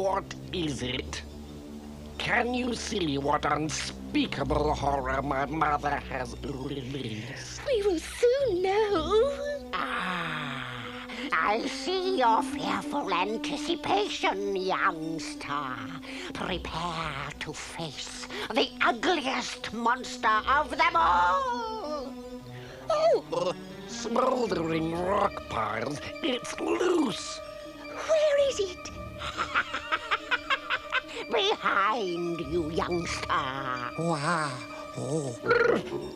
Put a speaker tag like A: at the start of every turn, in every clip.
A: What is it? Can you see what unspeakable horror my mother has released?
B: We will soon know.
C: I see your fearful anticipation, youngster. Prepare to face the ugliest monster of them all.
B: Oh,
A: Smoldering rock piles, it's loose.
B: where is it?
C: Behind you, youngster.
D: Wow. Oh.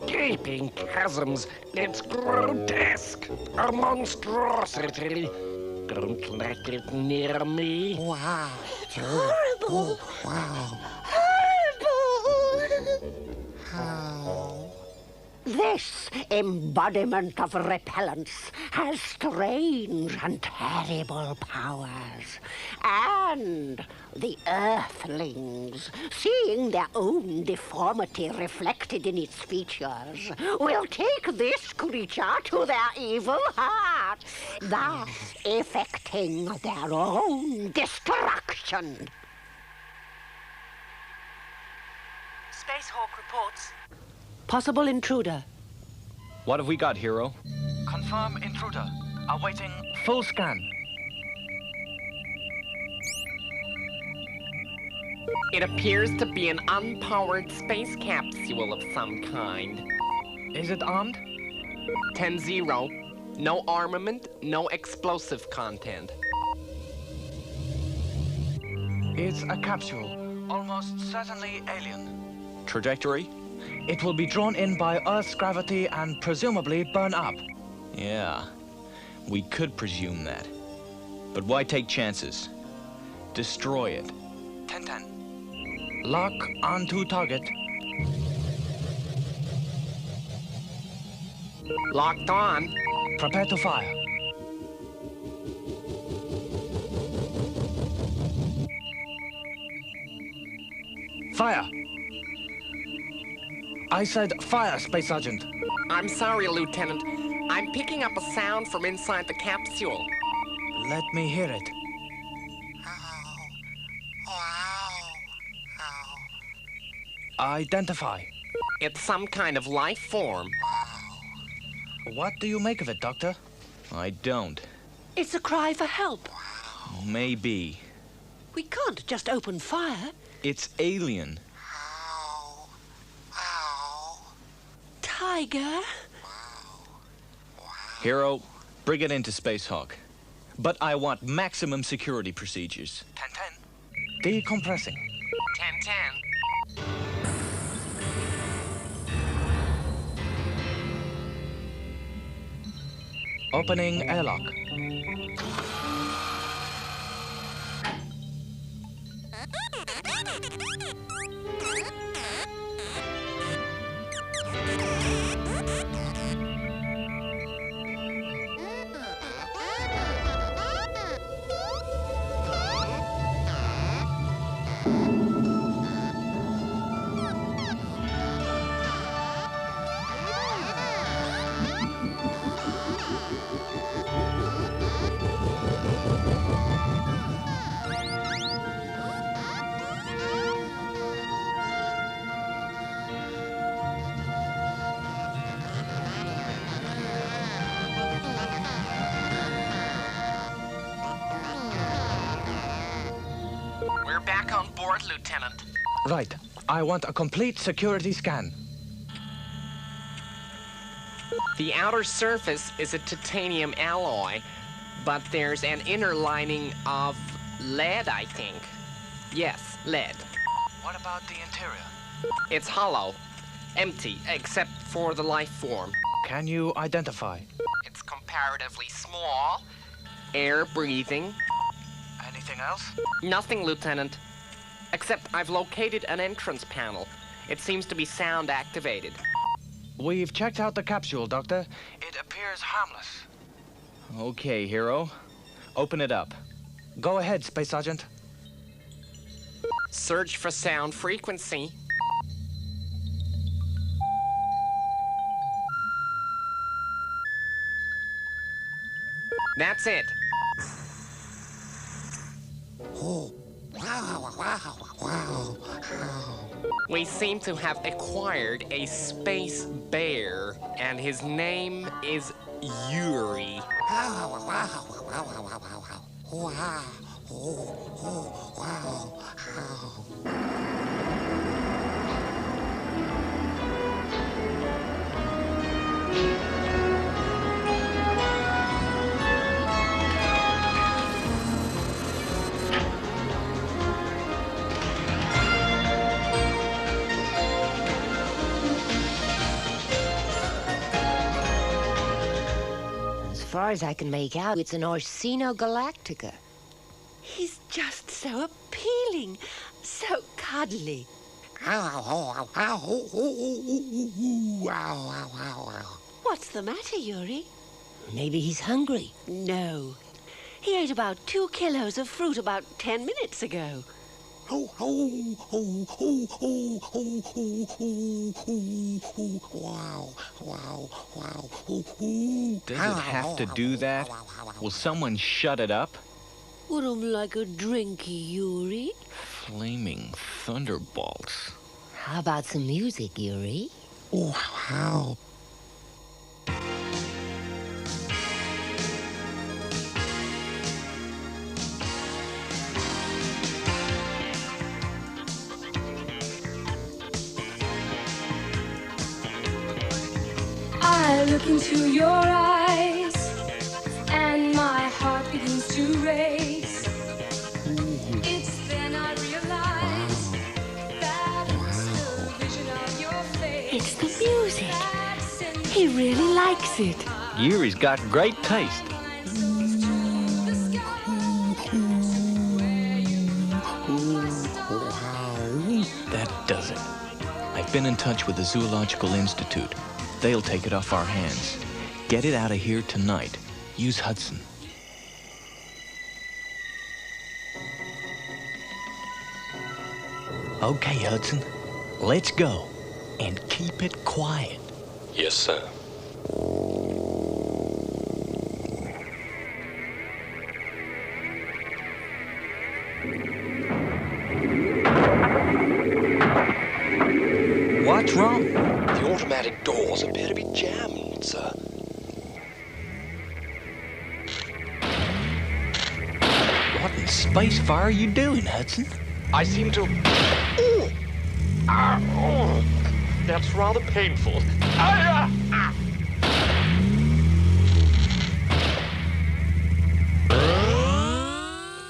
A: Gaping chasms, it's grotesque. A monstrosity. Don't let it near me.
D: Wow.
B: It's horrible.
D: Oh, wow.
B: Horrible.
D: How?
C: This embodiment of repellence has strange and terrible powers. And the Earthlings, seeing their own deformity reflected in its features, will take this creature to their evil hearts, thus effecting their own destruction.
E: Space Hawk reports.
F: Possible intruder.
G: What have we got, Hero?
H: Confirm intruder. Awaiting full scan.
I: It appears to be an unpowered space capsule of some kind.
H: Is it armed?
I: 10-0. No armament, no explosive content.
H: It's a capsule. Almost certainly alien.
G: Trajectory?
H: It will be drawn in by Earth's gravity and presumably burn up.
G: Yeah, we could presume that. But why take chances? Destroy it.
H: 10-10. Lock onto target.
I: Locked on.
H: Prepare to fire. Fire! I said fire, Space Sergeant.
I: I'm sorry, Lieutenant. I'm picking up a sound from inside the capsule.
H: Let me hear it. Identify.
I: It's some kind of life form.
H: What do you make of it, Doctor?
G: I don't.
F: It's a cry for help.
G: Maybe.
F: We can't just open fire.
G: It's alien.
F: Tiger.
G: Hero, bring it into Space Hawk. But I want maximum security procedures.
H: 10-10. Decompressing.
I: 10-10.
H: Opening airlock.
I: We're back on board, Lieutenant.
H: Right. I want a complete security scan.
I: The outer surface is a titanium alloy, but there's an inner lining of lead, I think. Yes, lead.
H: What about the interior?
I: It's hollow, empty, except for the life form.
H: Can you identify?
I: It's comparatively small, air-breathing.
H: Anything else?
I: Nothing, Lieutenant. Except I've located an entrance panel. It seems to be sound activated.
H: We've checked out the capsule, Doctor. It appears harmless.
G: Okay, Hero. Open it up.
H: Go ahead, Space Sergeant.
I: Search for sound frequency. That's it.
D: Oh,
I: We seem to have acquired a space bear, and his name is Yuri.
C: As far as I can make out, it's an Orsino Galactica.
F: He's just so appealing, so cuddly. What's the matter, Yuri?
C: Maybe he's hungry.
F: No. He ate about 2 kilos of fruit about 10 minutes ago.
G: Does it have to do that? Will someone shut it up?
F: Would like a drinky, Yuri?
G: Flaming thunderbolts.
C: How about some music, Yuri?
D: Wow.
J: I look into your eyes, and my heart begins to race. It's then I realize that it's the vision of your face.
F: It's the music. He really likes it.
G: Yuri's got great taste. That does it. I've been in touch with the Zoological Institute. They'll take it off our hands. Get it out of here tonight. Use Hudson. Okay, Hudson. Let's go. And keep it quiet.
K: Yes, sir.
G: What's wrong?
K: The automatic doors appear to be jammed, sir.
G: What in space fire are you doing, Hudson?
K: I seem to... That's rather painful.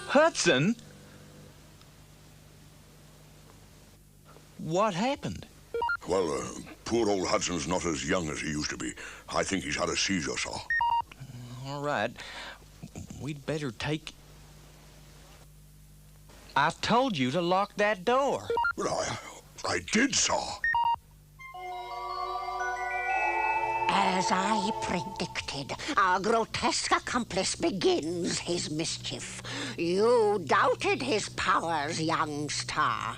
G: Hudson? What happened?
L: Well, poor old Hudson's not as young as he used to be. I think he's had a seizure, sir.
G: All right. We'd better take... I told you to lock that door.
L: Well, I did, sir.
C: As I predicted, our grotesque accomplice begins his mischief. You doubted his powers, young star.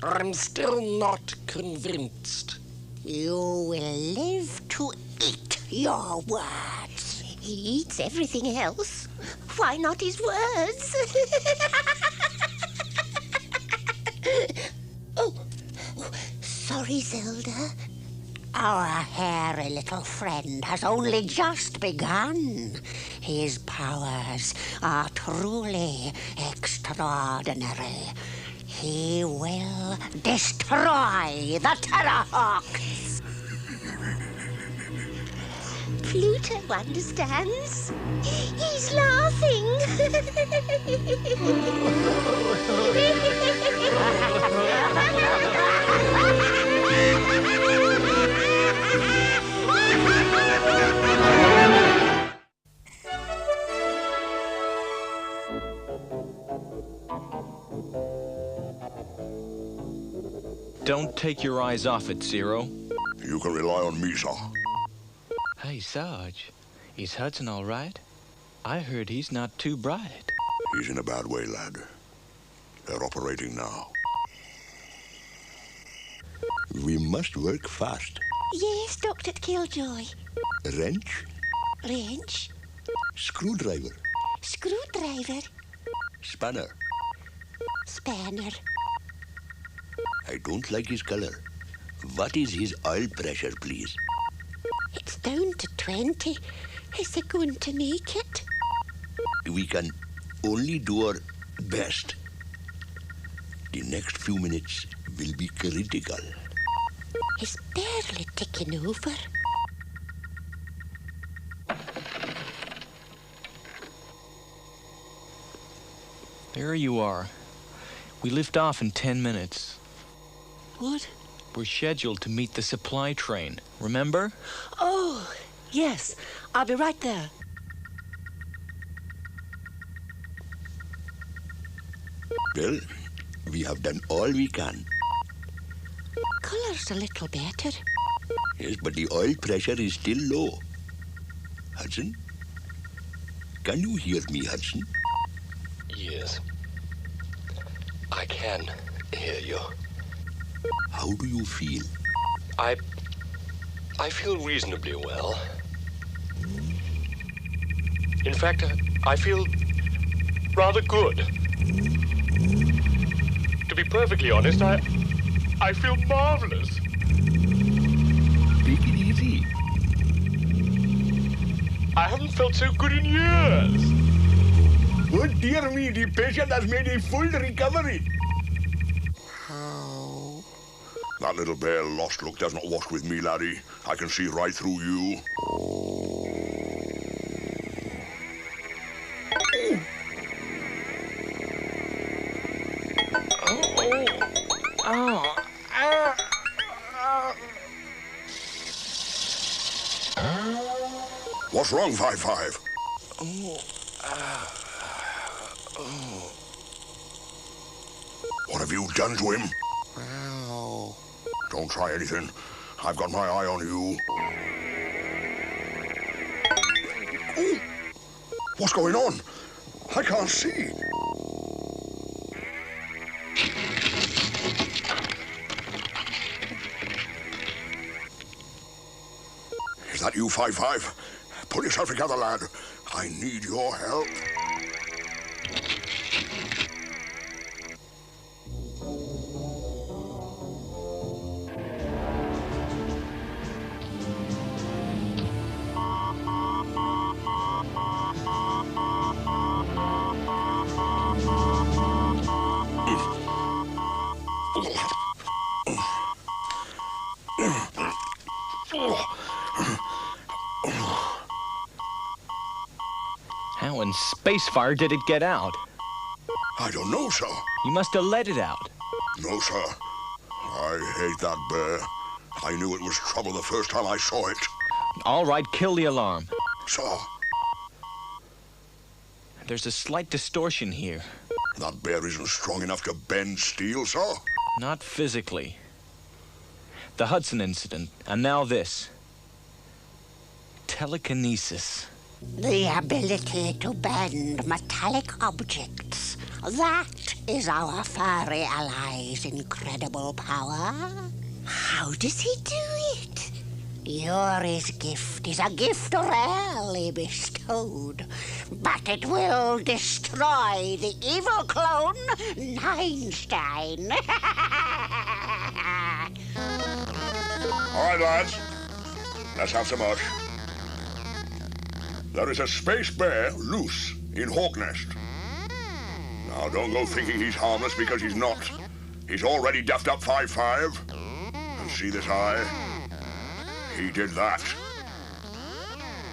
A: I'm still not convinced.
C: You will live to eat your words.
B: He eats everything else. Why not his words? Oh, sorry, Zelda.
C: Our hairy little friend has only just begun. His powers are truly extraordinary. He will destroy the Terrahawks.
B: Pluto understands. He's laughing.
G: Don't take your eyes off it, Zero.
L: You can rely on me, sir.
G: Hey, Sarge. Is Hudson all right? I heard he's not too bright.
L: He's in a bad way, lad. They're operating now. We must work fast.
B: Yes, Dr. Killjoy.
L: Wrench,
B: Wrench.
L: screwdriver,
B: Screwdriver.
L: spanner,
B: spanner.
L: I don't like his color. What is his oil pressure, please?
B: It's down to 20. Is he going to make it?
L: We can only do our best. The next few minutes will be critical.
B: He's barely ticking over.
G: There you are. We lift off in 10 minutes.
F: What?
G: We're scheduled to meet the supply train, remember?
F: Oh, yes. I'll be right there.
L: Well, we have done all we can.
B: Colour's a little better.
L: Yes, but the oil pressure is still low. Hudson? Can you hear me, Hudson?
K: Yes. I can hear you.
L: How do you feel?
K: I feel reasonably well. In fact, I feel rather good. To be perfectly honest, I feel marvelous.
L: Take it easy.
K: I haven't felt so good in years.
L: Oh, dear me, the patient has made a full recovery.
D: How?
L: That little bare lost look does not wash with me, laddie. I can see right through you. What's wrong, 5-5? What have you done to him?
D: Wow.
L: Don't try anything. I've got my eye on you. Ooh. What's going on? I can't see. Is that you, 5-5? Pull yourself together, lad. I need your help.
G: How in spacefire did it get out?
L: I don't know, sir.
G: You must have let it out.
L: No, sir. I hate that bear. I knew it was trouble the first time I saw it.
G: All right, kill the alarm.
L: Sir,
G: There's a slight distortion here.
L: that bear isn't strong enough to bend steel, sir.
G: Not physically. The Hudson incident, and now this. Telekinesis.
B: The ability to bend metallic objects. That is our furry ally's incredible power. How does he do it? Yuri's gift is a gift rarely bestowed, but it will destroy the evil clone, Einstein.
L: All right, lads. Let's have some mush. There is a space bear loose in Hawk Nest. Now, don't go thinking he's harmless, because he's not. He's already duffed up 5-5. And see this eye? He did that.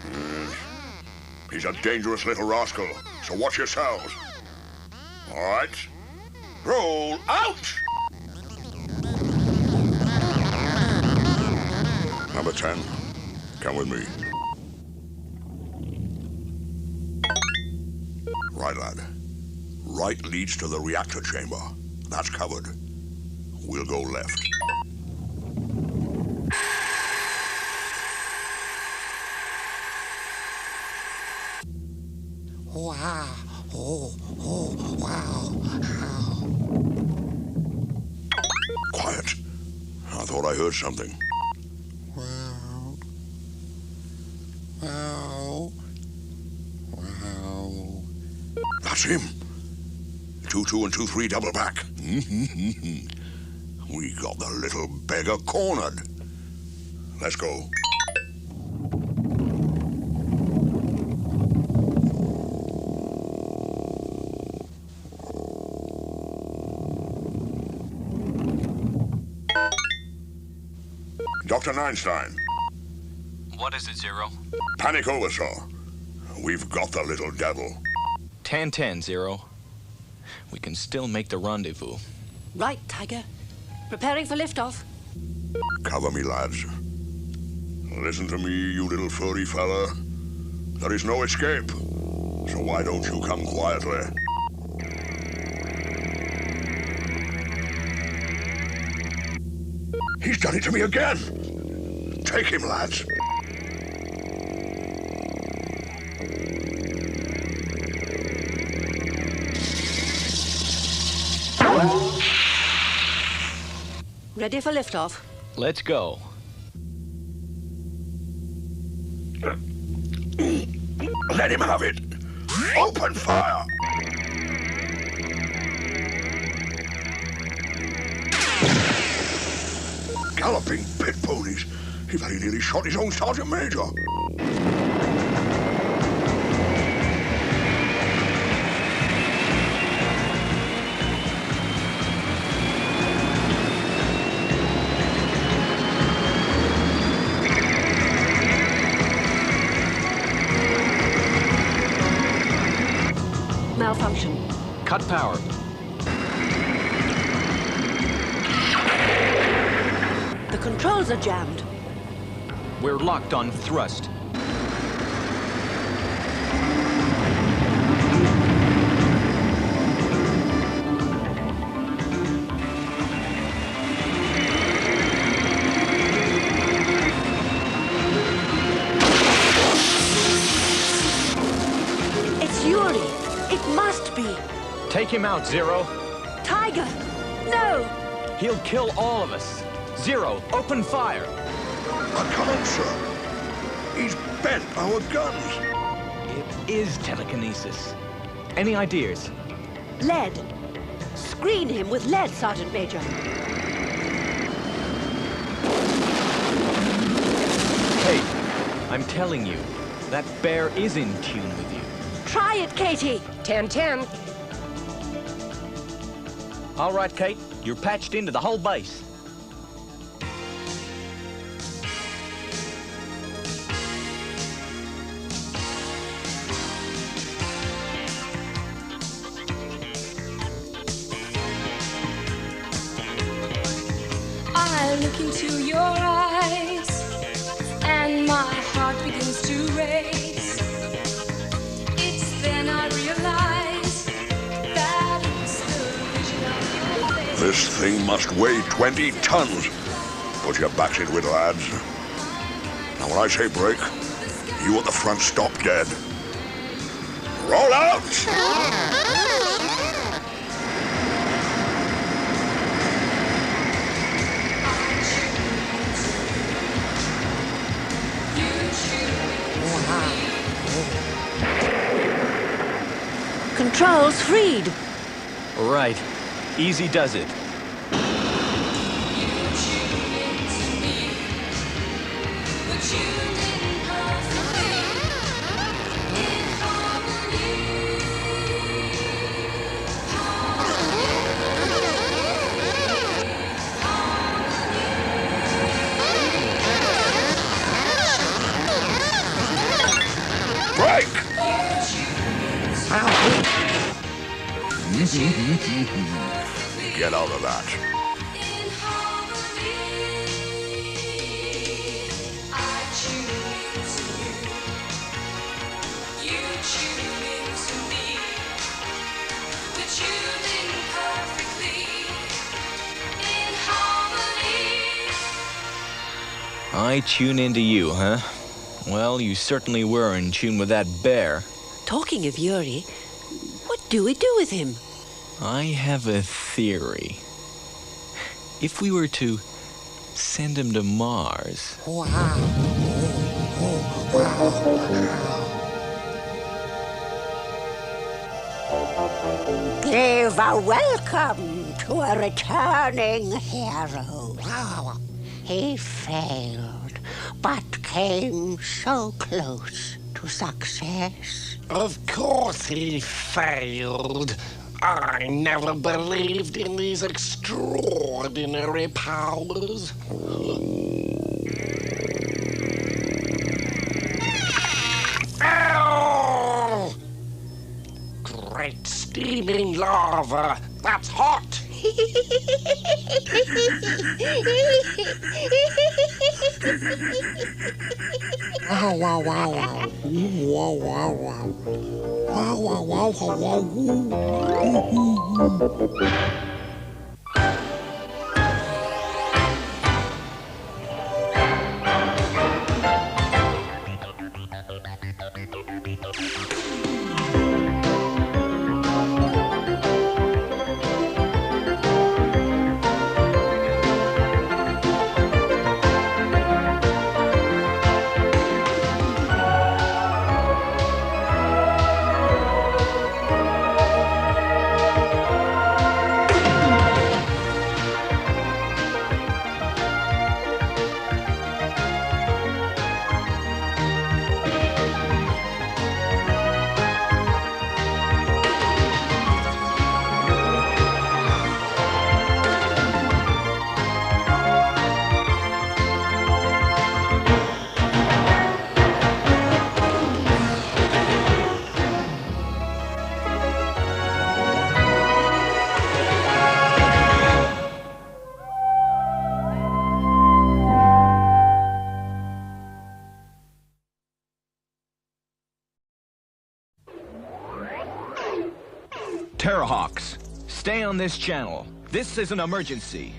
L: Yes. He's a dangerous little rascal, so watch yourselves. All right? Roll out! Number 10, come with me. Right, lad. Right leads to the reactor chamber. That's covered. We'll go left.
D: Wow. Oh, wow.
L: Quiet. I thought I heard something.
D: Wow. Wow.
L: That's him. 2-2 and 2-3 double back. We got the little beggar cornered. Let's go. Dr. Einstein.
G: What is it, Zero?
L: Panic over, sir. We've got the little devil.
G: 10-10, Zero. We can still make the rendezvous.
F: Right, Tiger. Preparing for liftoff.
L: Cover me, lads. Listen to me, you little furry fella. There is no escape. So why don't you come quietly? He's done it to me again. Take him, lads.
F: Ready for liftoff.
G: Let's go.
L: Let him have it. Open fire. Galloping pit ponies. He very nearly shot his own sergeant major.
F: Malfunction.
G: Cut power.
F: The controls are jammed.
G: We're locked on thrust.
F: It's Yuri. It must be.
G: Take him out, Zero.
F: Tiger! No!
G: He'll kill all of us. Zero, open fire.
L: I can't, sir. He's bent our guns.
G: It is telekinesis. Any ideas?
F: Lead. Screen him with lead, Sergeant Major.
G: Hey, I'm telling you, that bear is in tune with you.
F: Try it, Katie.
C: 10-10.
G: All right, Kate, you're patched into the whole base.
J: I look into your eyes, and my heart begins to race. It's then I realize that it's the vision of your face.
L: This thing must weigh 20 tons. Put your backs into it, lads. Now, when I say break, you at the front stop dead. Roll out!
F: Controls freed.
G: Right. Easy does it.
L: Get out of that.
G: I tune into you, huh? Well, you certainly were in tune with that bear.
F: Talking of Yuri, what do we do with him?
G: I have a theory. If we were to send him to Mars...
D: Wow. Oh, wow.
B: Give a welcome to a returning hero. He failed, but came so close to success.
A: Of course he failed. I never believed in these extraordinary powers. Ow! Great steaming lava. That's hot.
D: Wow, wow, wow, wow. Wow, wow, wow. Wow, wow, wow, wow, wow.
G: Terrahawks, stay on this channel. This is an emergency.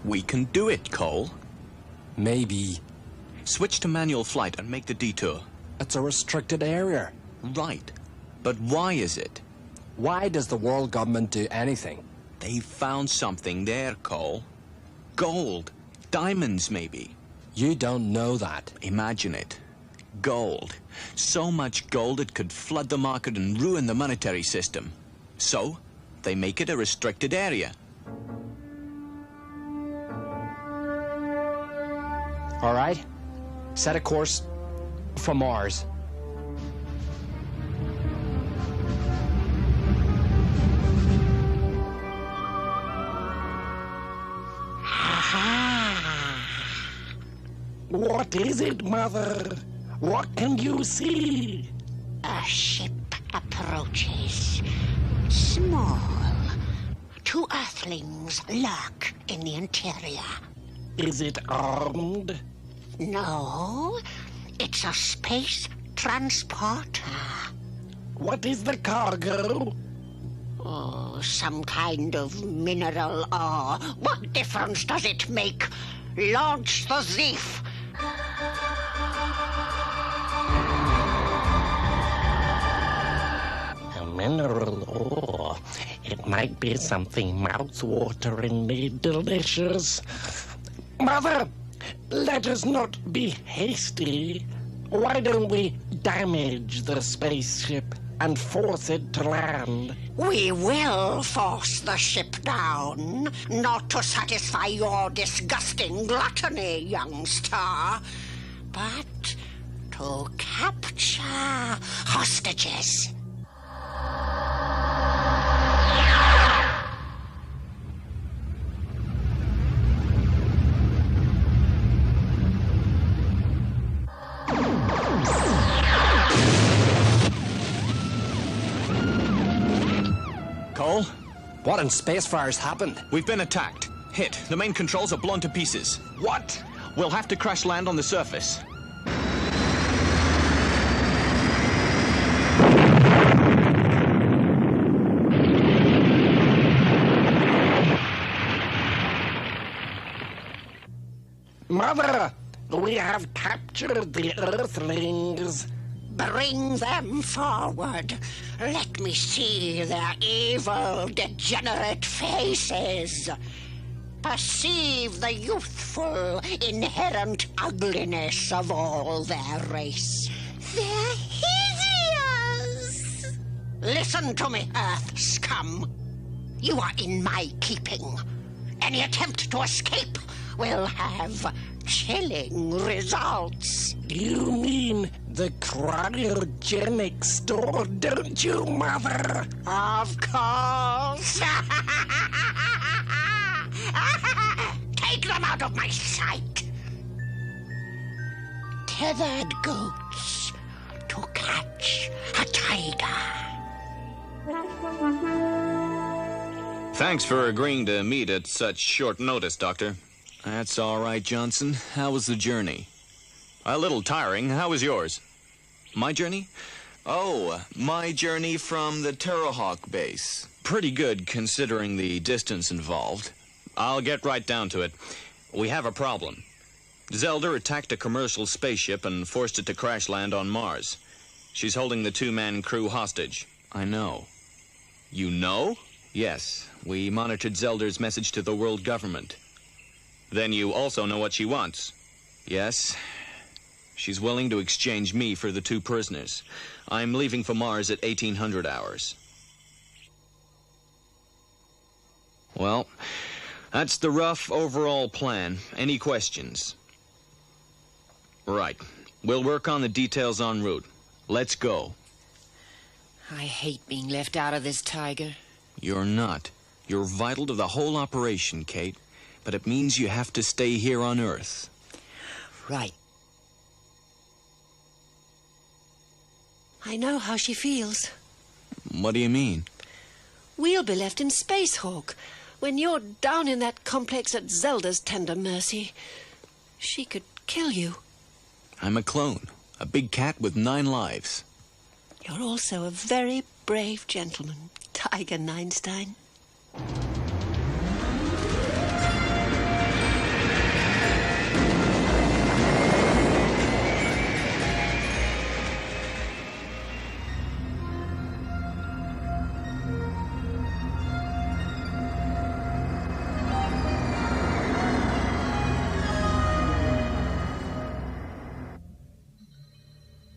G: We can do it, Cole.
M: Maybe.
G: Switch to manual flight and make the detour.
M: It's a restricted area.
G: Right. But why is it?
M: Why does the world government do anything?
G: They found something there, Cole. Gold. Diamonds, maybe.
M: You don't know that.
G: Imagine it. Gold. So much gold it could flood the market and ruin the monetary system. So, they make it a restricted area.
M: All right. Set a course for Mars.
A: What is it, Mother? What can you see?
B: A ship approaches. Small. 2 Earthlings lurk in the interior.
A: Is it armed?
B: No, it's a space transporter.
A: What is the cargo?
B: Oh, some kind of mineral ore. What difference does it make? Launch the Zeef.
A: A mineral ore. It might be something mouth-wateringly delicious. Mother, let us not be hasty. Why don't we damage the spaceship and force it to land.
B: We will force the ship down, not to satisfy your disgusting gluttony, young star, but to capture hostages.
M: Cole, what in Spacefire's happened?
G: We've been attacked. Hit. The main controls are blown to pieces.
M: What?
G: We'll have to crash land on the surface.
A: Mother, we have captured the Earthlings.
B: Bring them forward. Let me see their evil, degenerate faces. Perceive the youthful, inherent ugliness of all their race.
N: They're hideous!
B: Listen to me, Earth scum. You are in my keeping. Any attempt to escape will have chilling results.
A: You mean the cryogenic store, don't you, Mother?
B: Of course. Take them out of my sight. Tethered goats to catch a tiger.
G: Thanks for agreeing to meet at such short notice, Doctor. That's all right, Johnson. How was the journey? A little tiring. How was yours? My journey? Oh, my journey from the Terrahawk base. Pretty good, considering the distance involved. I'll get right down to it. We have a problem. Zelda attacked a commercial spaceship and forced it to crash land on Mars. She's holding the two-man crew hostage. I know. You know? Yes, we monitored Zelda's message to the world government. Then you also know what she wants. Yes, she's willing to exchange me for the two prisoners. I'm leaving for Mars at 1800 hours. Well, that's the rough overall plan. Any questions? Right. We'll work on the details en route. Let's go.
C: I hate being left out of this, Tiger.
G: You're not. You're vital to the whole operation, Kate. But it means you have to stay here on Earth.
C: Right.
F: I know how she feels.
G: What do you mean?
F: We'll be left in Space Hawk. When you're down in that complex at Zelda's tender mercy, she could kill you.
G: I'm a clone. A big cat with 9 lives.
F: You're also a very brave gentleman, Tiger Einstein.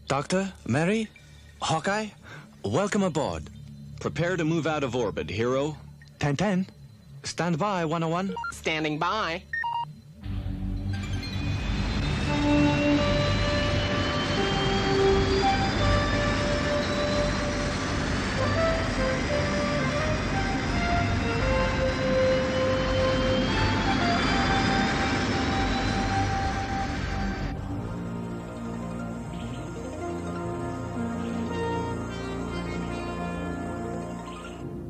H: Doctor, Mary, Hawkeye, welcome aboard.
G: Prepare to move out of orbit, hero.
H: 10-10. Stand by, 101.
I: Standing by.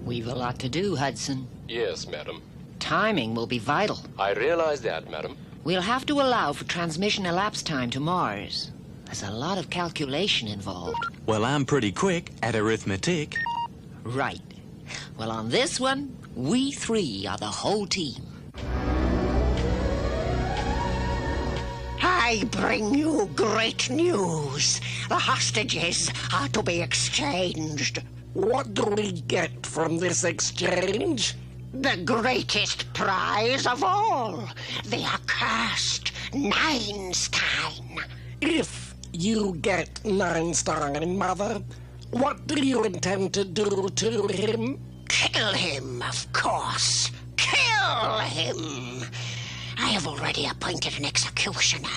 C: We've a lot to do, Hudson.
K: Yes, madam.
C: Timing will be vital.
K: I realize that, madam.
C: We'll have to allow for transmission elapsed time to Mars. There's a lot of calculation involved.
G: Well, I'm pretty quick at arithmetic.
C: Right. Well, on this one, we 3 are the whole team.
B: I bring you great news. The hostages are to be exchanged.
A: What do we get from this exchange?
B: The greatest prize of all. The accursed Einstein.
A: If you get Einstein, Mother? What do you intend to do to him?
B: Kill him, of course. Kill him. I have already appointed an executioner.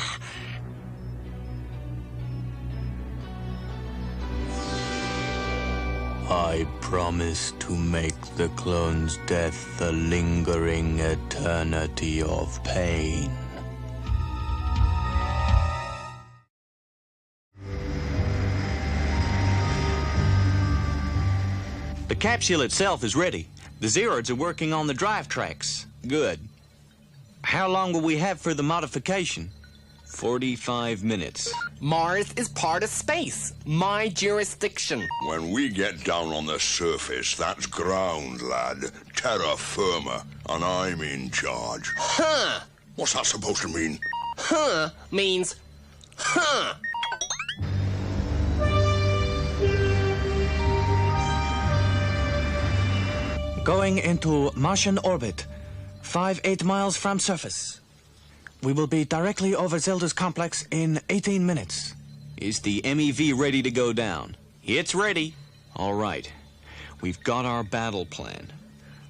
N: I promise to make the clone's death a lingering eternity of pain.
G: The capsule itself is ready. The Zeroids are working on the drive tracks. Good. How long will we have for the modification? 45 minutes.
I: Mars is part of space. My jurisdiction.
L: When we get down on the surface, that's ground, lad. Terra firma, and I'm in charge.
I: Huh.
L: What's that supposed to mean?
I: Huh means huh.
H: Going into Martian orbit, 8 miles from surface. We will be directly over Zelda's complex in 18 minutes.
G: Is the MEV ready to go down? It's ready. All right. We've got our battle plan.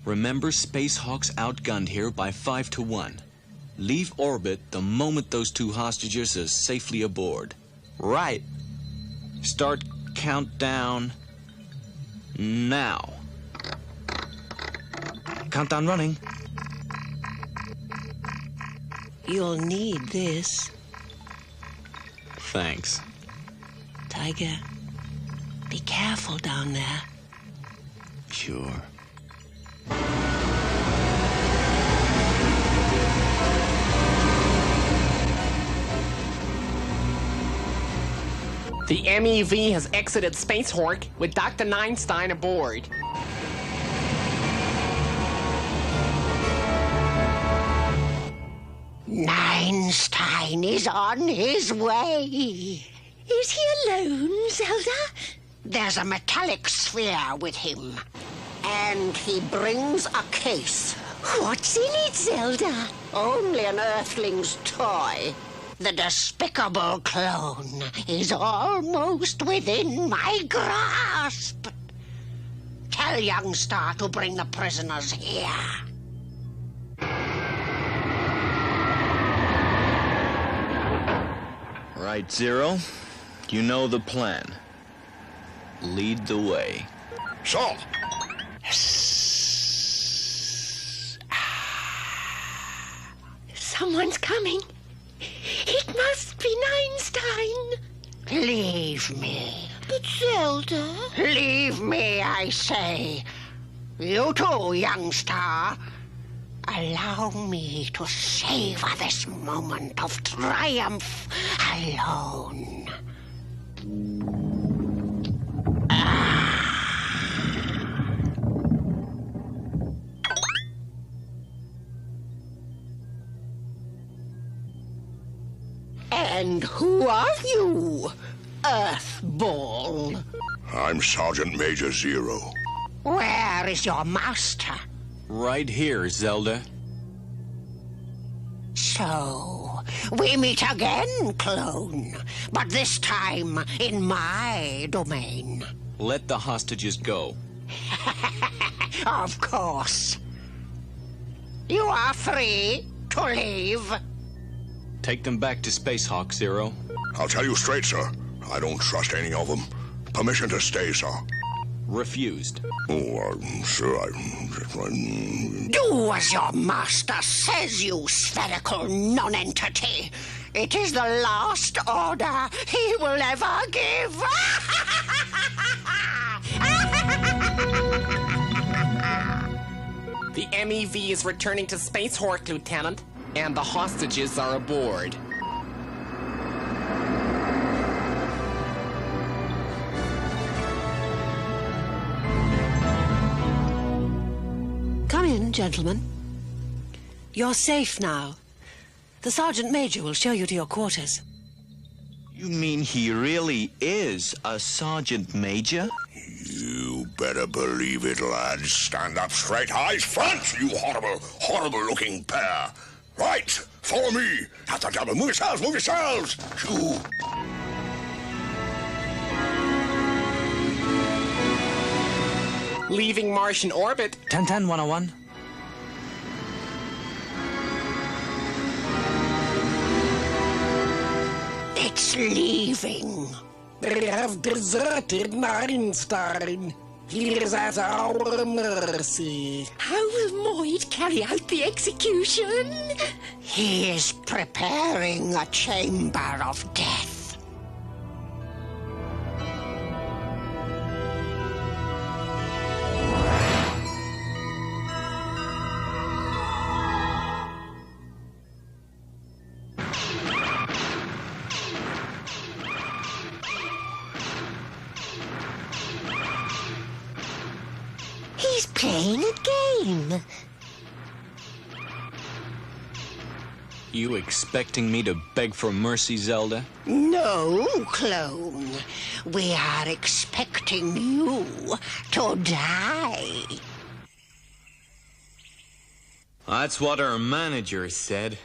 G: Remember, Spacehawks outgunned here by 5 to 1. Leave orbit the moment those 2 hostages are safely aboard. Right. Start countdown now.
H: Countdown running.
F: You'll need this.
G: Thanks.
F: Tiger, be careful down there.
G: Sure.
I: The MEV has exited Spacehawk with Dr. Einstein aboard.
B: Einstein is on his way.
O: Is he alone, Zelda?
B: There's a metallic sphere with him. And he brings a case.
O: What's in it, Zelda?
B: Only an Earthling's toy. The despicable clone is almost within my grasp. Tell young Star to bring the prisoners here.
G: Right, Zero. You know the plan. Lead the way.
L: So.
O: Someone's coming. It must be Einstein.
B: Leave me.
O: But Zelda...
B: Leave me, I say. You too, young Star. Allow me to savor this moment of triumph alone. And who are you, Earthball?
L: I'm Sergeant Major Zero.
B: Where is your master?
G: Right here, Zelda.
B: So, we meet again, clone. But this time in my domain.
G: Let the hostages go.
B: Of course. You are free to leave.
G: Take them back to Spacehawk, Zero.
L: I'll tell you straight, sir. I don't trust any of them. Permission to stay, sir.
G: Refused.
L: Oh, sir,
B: Do as your master says, you spherical non-entity. It is the last order he will ever give.
I: The MEV is returning to Spacehawk, Lieutenant, and the hostages are aboard.
F: Come in, gentlemen. You're safe now. The Sergeant Major will show you to your quarters.
G: You mean he really is a Sergeant Major?
L: You better believe it, lads. Stand up straight, eyes front, you horrible, horrible-looking pair. Right, follow me. At the double. Move yourselves, move yourselves. You.
I: Leaving Martian orbit.
H: 10-10, 101.
B: It's leaving.
A: They have deserted Einstein. He is at our mercy.
O: How will Moid carry out the execution?
B: He is preparing a chamber of death.
O: He's playing a game.
G: You expecting me to beg for mercy, Zelda?
B: No, clone. We are expecting you to die.
G: That's what our manager said.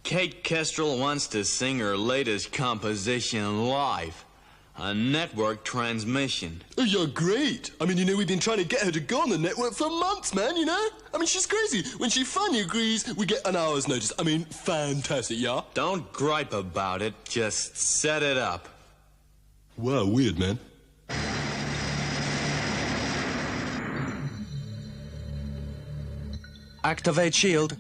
G: Kate Kestrel wants to sing her latest composition live. A network transmission.
P: Oh, you're great. I mean, you know, we've been trying to get her to go on the network for months, man, you know? I mean, she's crazy. When she finally agrees, we get an hour's notice. I mean, fantastic, yeah?
G: Don't gripe about it. Just set it up.
P: Wow, weird, man.
H: Activate shield.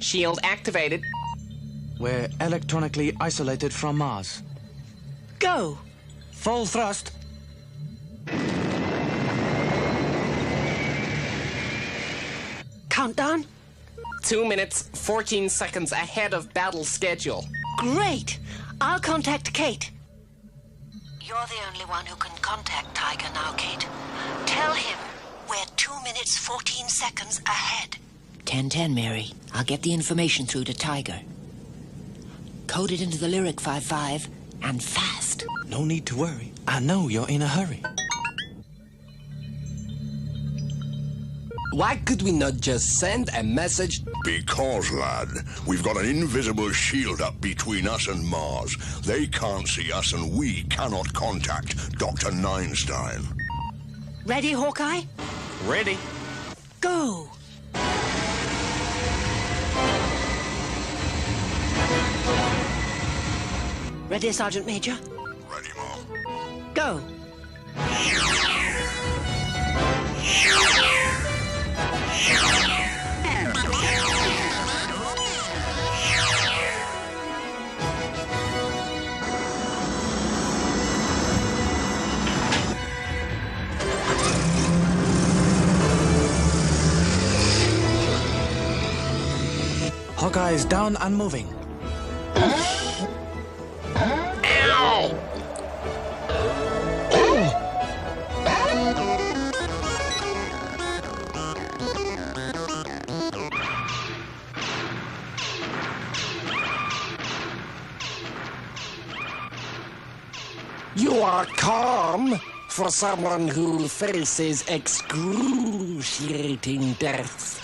I: Shield activated.
H: We're electronically isolated from Mars.
F: Go!
H: Full thrust.
F: Countdown?
I: 2 minutes, 14 seconds ahead of battle schedule.
F: Great! I'll contact Kate.
Q: You're the only one who can contact Tiger now, Kate. Tell him we're 2 minutes, 14 seconds ahead.
C: 10-10, Mary. I'll get the information through to Tiger. Code it into the lyric 5-5, and fast.
H: No need to worry. I know you're in a hurry.
K: Why could we not just send a message?
L: Because, lad, we've got an invisible shield up between us and Mars. They can't see us and we cannot contact Dr. Einstein.
F: Ready, Hawkeye?
I: Ready.
F: Go! Ready, Sergeant Major?
L: Ready, Mom.
F: Go!
H: Hawkeye is down and moving.
A: You are calm for someone who faces excruciating death.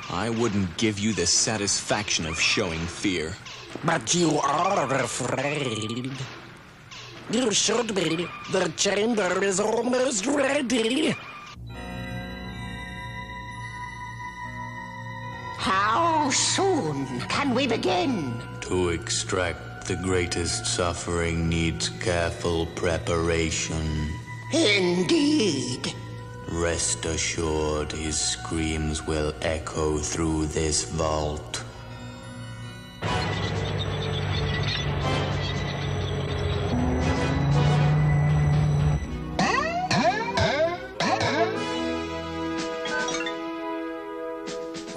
G: I wouldn't give you the satisfaction of showing fear.
A: But you are afraid. You should be. The chamber is almost ready.
B: How soon can we begin?
N: To extract the greatest suffering needs careful preparation.
B: Indeed.
N: Rest assured his screams will echo through this vault.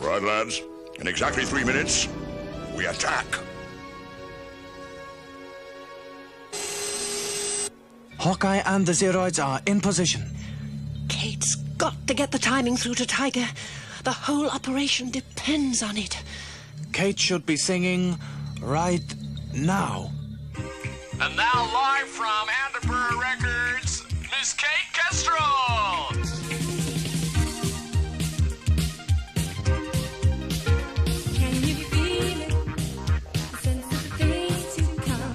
L: Right, lads. In exactly 3 minutes, we attack.
H: Hawkeye and the Zeroids are in position.
F: Kate's got to get the timing through to Tiger. The whole operation depends on it.
H: Kate should be singing right now.
R: And now live from Attenborough Records, Miss Kate Kestrel!
J: Can you feel it? The sense of things to come.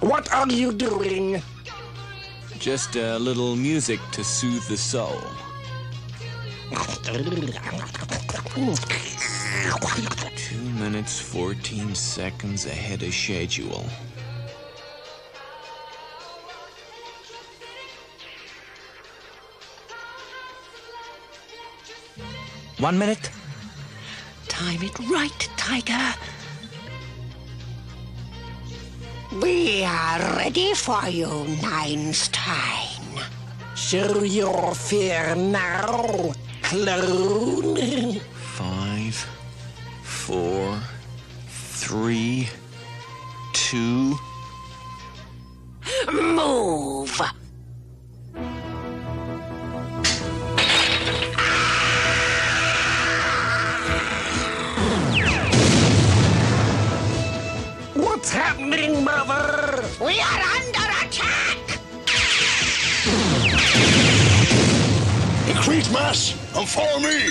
A: What are you doing?
G: Just a little music to soothe the soul. 2 minutes, 14 seconds ahead of schedule.
H: One minute.
F: Time it right, Tiger.
B: We are ready for you, Einstein.
A: Show your fear now, clone.
G: 5, 4, 3, 2.
B: Move!
A: What's happening, Mother?
B: We are under attack!
L: Increase mass and follow me!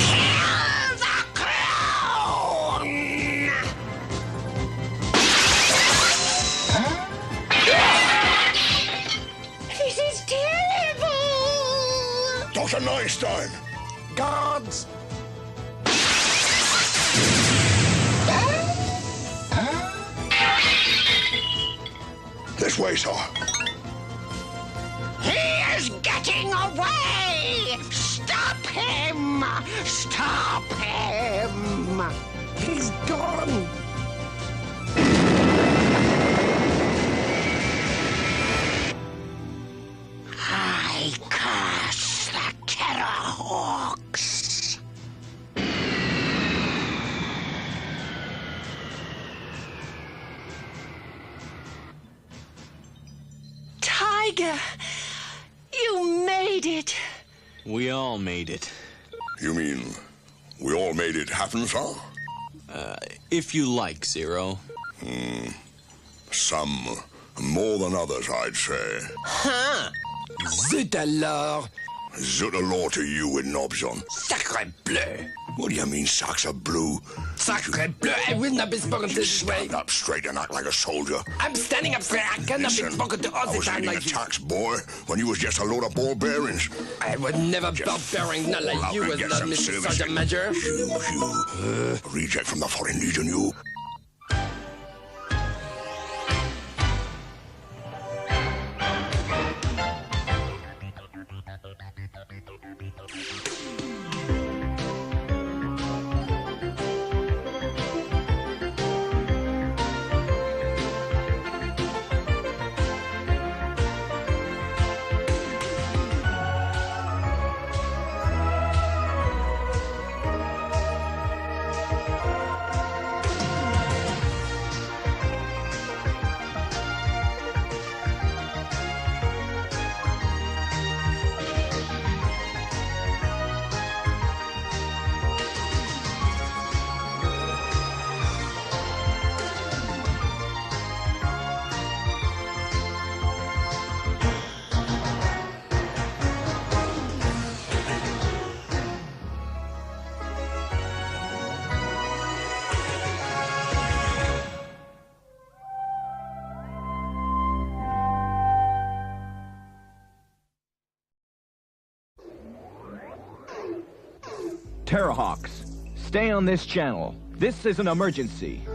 B: Kill the clone! This is terrible!
L: Dr. Einstein!
A: Guards!
L: This way, sir.
B: He is getting away! Stop him! Stop him!
A: He's gone!
B: I curse the Terrahawks!
F: Tiger! You made it!
G: We all made it.
L: You mean we all made it happen, sir?
G: If you like, Zero.
L: Some more than others, I'd say.
K: Hein? Zut alors!
L: Zut alors to you with knobs on.
K: Sacre bleu!
L: What do you mean, socks are blue?
K: Sacre bleu! I will not be spoken this way.
L: Stand up straight and act like a soldier.
K: I'm standing up straight. I cannot be
L: Listen,
K: spoken to all
L: I
K: the
L: was
K: time
L: leading
K: like this.
L: attacks, boy, when you was just a load of ball bearings.
K: I would never ball bearing, not
L: Pull
K: like
L: out
K: you
L: and
K: was
L: get
K: not,
L: some
K: Mr.
L: service.
K: Sergeant Major.
L: You. Reject from the Foreign Legion, you.
S: Terrahawks, stay on this channel. This is an emergency.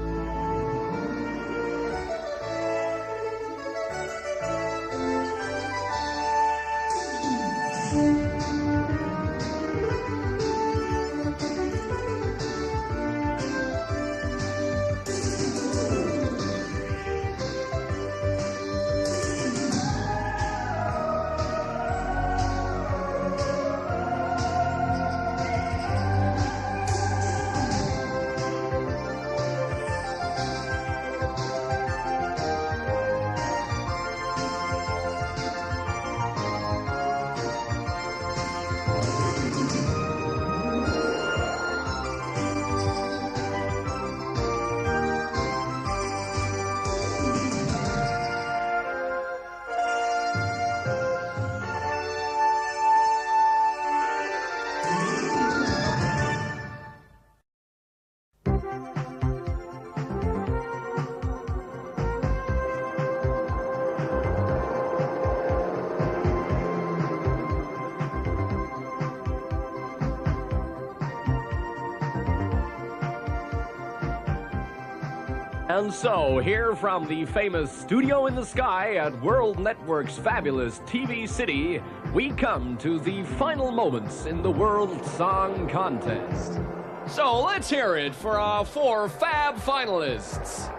S: And so, here from the famous studio in the sky at World Network's fabulous TV city, we come to the final moments in the World Song Contest. So let's hear it for our 4 fab finalists.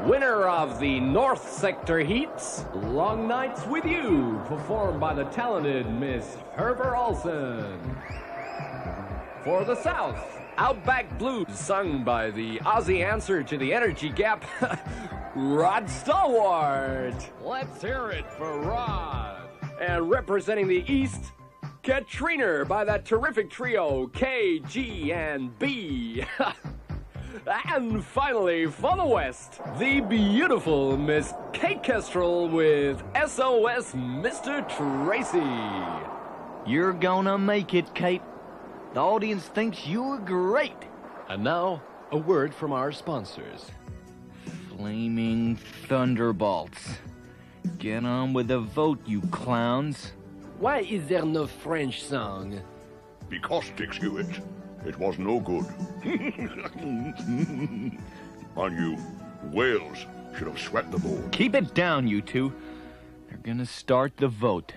S: Winner of the North Sector Heats, Long Nights With You, performed by the talented Miss Herber Olsen. For the South, Outback Blues, sung by the Aussie answer to the energy gap, Rod Stallwart. Let's hear it for Rod. And representing the East, Katrina by that terrific trio, K, G, and B. And finally, for the West, the beautiful Miss Kate Kestrel with SOS Mr. Tracy.
N: You're gonna make it, Kate. The audience thinks you're great.
S: And now, a word from our sponsors.
N: Flaming Thunderbolts. Get on with the vote, you clowns.
S: Why is there no French song?
L: Because, Dix Hewitt, it was no good. And you, Wales, should have swept the board.
N: Keep it down, you two. They're gonna start the vote.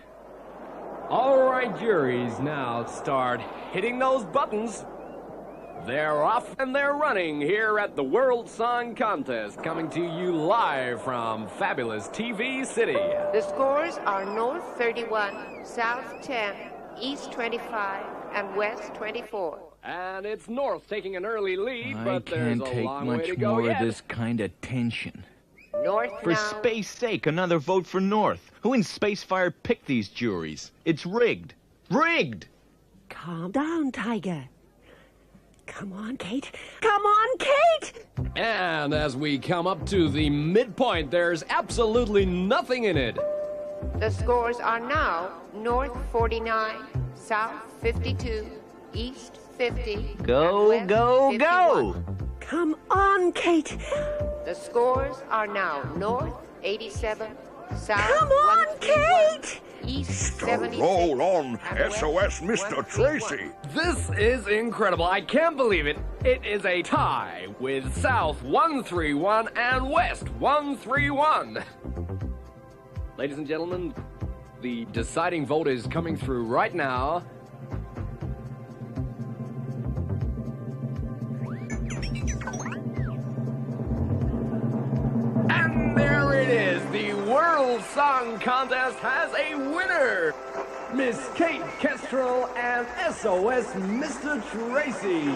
S: All right, juries, now start hitting those buttons. They're off and they're running here at the World Song Contest, coming to you live from fabulous TV City.
T: The scores are North 31, South 10, East 25, and West 24.
S: And it's North taking an early lead,
N: I
S: but there's
N: can't
S: a
N: take
S: long way
N: much
S: to go
N: more
S: yet.
N: of this kind of tension.
T: North
N: For
T: now.
N: space sake, another vote for North. Who in Spacefire picked these juries? It's rigged. Rigged!
F: Calm down, Tiger. Come on, Kate. Come on, Kate!
S: And as we come up to the midpoint, there's absolutely nothing in it.
T: The scores are now North 49, South 52, East 50,
N: Go,
T: and West
N: go,
T: 51.
N: go!
F: Come on, Kate.
T: The scores are now North 87, South
F: Come on,
T: 131,
F: Kate!
T: East
L: So
T: 76,
L: roll on,
T: and
L: SOS
T: West
L: Mr.
T: 131.
L: Tracy.
S: This is incredible. I can't believe it. It is a tie with South 131 and West 131. Ladies and gentlemen, the deciding vote is coming through right now. And there it is. The World Song Contest has a winner. Miss Kate Kestrel and SOS Mr. Tracy.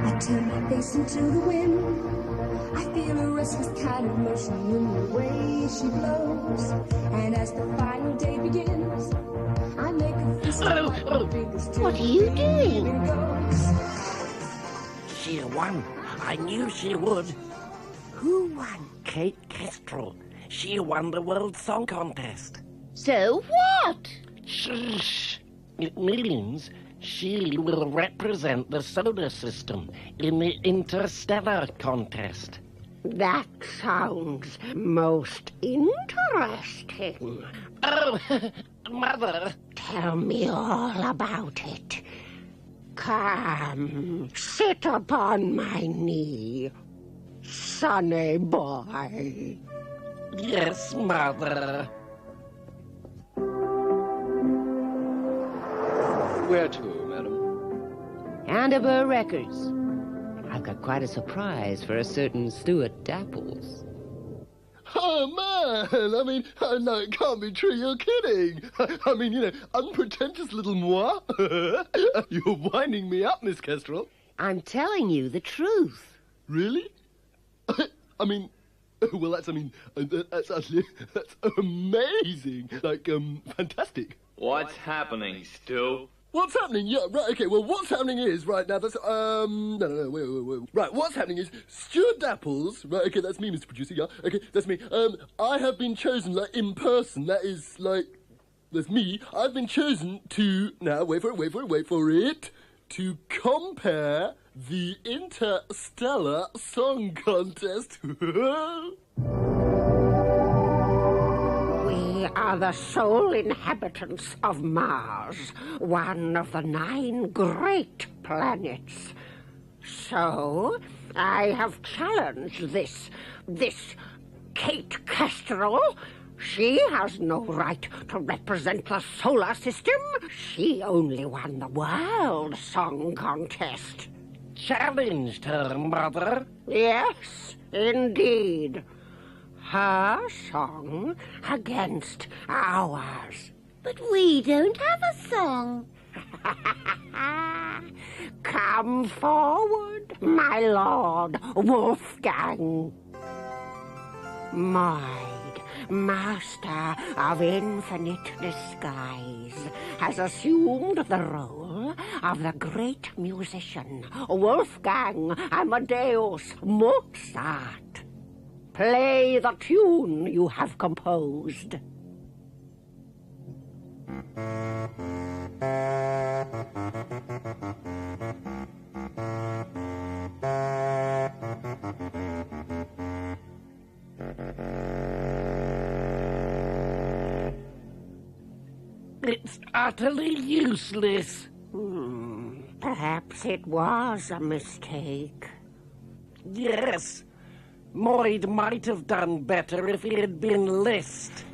J: I turn my face into the wind. I feel a restless kind of motion in the way she blows. And as the final day begins, I make a fist of my biggest
B: What are you doing?
A: She won. I knew she would.
F: Who won?
A: Kate Kestrel. She won the World Song Contest.
B: So what?
A: Shh. It means she will represent the solar system in the Interstellar Contest.
B: That sounds most interesting.
A: Oh, Mother.
B: Tell me all about it. Come, sit upon my knee, sonny boy.
A: Yes, Mother.
S: Where to, madam?
U: Underbur Records. I've got quite a surprise for a certain Stuart Dapples.
P: Oh, man! I mean, no, it can't be true. You're kidding. I mean, you know, unpretentious little moi. You're winding me up, Miss Kestrel.
U: I'm telling you the truth.
P: Really? I mean, well, that's amazing. Like, fantastic.
N: What's happening, Stu?
P: What's happening? Yeah, right, okay, well, what's happening is, right, now, that's, no, wait. Right, what's happening is, Stuart Dapples, right, okay, that's me, Mr. Producer, yeah, okay, that's me. I have been chosen, like, in person, that is, like, that's me. I've been chosen to, now, wait for it, to compare the Interstellar Song Contest.
B: Well, We are the sole inhabitants of Mars, one of the 9 great planets. So, I have challenged this Kate Kestrel. She has no right to represent the solar system. She only won the World Song Contest.
A: Challenged her, Mother?
B: Yes, indeed. Her song against ours.
O: But we don't have a song.
B: Come forward, my lord Wolfgang. Maid, master of infinite disguise, has assumed the role of the great musician Wolfgang Amadeus Mozart. Play the tune you have composed.
A: It's utterly useless.
B: Perhaps it was a mistake.
A: Yes. Moid might have done better if he had been list.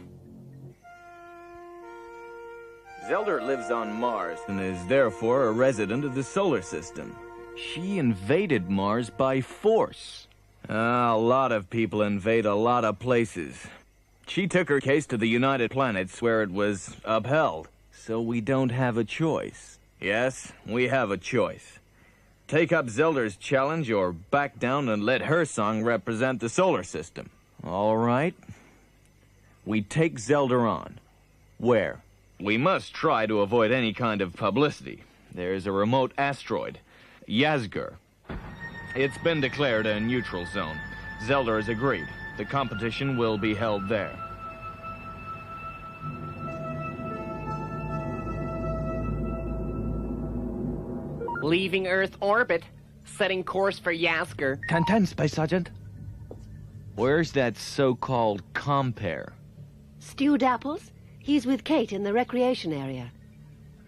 G: Zelda lives on Mars and is therefore a resident of the solar system. She invaded Mars by force. A lot of people invade a lot of places. She took her case to the United Planets where it was upheld. So we don't have a choice. Yes, we have a choice. Take up Zelda's challenge or back down and let her song represent the solar system. All right? We take Zelda on. Where? We must try to avoid any kind of publicity. There's a remote asteroid, Yazgur. It's been declared a neutral zone. Zelda has agreed. The competition will be held there.
I: Leaving Earth orbit, setting course for Yazgur.
H: 10-10, Space Sergeant.
G: Where's that so-called compare?
F: Stu Dapples? He's with Kate in the recreation area.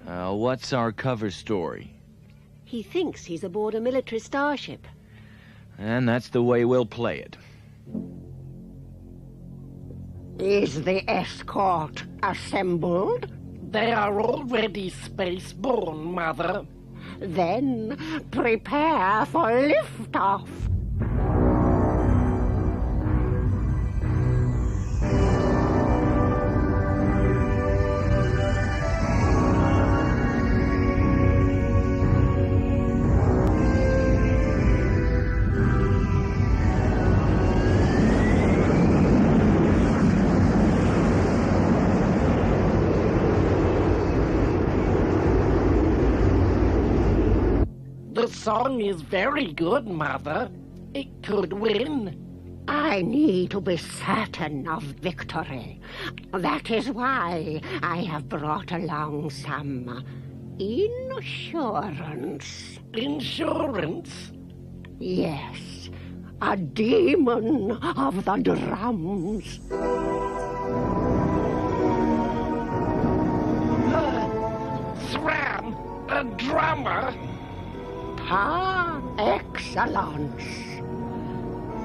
G: What's our cover story?
F: He thinks he's aboard a military starship.
G: And that's the way we'll play it.
B: Is the escort assembled?
A: They are already spaceborne, Mother.
B: Then prepare for liftoff.
A: The song is very good, Mother. It could win.
B: I need to be certain of victory. That is why I have brought along some insurance.
A: Insurance?
B: Yes, a demon of the drums.
A: Sram, a drummer?
B: Par excellence.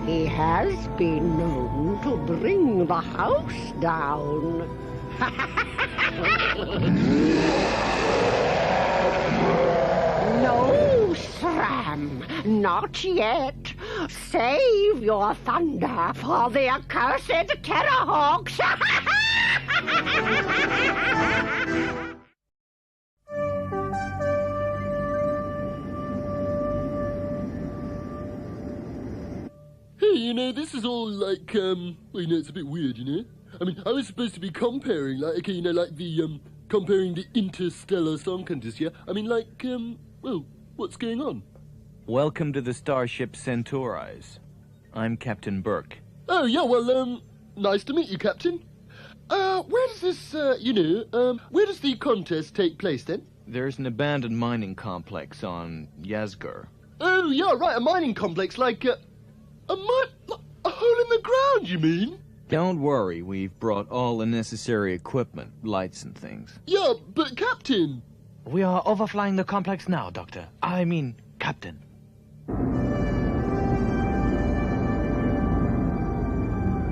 B: He has been known to bring the house down. No, Sram, not yet. Save your thunder for the accursed Terrahawks.
P: Hey, this is all like, it's a bit weird, I mean, I was supposed to be comparing, like the, comparing the Interstellar Song Contest, yeah? I mean, what's going on?
G: Welcome to the Starship Centauris. I'm Captain Burke.
P: Oh, yeah, well, nice to meet you, Captain. Where does this, where does the contest take place, then?
G: There's an abandoned mining complex on Yazgur.
P: Oh, yeah, right, a mining complex, like, a hole in the ground, you mean?
G: Don't worry, we've brought all the necessary equipment, lights and things.
P: Yeah, but Captain!
H: We are overflying the complex now, Doctor. I mean, Captain.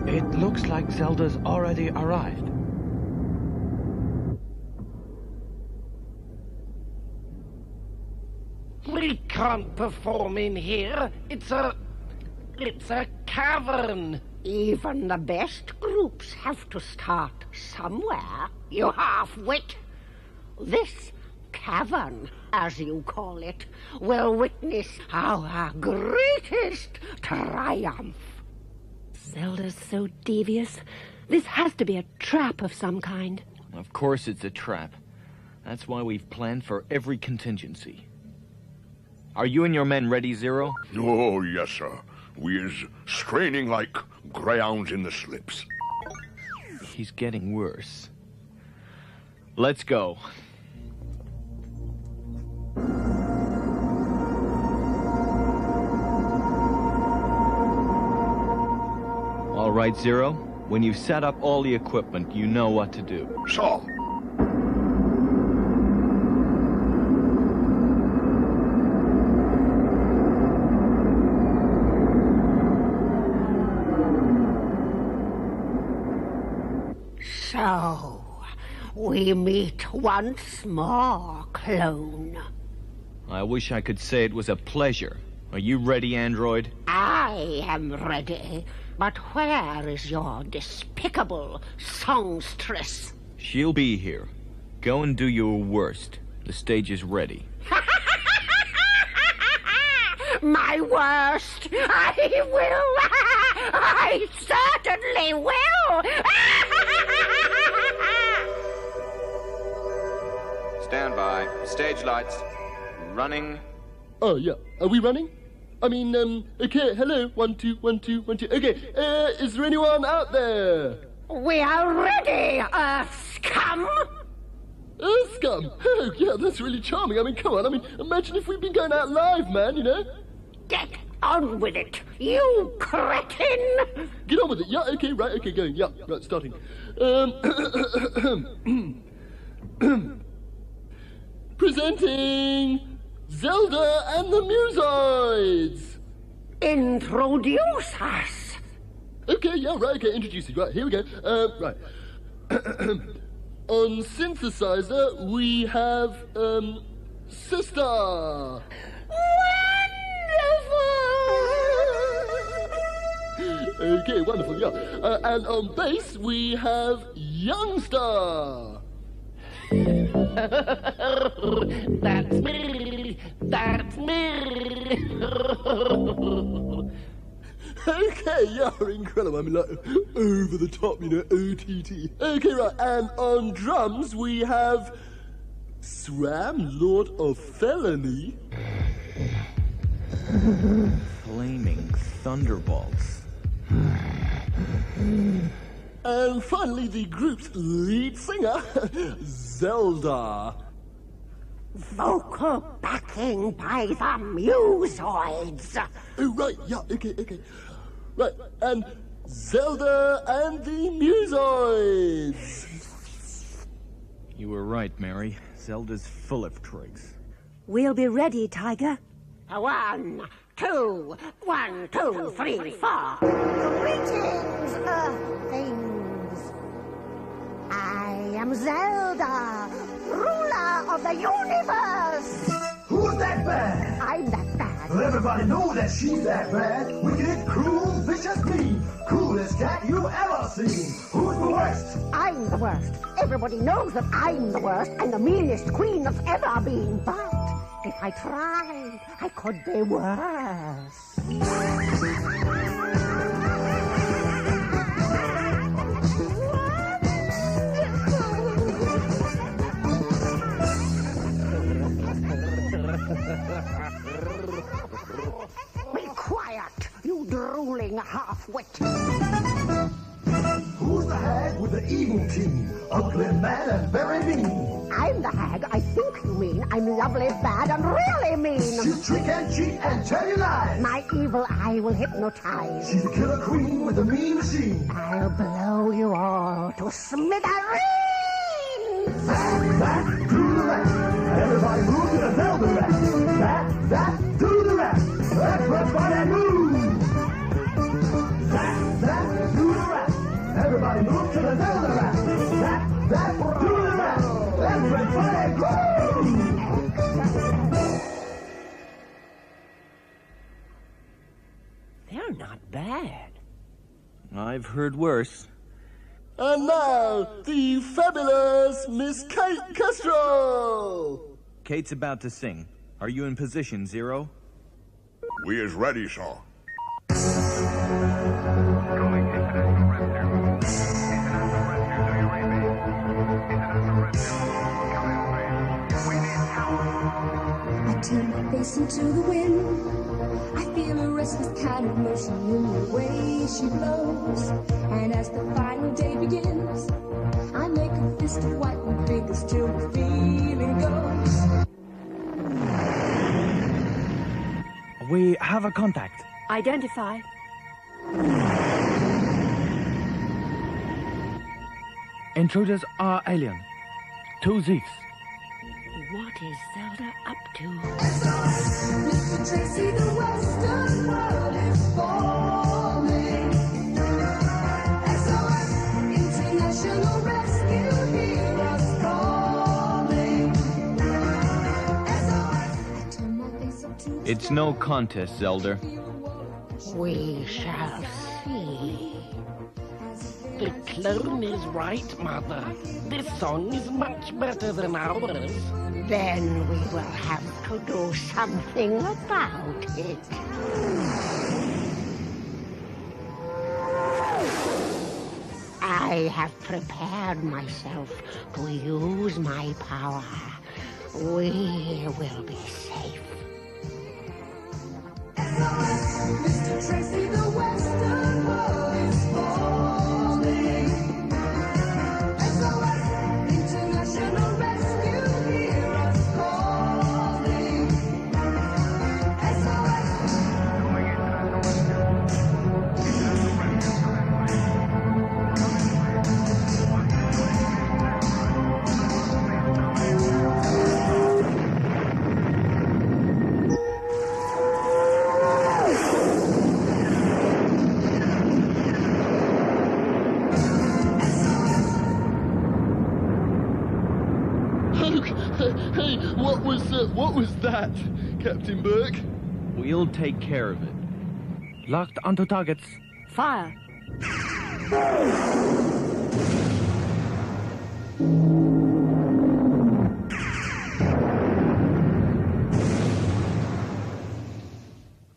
H: It looks like Zelda's already arrived.
A: We can't perform in here. It's a cavern.
B: Even the best groups have to start somewhere, you half-wit. This cavern, as you call it, will witness our greatest triumph.
F: Zelda's so devious. This has to be a trap of some kind.
G: Of course it's a trap. That's why we've planned for every contingency. Are you and your men ready, Zero?
L: Oh, yes, sir. We is straining like greyhounds in the slips.
G: He's getting worse. Let's go. All right, Zero. When you've set up all the equipment, you know what to do.
L: So.
B: So, we meet once more, clone.
G: I wish I could say it was a pleasure. Are you ready, android?
B: I am ready, but where is your despicable songstress?
G: She'll be here. Go and do your worst. The stage is ready.
B: My worst! I will! I certainly will!
G: Stand by. Stage lights. Running.
P: Oh, yeah. Are we running? I mean, okay, hello. 1, 2, 1, 2, 1, 2. Okay, is there anyone out there?
B: We are ready, Earth scum!
P: Earth scum? Oh, yeah, that's really charming. I mean, come on. I mean, imagine if we'd been going out live, man, you know?
B: Get on with it, you cretin!
P: Get on with it. Yeah, okay, right, okay, going. Yeah, right, starting. Presenting Zelda and the Musoids!
B: Introduce us!
P: Okay, yeah, right, okay, introducing. Right, here we go. Right. On synthesizer, we have, Sister! Okay, wonderful, yeah. And on bass, we have Youngster!
A: That's me. That's me.
P: Okay, yeah, incredible. I mean, like, over the top, you know, OTT. Okay, right, and on drums, we have Sram, Lord of Felony.
G: Flaming thunderbolts.
P: And finally, the group's lead singer, Zelda.
B: Vocal backing by the Musoids.
P: Oh, right, yeah, okay. Right, and Zelda and the Musoids.
G: You were right, Mary. Zelda's full of tricks.
F: We'll be ready, Tiger.
B: 1, 2, 1, 2, 3, 4. Greetings, Earthlings. I am Zelda, ruler of the universe.
E: Who's that bad?
B: I'm that bad.
E: Well, everybody knows that she's that bad. Wicked, cruel, vicious, mean. Coolest cat you've ever seen. Who's the worst?
B: I'm the worst. Everybody knows that I'm the worst and the meanest queen that's ever been. But if I tried, I could be worse. Be quiet, you drooling half-wit.
E: Who's the hag with the evil team? Ugly, mad, and very mean.
B: I'm the hag I think you mean. I'm lovely, bad, and really mean.
E: She'll trick and cheat and tell you lies.
B: My evil eye will hypnotize.
E: She's the killer queen with the mean machine.
B: I'll blow you all to smithereens.
E: That, do the rest. Everybody move to the Zelda rest. That, do the rest. Everybody move. That, do the rest. Everybody move to the Zelda rest. That, do the rest. Everybody move.
U: They're not bad.
G: I've heard worse.
P: And now, the fabulous Miss Kate Kestrel!
G: Kate's about to sing. Are you in position, Zero?
L: We is ready, sir.
J: I turn my face into the wind. I feel a restless kind of motion in the way she blows. And as the final day begins, I make a fist of white fingers till the feeling goes.
H: We have a contact.
D: Identify.
H: Intruders are alien. 2 Zeus.
D: What is Zelda up to?
J: Mr. Tracy, the western world is falling. SOS, International Rescue, hear us calling. SOS, I turn my face up to
G: It's no contest, Zelda.
B: We shall see.
A: The clone is right, Mother. This song is much better than ours.
B: Then we will have to do something about it. I have prepared myself to use my power. We will be safe.
J: Mr. Tracy, the western world is falling. SOS, International Rescue, hear us calling.
P: Hey, what was that, Captain Burke?
G: We'll take care of it.
H: Locked onto targets.
D: Fire.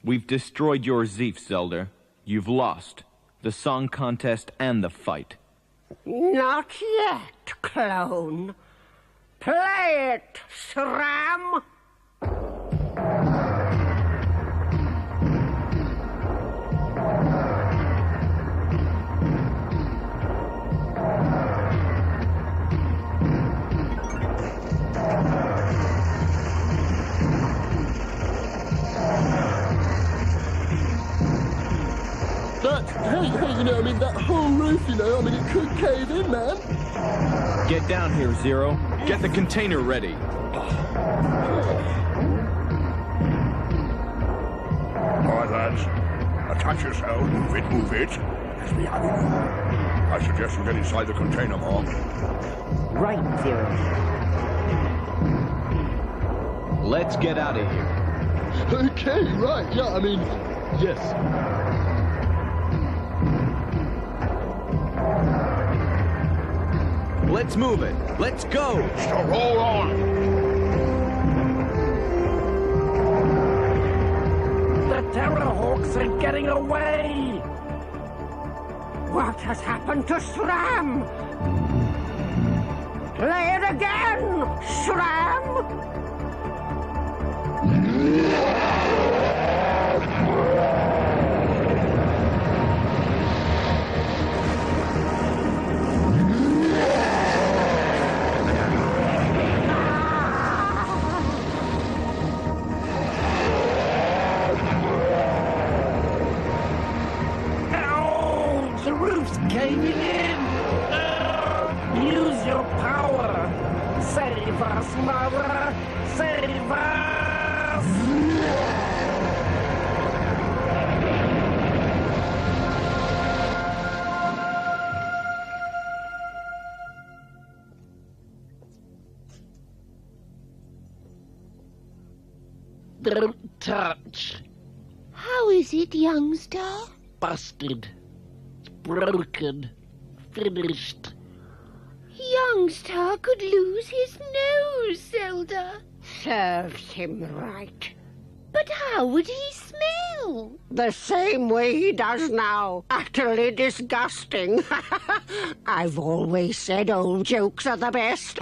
G: We've destroyed your Zeef, Zelda. You've lost. The song contest and the fight.
B: Not yet, clone. Play it, Sram!
P: Hey, you know, I mean, that whole roof, you know, I mean, it could cave in, man.
G: Get down here, Zero. Get the container ready.
L: All right, lads. Attach yourself. Move it. As we have it. I suggest you get inside the container, Mark.
U: Right, Zero.
G: Let's get out of here.
P: Okay, right, yeah, I mean, yes.
G: Let's move it. Let's go.
L: So roll on.
A: The Terrahawks are getting away.
B: What has happened to Sram? Play it again, Sram!
A: caving in! Use your power! Save us, Mother! Save us! Don't touch.
B: How is it, youngster?
A: Busted. It's broken. Finished.
B: Youngster could lose his nose, Zelda. Serves him right. But how would he smell? The same way he does now. Utterly disgusting. I've always said old jokes are the best.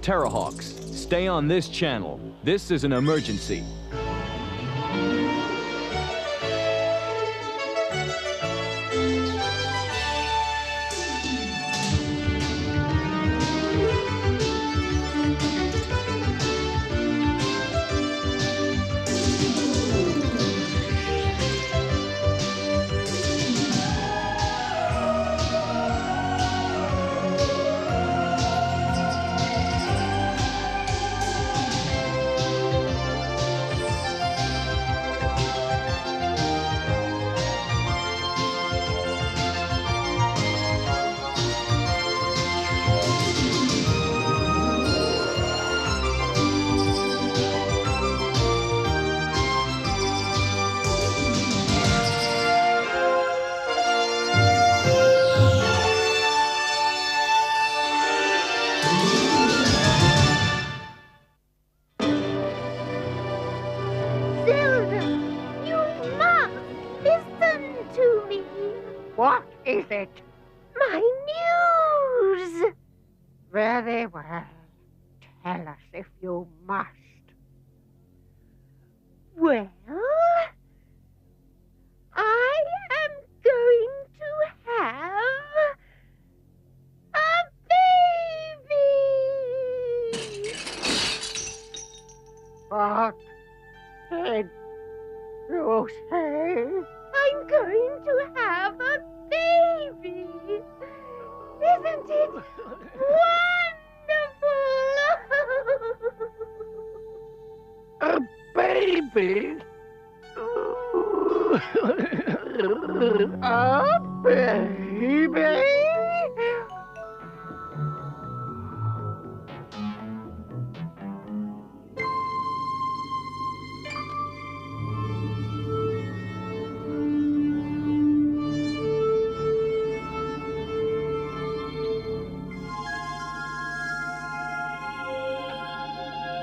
S: Terrahawks, stay on this channel. This is an emergency.
B: What is it? My news! Very well. Tell us if you must. Well, I am going to have a baby! What did you say? I'm going to have a baby! Isn't it wonderful?
A: A baby?
B: A baby?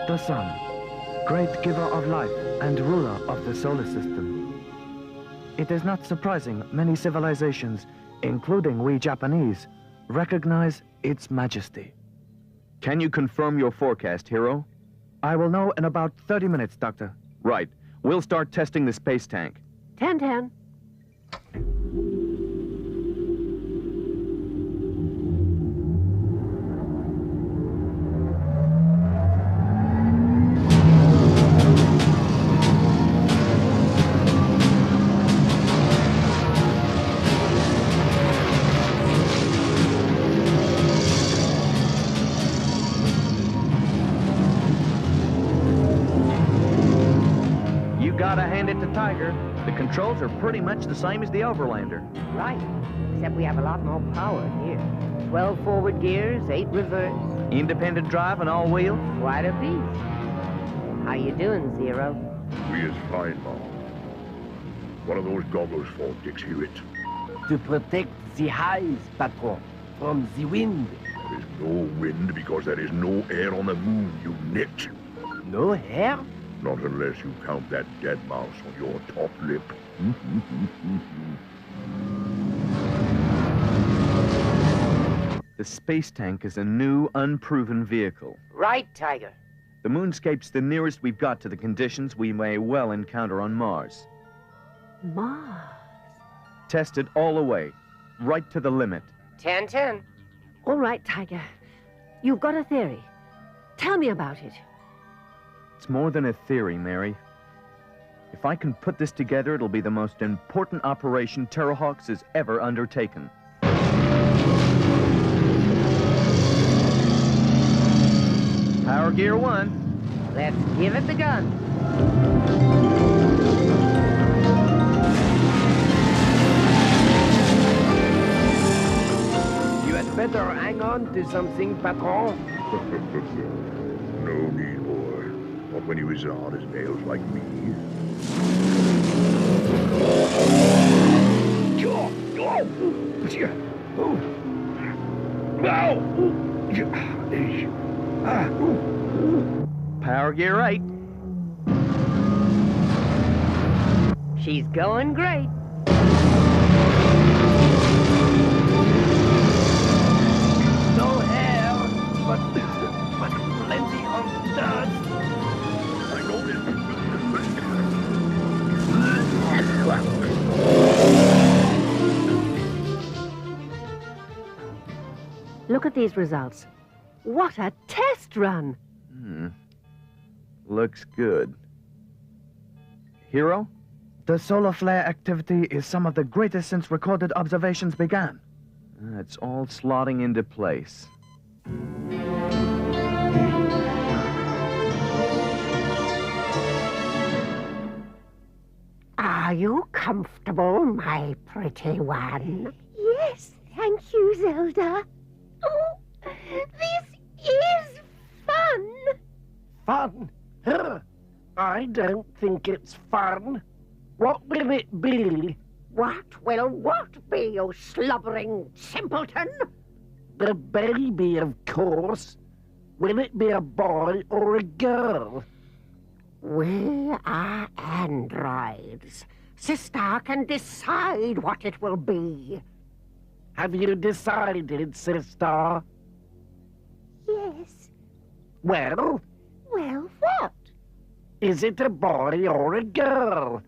H: The sun, great giver of life and ruler of the solar system. It is not surprising many civilizations, including we Japanese, recognize its majesty.
M: Can you confirm your forecast, Hero?
H: I will know in about 30 minutes, Doctor.
M: Right. We'll start testing the space tank.
D: 10-10.
H: hand it to Tiger. The controls are pretty much the same as the Overlander.
U: Right, except we have a lot more power here. 12 forward gears, 8 reverse.
H: Independent drive and all-wheel?
U: Quite a beast. How you doing, Zero?
L: We is fine, Mom. What are those goggles for, Dix Hewitt?
Q: To protect the hives, Patron, from the wind.
L: There is no wind because there is no air on the moon, you nit.
Q: No air?
L: Not unless you count that dead mouse on your top lip.
M: The space tank is a new, unproven vehicle.
U: Right, Tiger.
M: The moonscape's the nearest we've got to the conditions we may well encounter on Mars.
D: Mars?
M: Tested all the way, right to the limit.
U: 10-10.
D: All right, Tiger. You've got a theory. Tell me about it.
M: It's more than a theory, Mary. If I can put this together, it'll be the most important operation Terrahawks has ever undertaken. Power gear 1.
U: Let's give it the gun.
Q: You had better hang on to something, Patron.
L: No need, boy. Not when you is hard as nails like me.
M: Power gear 8.
U: She's going great.
Q: No air, but plenty of dust.
L: I know it.
D: Look at these results. What a test run!
M: Looks good. Hero?
H: The solar flare activity is some of the greatest since recorded observations began.
M: It's all slotting into place.
B: Are you comfortable, my pretty one?
O: Yes, thank you, Zelda. Oh, this is fun.
A: Fun? I don't think it's fun. What will it be?
B: What will what be, you slobbering simpleton?
A: The baby, of course. Will it be a boy or a girl?
B: We are androids. Sister can decide what it will be.
A: Have you decided, sister?
O: Yes.
A: Well?
O: Well, what?
A: Is it a boy or a girl?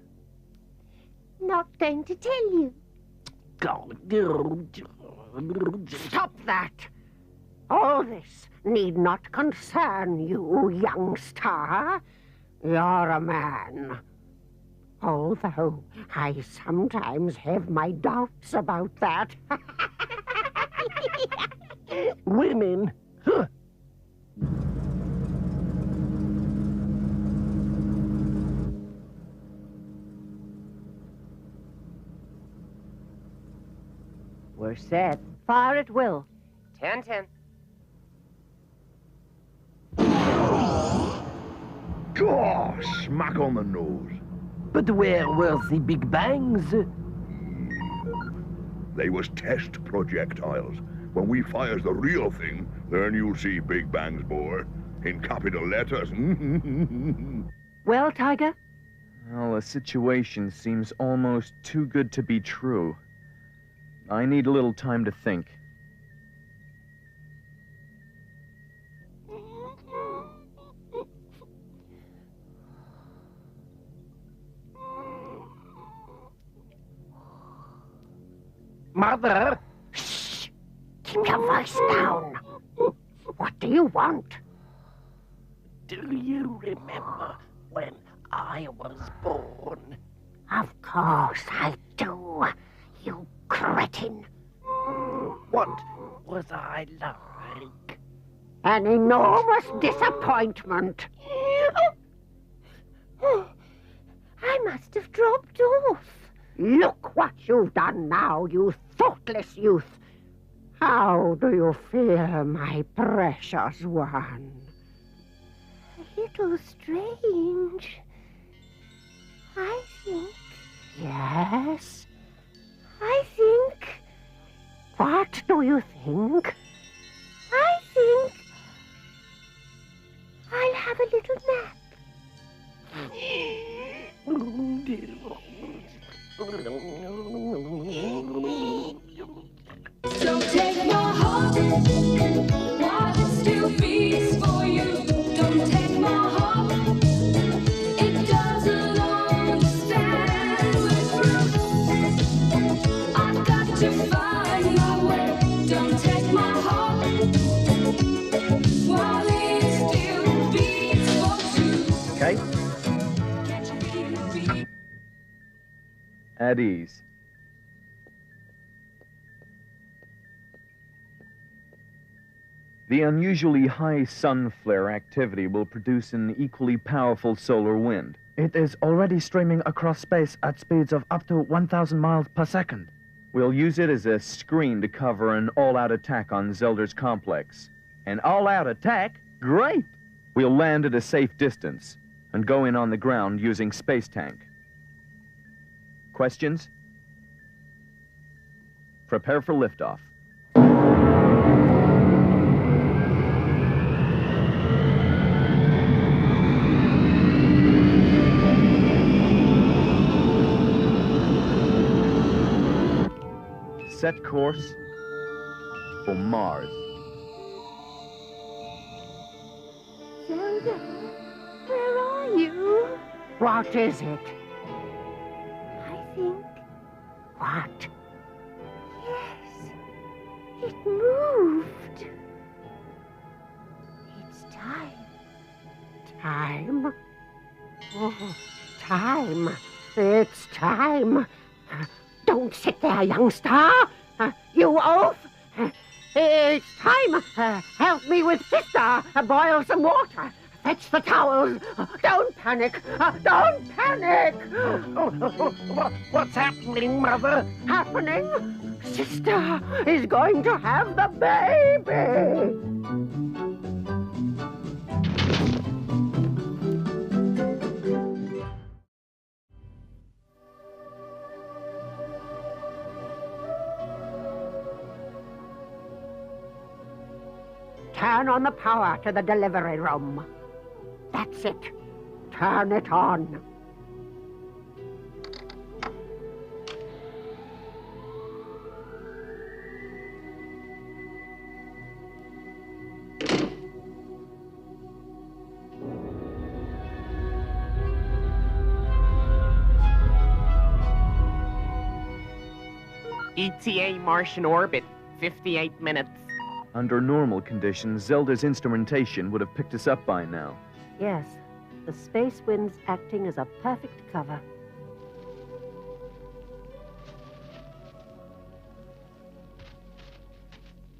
O: Not going to tell you.
B: Stop that! All this need not concern you, young star. You're a man. Although I sometimes have my doubts about that.
A: Women? Huh.
U: We're set.
D: Fire at will.
U: 10-10.
L: Oh, smack on the nose.
Q: But where were the big bangs?
L: They was test projectiles. When we fires the real thing, then you'll see big bangs, boy. In capital letters.
D: Well, Tiger?
M: Well, the situation seems almost too good to be true. I need a little time to think.
A: Mother?
B: Shh! Keep your voice down. What do you want?
A: Do you remember when I was born?
B: Of course I do, you cretin.
A: What was I like?
B: An enormous disappointment. I must have dropped off. Look what you've done now, you thoughtless youth. How do you feel, my precious one?
D: A little strange. I think...
B: Yes?
D: I think...
B: What do you think?
D: I think... I'll have a little nap.
J: Don't take my heart, while it still beats for you. Don't take my heart, it doesn't understand with truth. I've got to find my way. Don't take my heart, while it still beats for you.
M: Okay? At ease. The unusually high sun flare activity will produce an equally powerful solar wind.
H: It is already streaming across space at speeds of up to 1,000 miles per second.
M: We'll use it as a screen to cover an all-out attack on Zelda's complex. An all-out attack? Great! We'll land at a safe distance and go in on the ground using space tank. Questions? Prepare for liftoff. Set course for Mars.
D: Zelda, where are you?
B: What is it?
D: I think...
B: What?
D: Yes, it moved. It's time.
B: Time? Oh, time. It's time. Don't sit there, youngster. You oaf. It's time. Help me with sister. Boil some water. Fetch the towels. Don't panic. Don't panic.
A: What's happening, Mother?
B: Happening? Sister is going to have the baby. Turn on the power to the delivery room. That's it. Turn it on.
I: ETA Martian orbit, 58 minutes.
M: Under normal conditions, Zelda's instrumentation would have picked us up by now.
D: Yes, the space wind's acting as a perfect cover.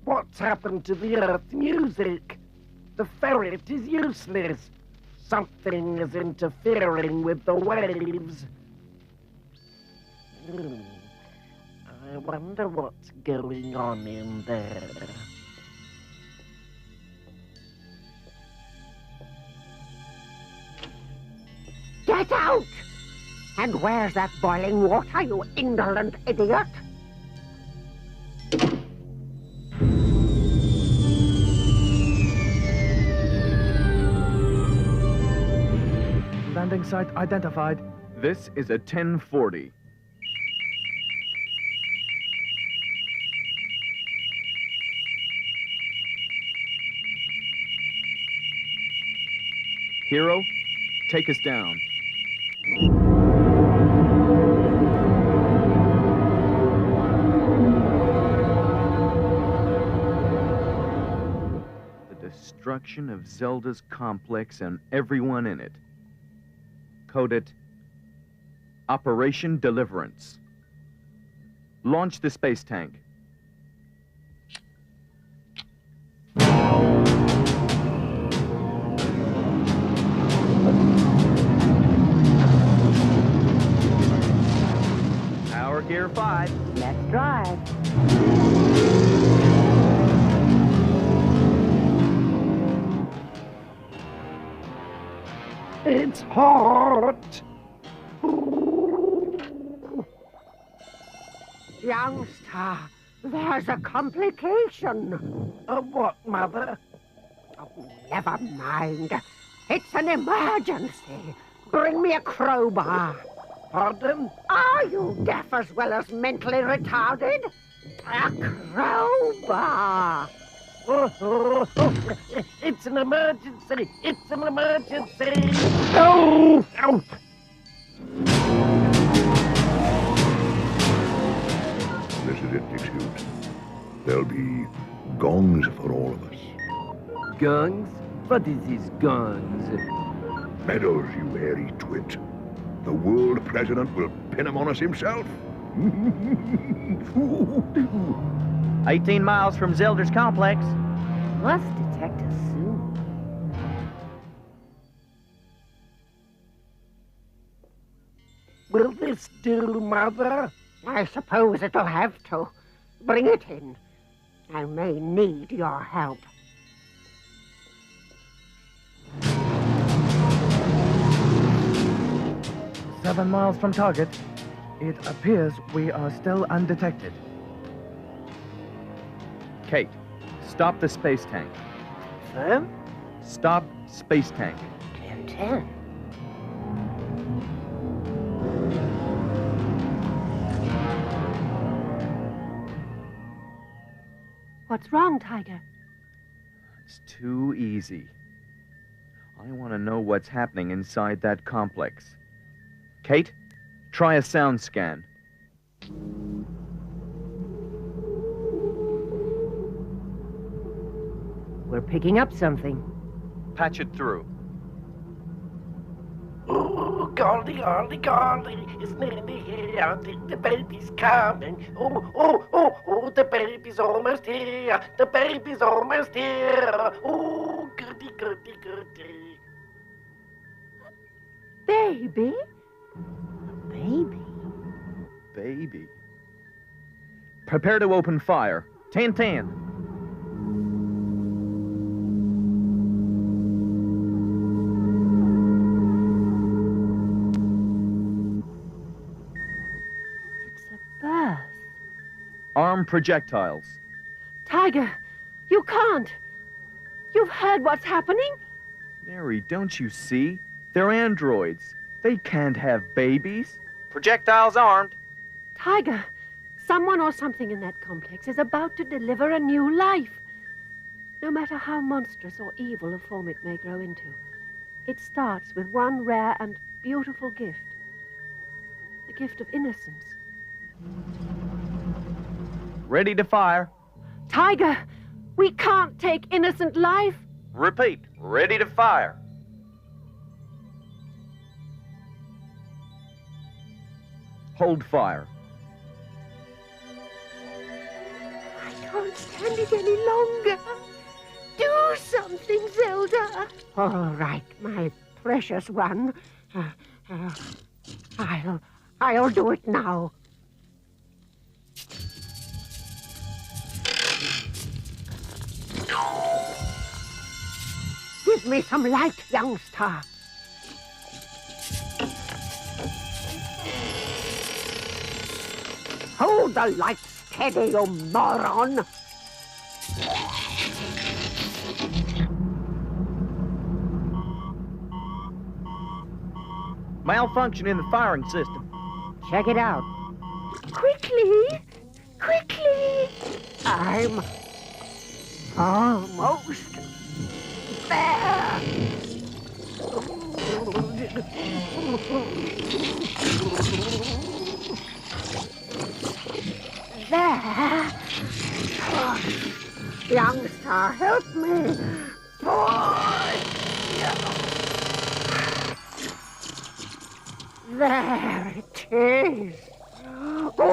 A: What's happened to the Earth music? The ferret is useless. Something is interfering with the waves. I wonder what's going on in there.
B: Get out! And where's that boiling water, you indolent idiot?
H: Landing site identified.
M: This is a 1040. Hero, take us down. The destruction of Zelda's complex and everyone in it. Code it Operation Deliverance. Launch the space tank. Gear 5.
D: Let's drive.
A: It's hot.
B: Youngster, there's a complication.
A: What, Mother?
B: Oh, never mind. It's an emergency. Bring me a crowbar.
A: Pardon?
B: Are you deaf as well as mentally retarded? A crowbar.
A: It's an emergency. It's an emergency. Oh! Ow!
L: This is it, Dixie. There'll be gongs for all of us.
Q: Gongs? What is these gongs?
L: Meadows, you hairy twit. The world president will pin 'em on us himself.
M: 18 miles from Zelda's complex.
D: Must detect us soon.
A: Will this do, Mother?
B: I suppose it'll have to. Bring it in. I may need your help.
H: Seven miles from target. It appears we are still undetected.
M: Kate, stop the space tank.
Q: Sram?
M: Stop space tank.
Q: 10-10.
D: What's wrong, Tiger?
M: It's too easy. I want to know what's happening inside that complex. Kate, try a sound scan.
D: We're picking up something.
M: Patch it through.
A: Oh, golly, golly, golly. It's nearly here. The baby's coming. Oh, the baby's almost here. The baby's almost here. Oh, goody, goody, goody.
D: Baby? Baby?
M: Baby. Prepare to open fire. 10-10. Arm projectiles.
D: Tiger, you can't. You've heard what's happening?
M: Mary, don't you see? They're androids. They can't have babies. Projectiles armed.
D: Tiger, someone or something in that complex is about to deliver a new life. No matter how monstrous or evil a form it may grow into, it starts with one rare and beautiful gift. The gift of innocence.
M: Ready to fire.
D: Tiger, we can't take innocent life.
M: Repeat, ready to fire. Hold fire.
B: I can't stand it any longer. Do something, Zelda. All right, my precious one. I'll do it now. Give me some light, youngster. Hold the light steady, you moron.
M: Malfunction in the firing system.
D: Check it out.
B: Quickly! Quickly! I'm almost there. There. Youngster, help me. There it is.
D: The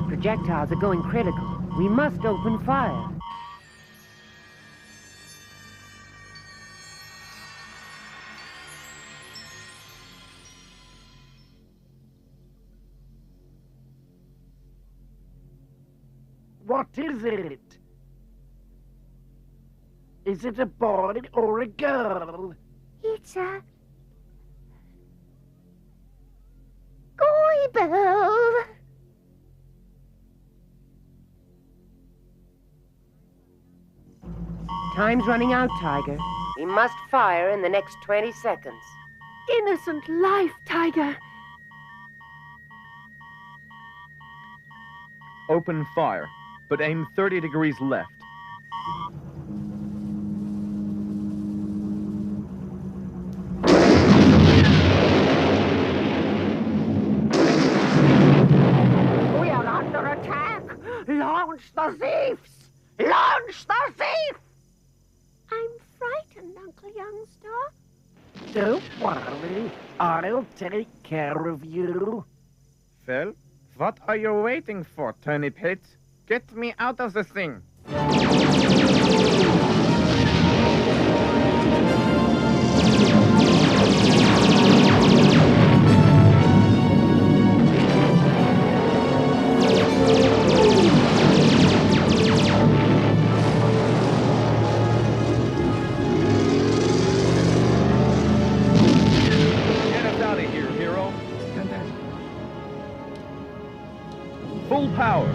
D: projectiles are going critical. We must open fire.
A: What is it? Is it a boy or a girl?
D: It's a... Goibel!
U: Time's running out, Tiger. We must fire in the next 20 seconds.
D: Innocent life, Tiger.
M: Open fire, but aim 30 degrees left.
B: We are under attack! Launch the thieves! Launch the thief!
D: I'm frightened, Uncle Youngster.
A: Don't worry, I'll take care of you.
C: Well, what are you waiting for, turnip head? Get me out of the thing.
M: Get us out of here, hero. Full power.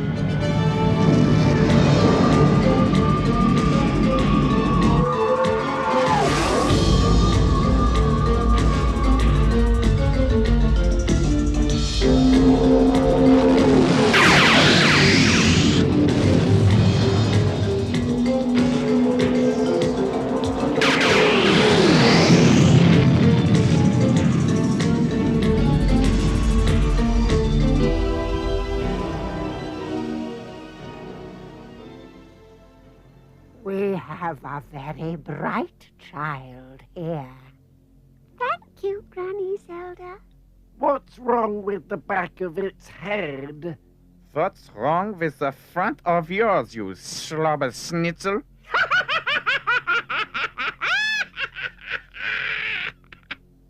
B: We have a very bright child here.
D: Thank you, Granny Zelda.
A: What's wrong with the back of its head?
C: What's wrong with the front of yours, you slobber schnitzel?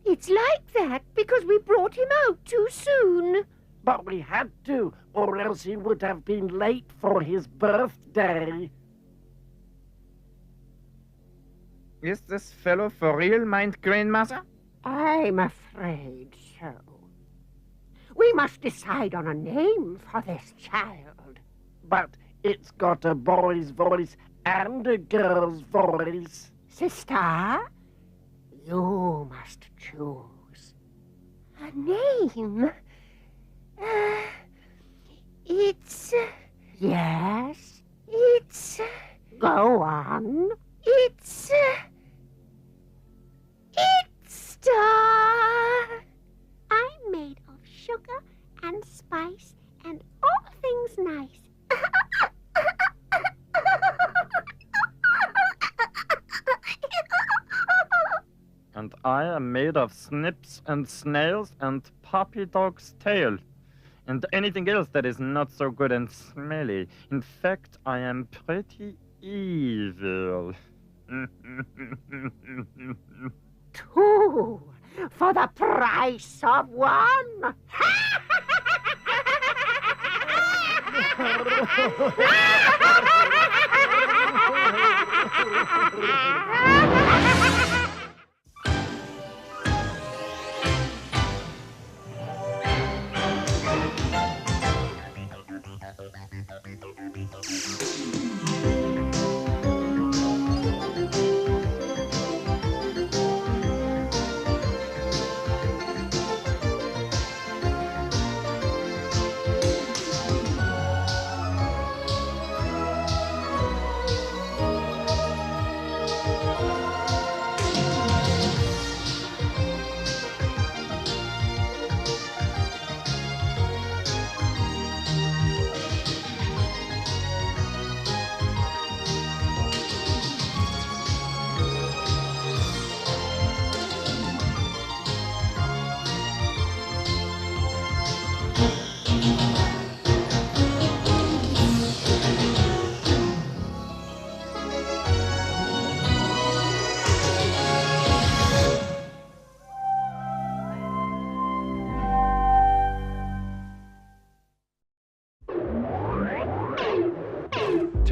D: It's like that because we brought him out too soon.
A: But we had to, or else he would have been late for his birthday.
C: Is this fellow for real, mind grandmother?
B: I'm afraid so. We must decide on a name for this child.
A: But it's got a boy's voice and a girl's voice.
B: Sister, you must choose.
D: A name? It's...
B: Yes?
D: It's...
B: Go on.
D: It's... It's... I'm made of sugar and spice and all things nice.
C: And I am made of snips and snails and puppy dog's tail. And anything else that is not so good and smelly. In fact, I am pretty evil.
B: 2 for the price of 1.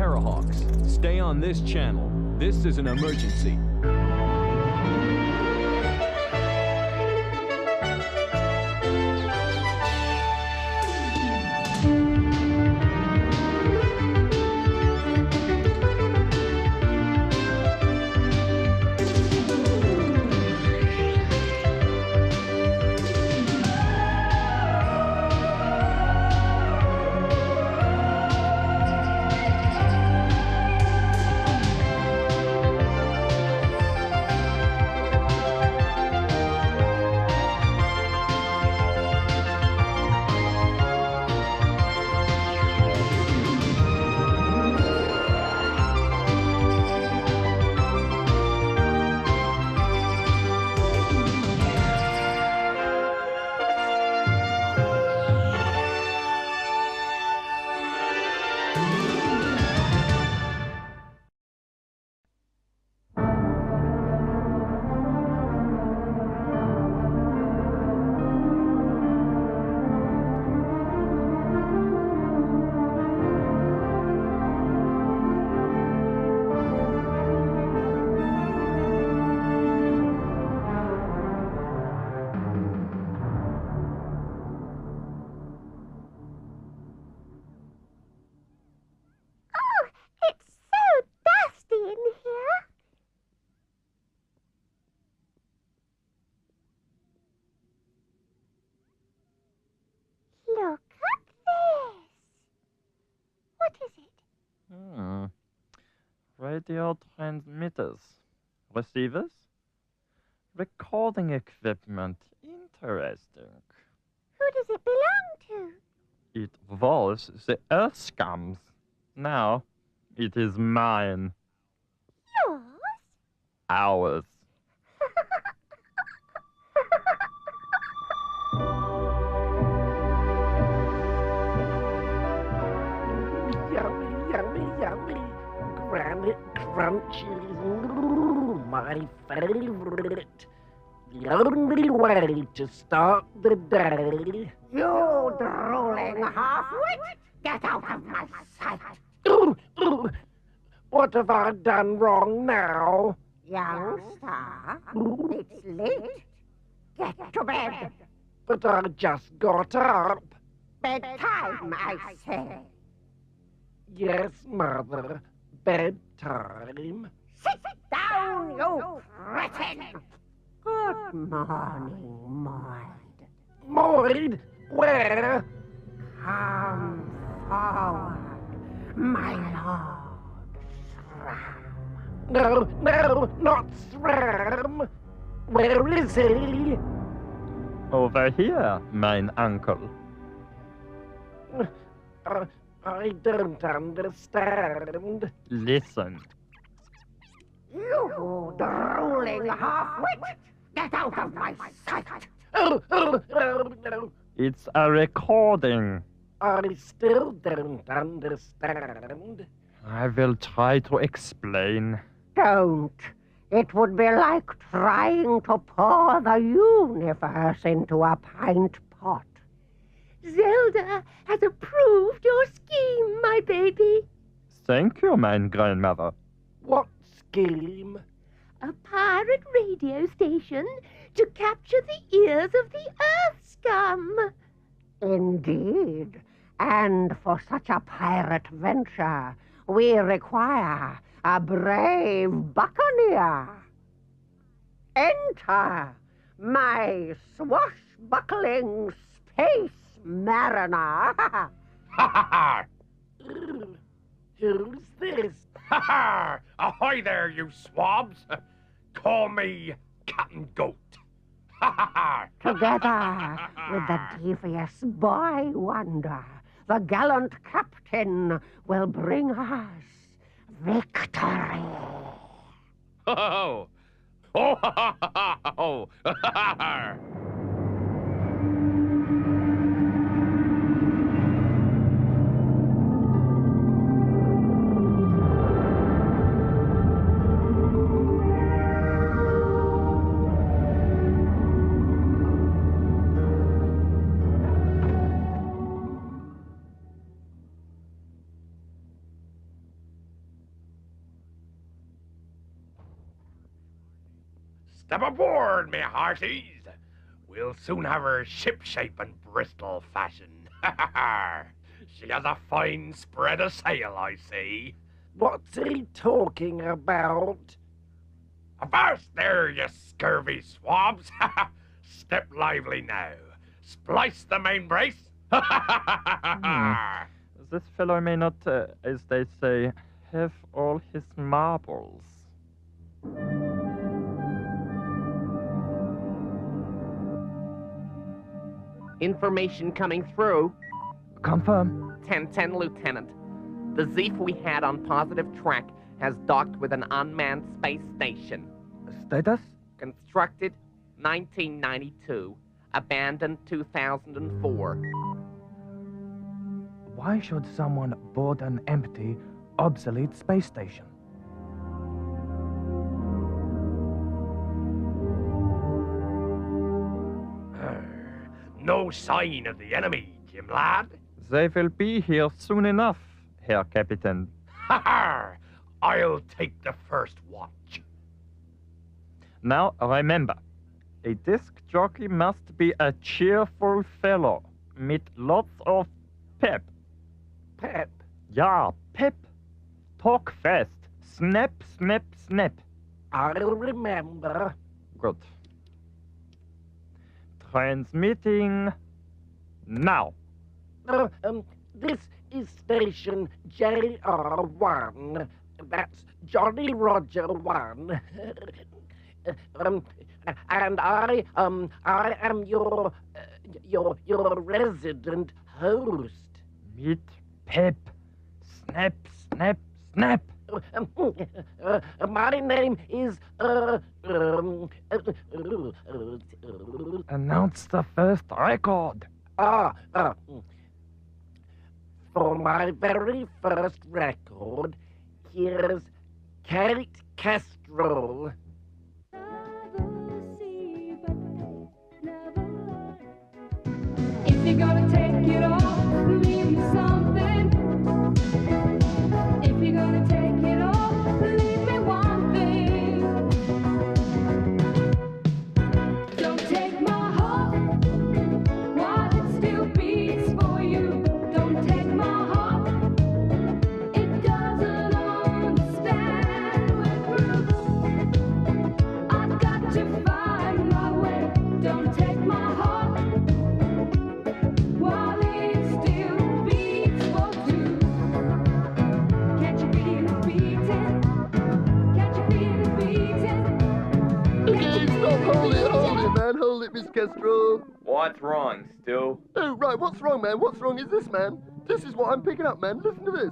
N: Terrahawks. Stay on this channel. This is an emergency.
C: Radio transmitters. Receivers? Recording equipment. Interesting.
B: Who does it belong to?
C: It was the Earth scum's. Now, it is mine.
B: Yours?
C: Ours.
A: Yummy, yummy, yummy. Granite crunchies. My favorite. The only way to start the day.
B: You drooling half-wit! Get out of my sight!
A: What have I done wrong now?
B: Youngster, it's late. Get to bed.
A: But I just got up.
B: Bedtime, I say.
A: Yes, Mother. Bedtime.
B: Sit down, you cretin! Good morning, Moid.
A: Moid? Where?
B: Come forward, my lord Sram.
A: No, not Sram. Where is he?
C: Over here, mine uncle.
A: I don't understand.
C: Listen.
B: You drooling half-wit! Get out of my sight!
A: No.
C: It's a recording.
A: I still don't understand.
C: I will try to explain.
B: Don't. It would be like trying to pour the universe into a pint pot.
D: Zelda has approved your scheme, my baby.
C: Thank you, mine grandmother.
A: What scheme?
D: A pirate radio station to capture the ears of the Earth scum.
B: Indeed. And for such a pirate venture, we require a brave buccaneer. Enter my swashbuckling space mariner.
K: Ha ha ha!
A: Who's this?
K: Ha ha! Ahoy there, you swabs! Call me Captain Goat. Ha ha ha!
B: Together with the devious boy wonder, the gallant captain will bring us victory.
K: Oh! Oh! Ha ha ha ha! Oh! Ha ha ha! Step aboard, me hearties. We'll soon have her ship-shape and Bristol fashion. She has a fine spread of sail, I see.
A: What's he talking about?
K: Avast there, you scurvy swabs! Step lively now. Splice the main brace.
C: This fellow may not, as they say, have all his marbles.
I: Information coming through.
H: Confirm.
I: 10-10, Lieutenant. The Zeef we had on positive track has docked with an unmanned space station.
H: Status?
I: Constructed 1992. Abandoned 2004.
H: Why should someone board an empty, obsolete space station?
K: No sign of the enemy, Jim lad.
C: They will be here soon enough, Herr Captain.
K: Ha! I'll take the first watch.
C: Now remember, a disc jockey must be a cheerful fellow, with lots of pep.
A: Pep?
C: Yeah, pep. Talk fast. Snap, snap, snap.
A: I'll remember.
C: Good. Transmitting now.
A: This is station JR1. That's Johnny Roger 1. And I am your resident host.
C: Meet Pep. Snap, snap, snap.
A: My name is
H: Announce the first record.
A: For my very first record, here's Kate Kestrel.
J: If you're gonna take it off, leave me something. If you're gonna take it off, leave me one thing. Don't take my heart while it still beats for you. Don't take my heart, it doesn't understand. We're through. I've got to find my way. Don't take my heart while it still beats for two. Can't you feel it beating? Can't you feel it beating?
P: Okay, stop, hold it, man, hold it, Miss Kestrel.
M: What's wrong, Stu?
P: Oh, right, what's wrong, man? What's wrong is this, man? This is what I'm picking up, man. Listen to this.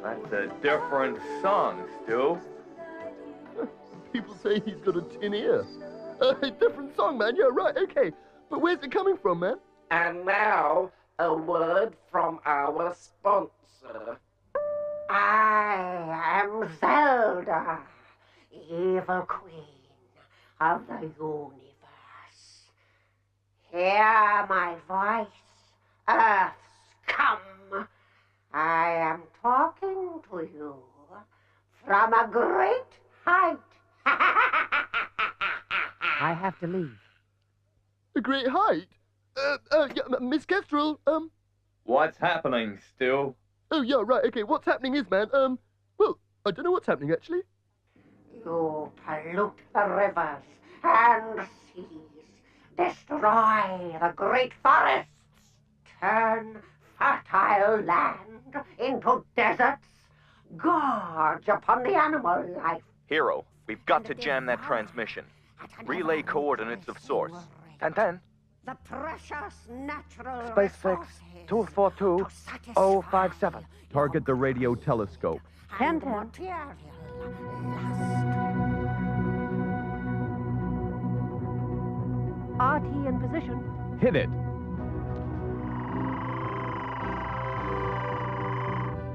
M: That's a different song, Stu.
P: People say he's got a tin ear. A different song, man. Yeah, right, okay. But where's it coming from, man?
A: And now, a word from our sponsor.
B: I am Zelda, evil queen of the universe. Hear my voice, Earth's come. I am talking to you from a great height.
U: I have to leave.
P: A great height? Yeah, Miss Kestrel,
M: What's happening, Stu?
P: Oh, yeah, right, okay, what's happening is, man, well, I don't know what's happening, actually.
B: You pollute the rivers and seas, destroy the great forests, turn fertile land into deserts, gorge upon the animal life.
M: Hero, we've got to jam that transmission. Relay coordinates of source. 10-10.
B: The precious natural
H: Space 6, 242-057.
M: Target the radio telescope.
B: 10-10.
D: RT in position.
M: Hit it.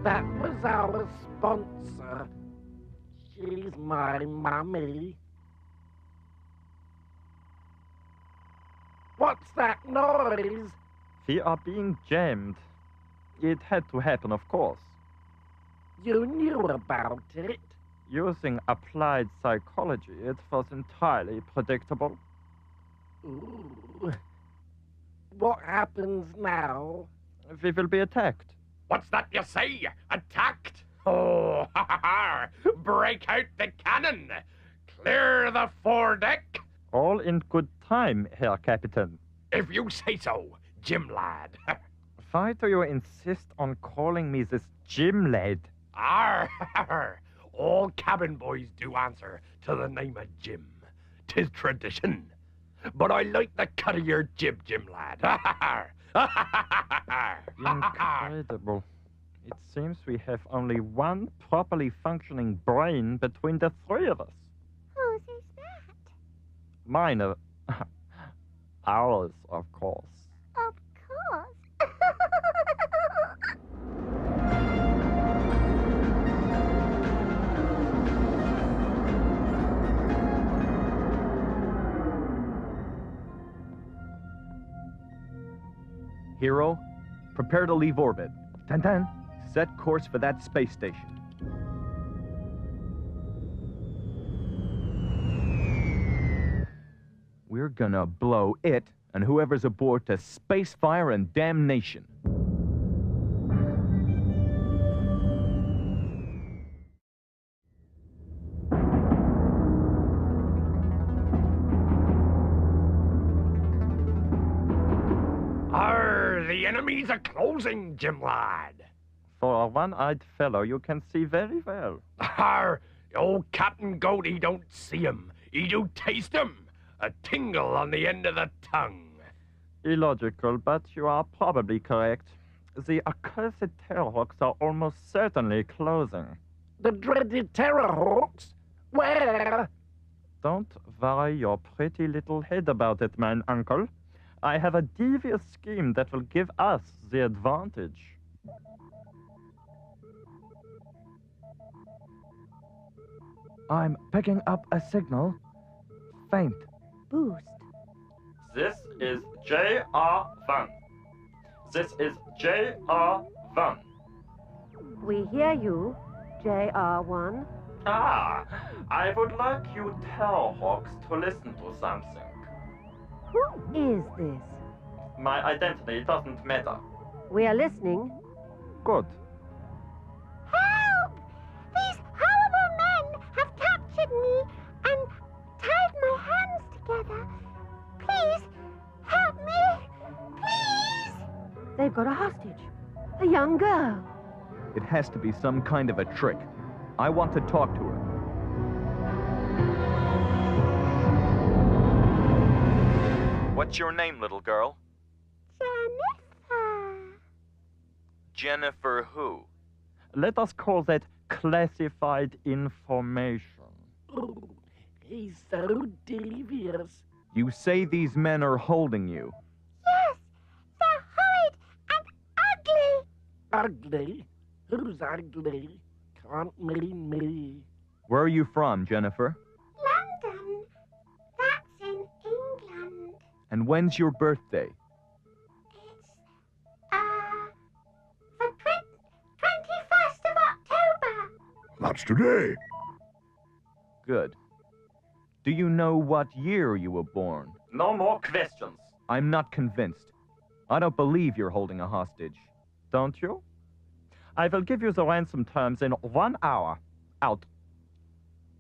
A: That was our sponsor. She's my mummy. What's that noise?
C: We are being jammed. It had to happen, of course.
A: You knew about it.
C: Using applied psychology, it was entirely predictable.
A: Ooh. What happens now?
C: We will be attacked.
K: What's that you say? Attacked? Oh, ha ha ha! Break out the cannon! Clear the foredeck!
C: All in good time, Herr Captain.
K: If you say so, Jim lad.
C: Why do you insist on calling me this Jim lad?
K: Arr! All cabin boys do answer to the name of Jim. 'Tis tradition. But I like the cut of your jib, Jim lad.
C: Incredible. It seems we have only one properly functioning brain between the three of us.
B: Whose is that?
C: Mine. Ours, of course.
B: Of course.
M: Hero, prepare to leave orbit. 10-10. Set course for that space station. We're gonna blow it and whoever's aboard to space fire and damnation.
K: The enemies are closing, Jim lad.
C: For a one-eyed fellow, you can see very well.
K: Arr, old Captain Goat, he don't see 'em. He do taste 'em. A tingle on the end of the tongue.
C: Illogical, but you are probably correct. The accursed Terrahawks are almost certainly closing.
A: The dreaded Terrahawks? Where?
C: Don't worry your pretty little head about it, mine uncle. I have a devious scheme that will give us the advantage.
H: I'm picking up a signal. Faint.
D: Boost.
C: This is JR1. This is JR1.
D: We hear you, JR1.
C: Ah, I would like you Terrahawks to listen to something.
D: Who is this?
C: My identity doesn't matter.
D: We are listening.
C: Good.
B: Help! These horrible men have captured me and tied my hands together. Please, help me! Please!
D: They've got a hostage. A young girl.
M: It has to be some kind of a trick. I want to talk to her. What's your name, little girl?
B: Jennifer.
M: Jennifer who?
C: Let us call that classified information.
A: Oh, he's so devious.
M: You say these men are holding you.
B: Yes, they're horrid and ugly.
A: Ugly? Who's ugly? Can't mean me.
M: Where are you from, Jennifer?
B: London. That's in England.
M: And when's your birthday?
B: The 21st of October.
L: That's today.
M: Good. Do you know what year you were born?
C: No more questions.
M: I'm not convinced. I don't believe you're holding a hostage.
C: Don't you? I will give you the ransom terms in 1 hour. Out.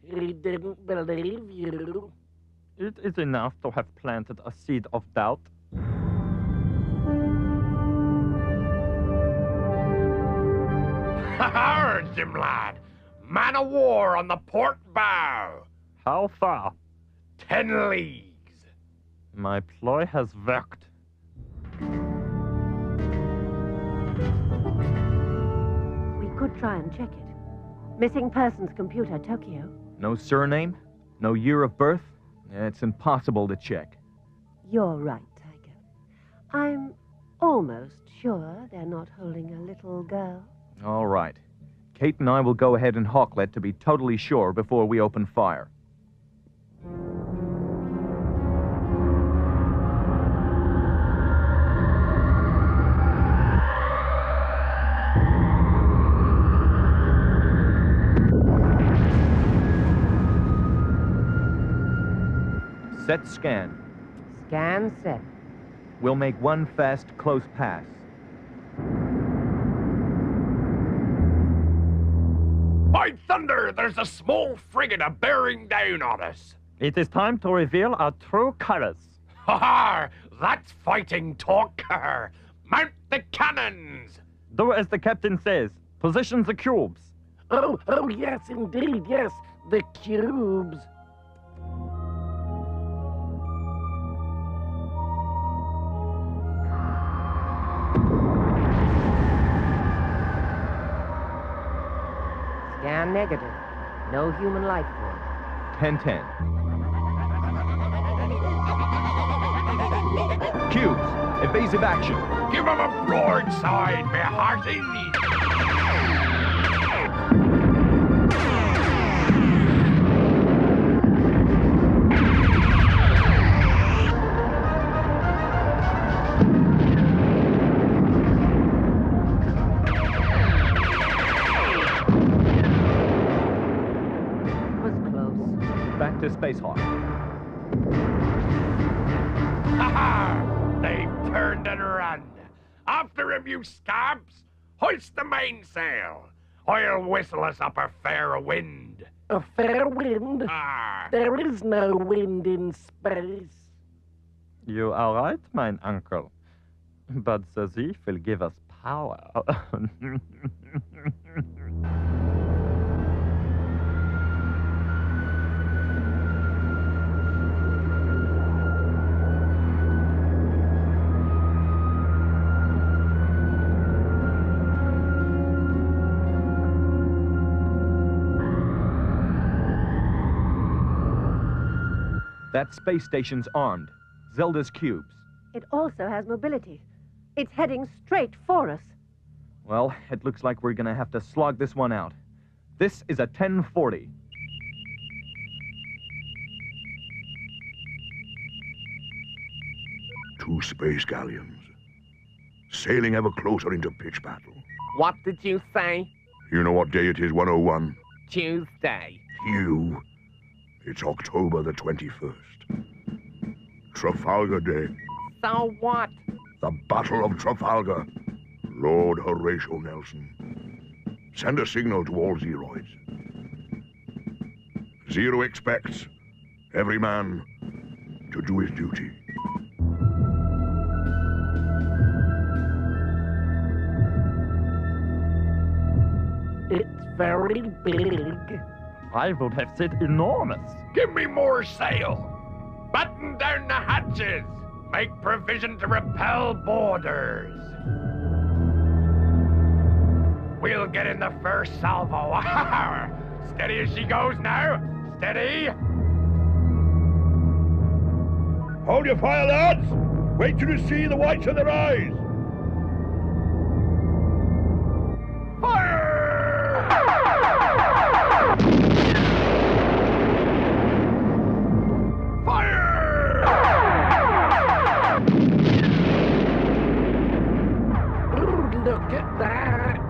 A: He didn't believe you.
C: It is enough to have planted a seed of doubt.
K: Ha-ha, Jim lad. Man of war on the port bow.
C: How far?
K: 10 leagues.
C: My ploy has worked.
D: We could try and check it. Missing persons computer, Tokyo.
M: No surname? No year of birth? It's impossible to check.
D: You're right, Tiger. I'm almost sure they're not holding a little girl.
M: All right. Kate and I will go ahead and Hawklet to be totally sure before we open fire. Set scan.
U: Scan set.
M: We'll make one fast, close pass.
K: By thunder, there's a small frigate bearing down on us.
C: It is time to reveal our true colors.
K: Ha ha! That's fighting talk. Mount the cannons!
C: Do as the captain says. Position the cubes.
A: Oh, yes, indeed, yes. The cubes.
U: Scan negative. No human life form.
M: 10-10. Cubes, evasive action.
K: Give him a broadside, me hearty!
M: Back to Spacehawk.
K: Ha-ha! They've turned and run. After him, you scabs! Hoist the mainsail! I'll whistle us up a fair wind.
A: A fair wind? There is no wind in space.
C: You are right, mine uncle. But the thief will give us power.
M: That space station's armed. Zelda's cubes.
D: It also has mobility. It's heading straight for us.
M: Well, it looks like we're gonna have to slog this one out. This is a 1040.
L: Two space galleons, sailing ever closer into pitch battle.
I: What did you say?
L: You know what day it is, 101?
I: Tuesday.
L: You. It's October the 21st. Trafalgar Day.
I: So what?
L: The Battle of Trafalgar. Lord Horatio Nelson. Send a signal to all Zeroids. Zero expects every man to do his duty.
A: It's very big.
C: I would have said enormous.
K: Give me more sail. Batten down the hatches. Make provision to repel boarders. We'll get in the first salvo. Steady as she goes now. Steady.
L: Hold your fire, lads! Wait till you see the whites of their eyes!
A: Look at that!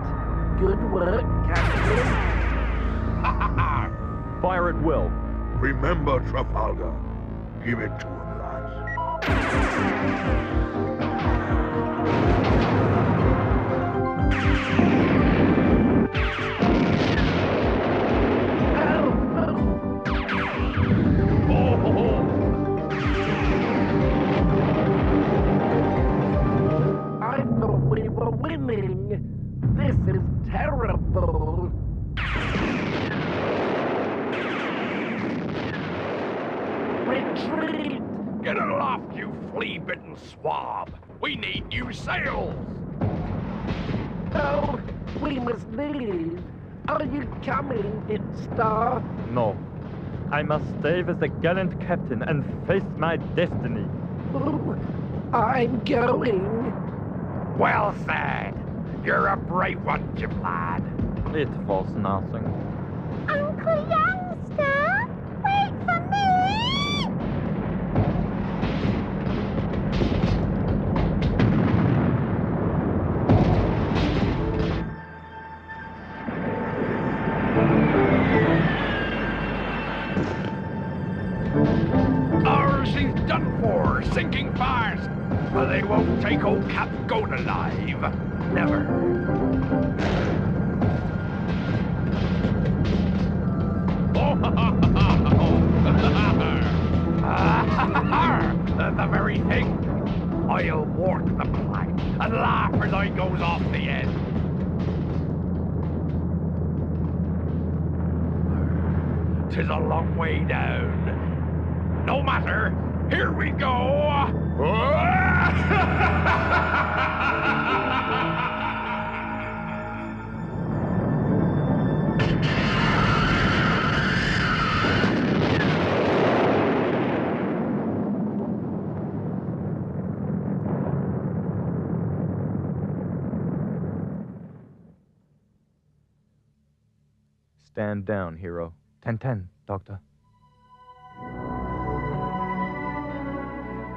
A: Good work, Captain.
M: Fire at will.
L: Remember Trafalgar. Give it to him, lads.
A: I thought we were winning. This is terrible. Retreat!
K: Get aloft, you flea-bitten swab. We need new sails.
A: Oh, we must leave. Are you coming, It Star?
C: No. I must stay with the gallant captain and face my destiny.
A: Oh, I'm going.
K: Well said. You're a brave one, Jim lad.
C: It was nothing.
B: Uncle Youngster, wait for me!
K: Our done for, sinking fast. But they won't take old Cap Goat alive. Never. The very thing. I'll walk the plank and laugh as I goes off the end. 'Tis a long way down. No matter, here we go!
M: Stand down, hero.
H: 10-10, Doctor.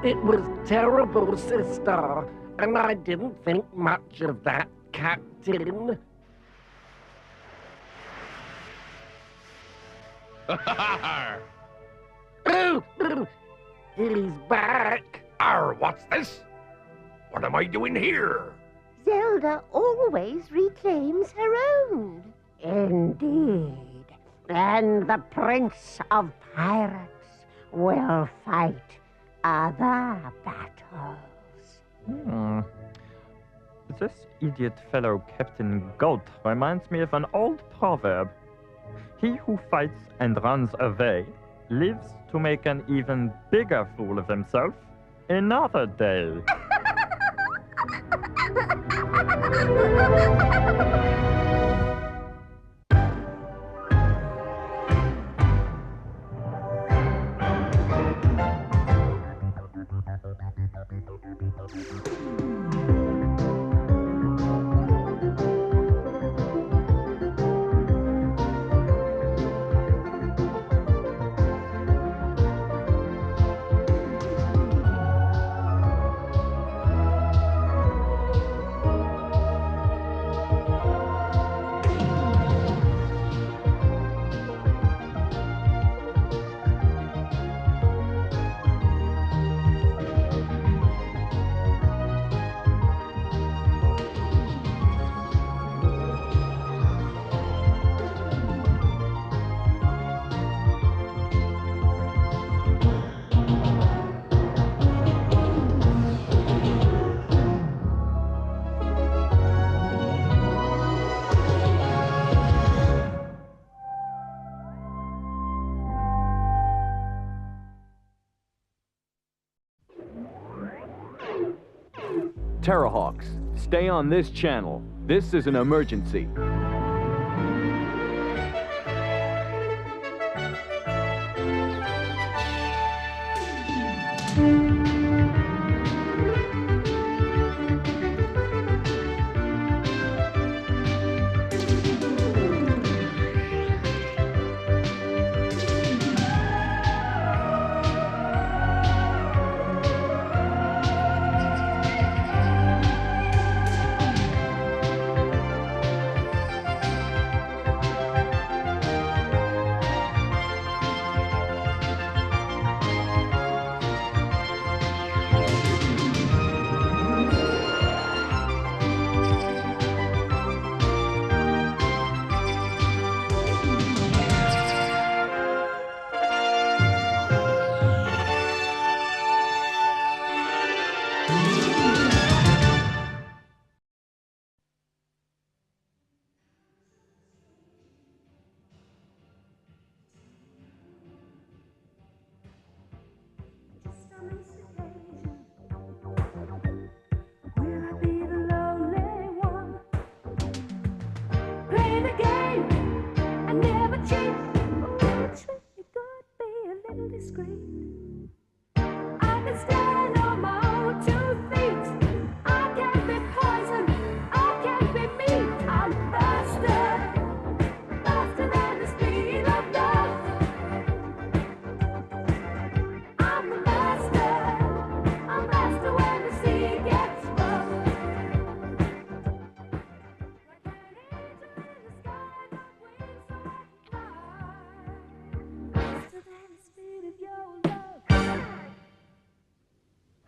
A: It was terrible, sister, and I didn't think much of that, Captain. Oh, he's back.
K: What's this? What am I doing here?
B: Zelda always reclaims her own. Indeed. And the Prince of Pirates will fight other battles.
C: This idiot fellow Captain Goat reminds me of an old proverb. He who fights and runs away lives to make an even bigger fool of himself another day.
M: Terrahawks, stay on this channel. This is an emergency.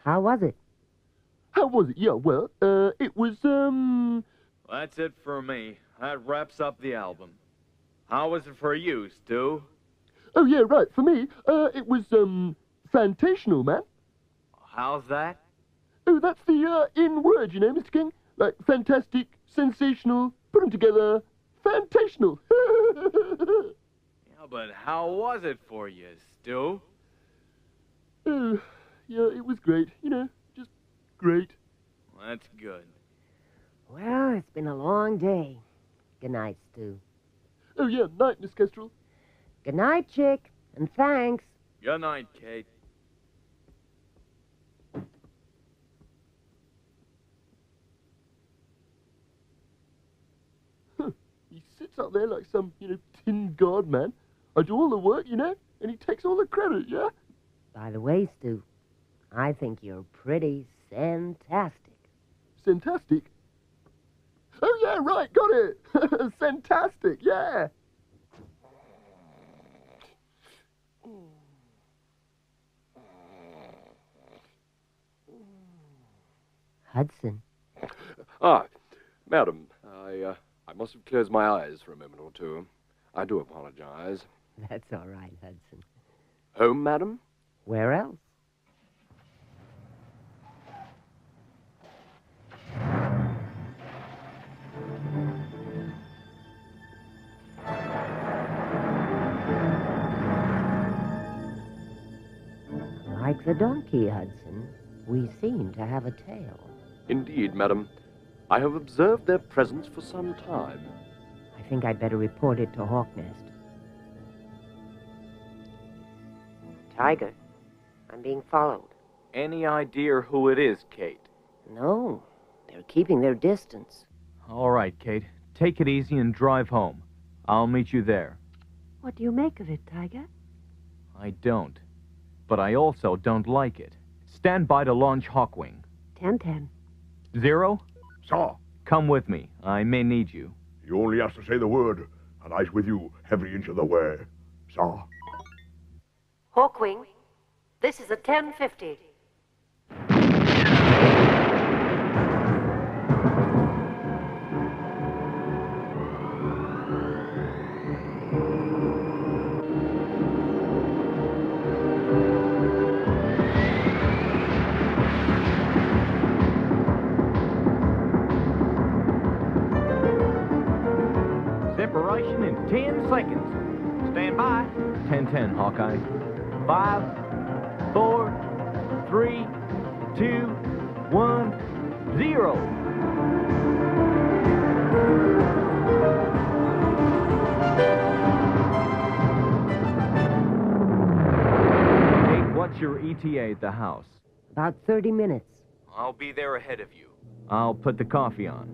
U: How was it?
P: How was it? Yeah, well, it was,
M: That's it for me. That wraps up the album. How was it for you, Stu?
P: Oh, yeah, right. For me, it was, fantational, man.
M: How's that?
P: Oh, that's the, in word, you know, Mr. King? Like, fantastic, sensational, put them together, fantational.
M: Yeah, but how was it for you, Stu?
P: Oh, yeah, it was great, you know, just great.
M: That's good.
U: Well, it's been a long day. Good night, Stu.
P: Oh, yeah, night, Miss Kestrel.
U: Good night, Chick, and thanks.
M: Good night, Kate.
P: He sits up there like some, you know, tin god man. I do all the work, you know, and he takes all the credit, yeah?
U: By the way, Stu, I think you're pretty fantastic.
P: Fantastic? Oh, yeah, right, got it. Fantastic, yeah.
U: Hudson.
R: Ah, madam, I must have closed my eyes for a moment or two. I do apologize.
U: That's all right, Hudson.
R: Home, madam?
U: Where else? Like the donkey, Hudson, we seem to have a tail.
R: Indeed, madam. I have observed their presence for some time.
U: I think I'd better report it to Hawknest. Tiger, I'm being followed.
M: Any idea who it is, Kate?
U: No, they're keeping their distance.
M: All right, Kate. Take it easy and drive home. I'll meet you there.
D: What do you make of it, Tiger?
M: I don't. But I also don't like it. Stand by to launch Hawkwing.
D: 10-10.
M: 0?
L: Sir.
M: Come with me. I may need you.
L: You only have to say the word, and I's with you every inch of the way. Sir.
D: Hawkwing, this is a 10-50.
M: Separation in 10 seconds. Stand by. 10-10, Hawkeye. 5, 4, 3, 2, 1, 0. Kate, what's your ETA at the house?
U: About 30 minutes.
M: I'll be there ahead of you. I'll put the coffee on.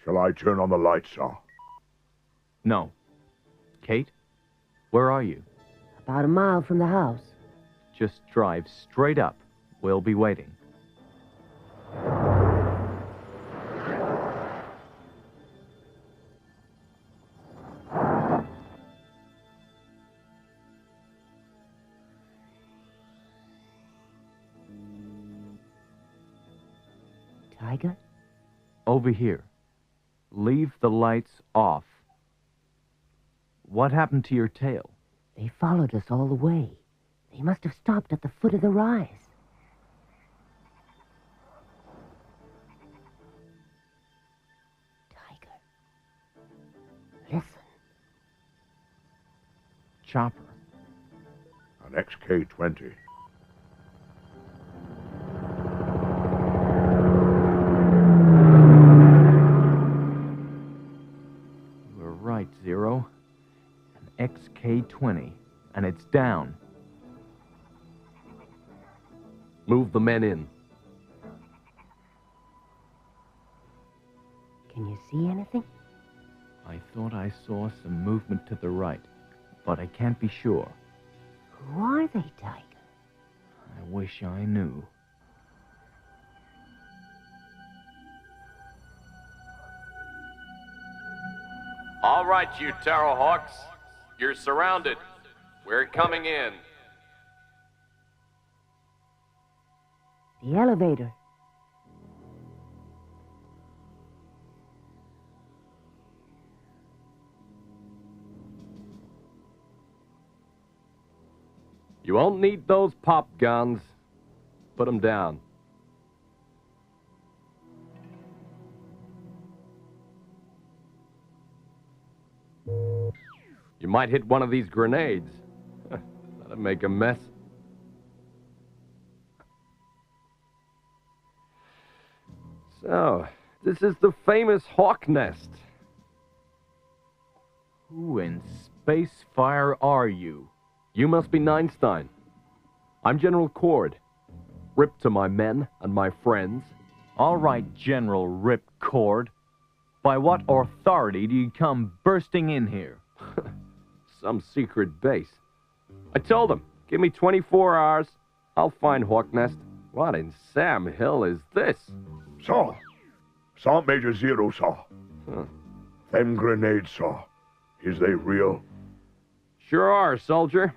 L: Shall I turn on the lights, sir?
M: No. Kate, where are you?
U: About a mile from the house.
M: Just drive straight up. We'll be waiting.
U: Tiger?
M: Over here. Leave the lights off. What happened to your tail?
U: They followed us all the way. They must have stopped at the foot of the rise. Tiger. Listen.
M: Chopper.
L: An XK-20.
M: You were right, Zero. An
H: 120, and it's down.
R: Move the men in.
U: Can you see anything?
H: I thought I saw some movement to the right, but I can't be sure.
U: Who are they, Tiger?
H: I wish I knew.
R: All right, you Terrahawks. You're surrounded. We're coming in.
U: The elevator.
R: You won't need those pop guns. Put them down. You might hit one of these grenades. That'll make a mess. So, this is the famous Hawk Nest.
H: Who in Spacefire are you?
R: You must be Einstein. I'm General Cord. Rip to my men and my friends.
H: All right, General Ripcord. By what authority do you come bursting in here?
R: Some secret base. I told them, give me 24 hours, I'll find Hawk Nest. What in Sam Hill is this?
L: Sir. Sergeant Major Zero, sir. Them grenades, sir. Is they real?
R: Sure are, soldier.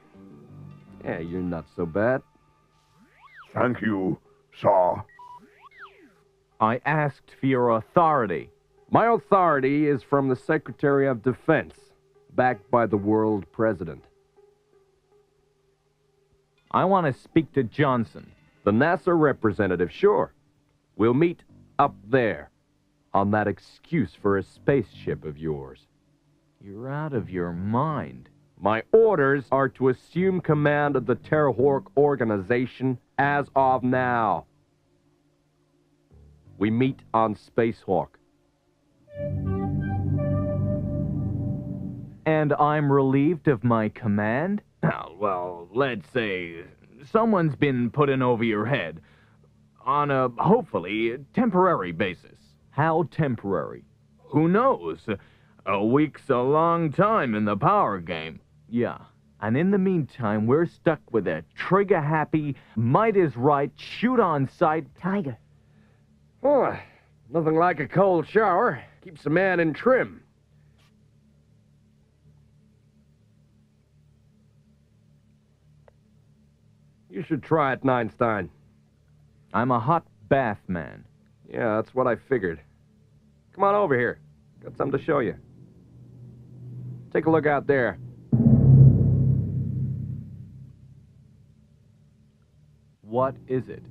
R: Yeah, you're not so bad.
L: Thank you, sir.
H: I asked for your authority.
R: My authority is from the Secretary of Defense, backed by the world president.
H: I want to speak to Johnson.
R: The NASA representative, sure. We'll meet up there, on that excuse for a spaceship of yours.
H: You're out of your mind.
R: My orders are to assume command of the Terrahawk organization as of now. We meet on Spacehawk.
H: And I'm relieved of my command? Well, let's say someone's been put in over your head on a, hopefully, temporary basis. How temporary? Who knows? A week's a long time in the power game. Yeah, and in the meantime, we're stuck with a trigger-happy, might is right, shoot-on-sight
U: Tiger.
R: Oh, nothing like a cold shower. Keeps a man in trim. You should try it, Einstein.
H: I'm a hot bath man.
R: Yeah, that's what I figured. Come on over here. Got something to show you. Take a look out there.
H: What is it?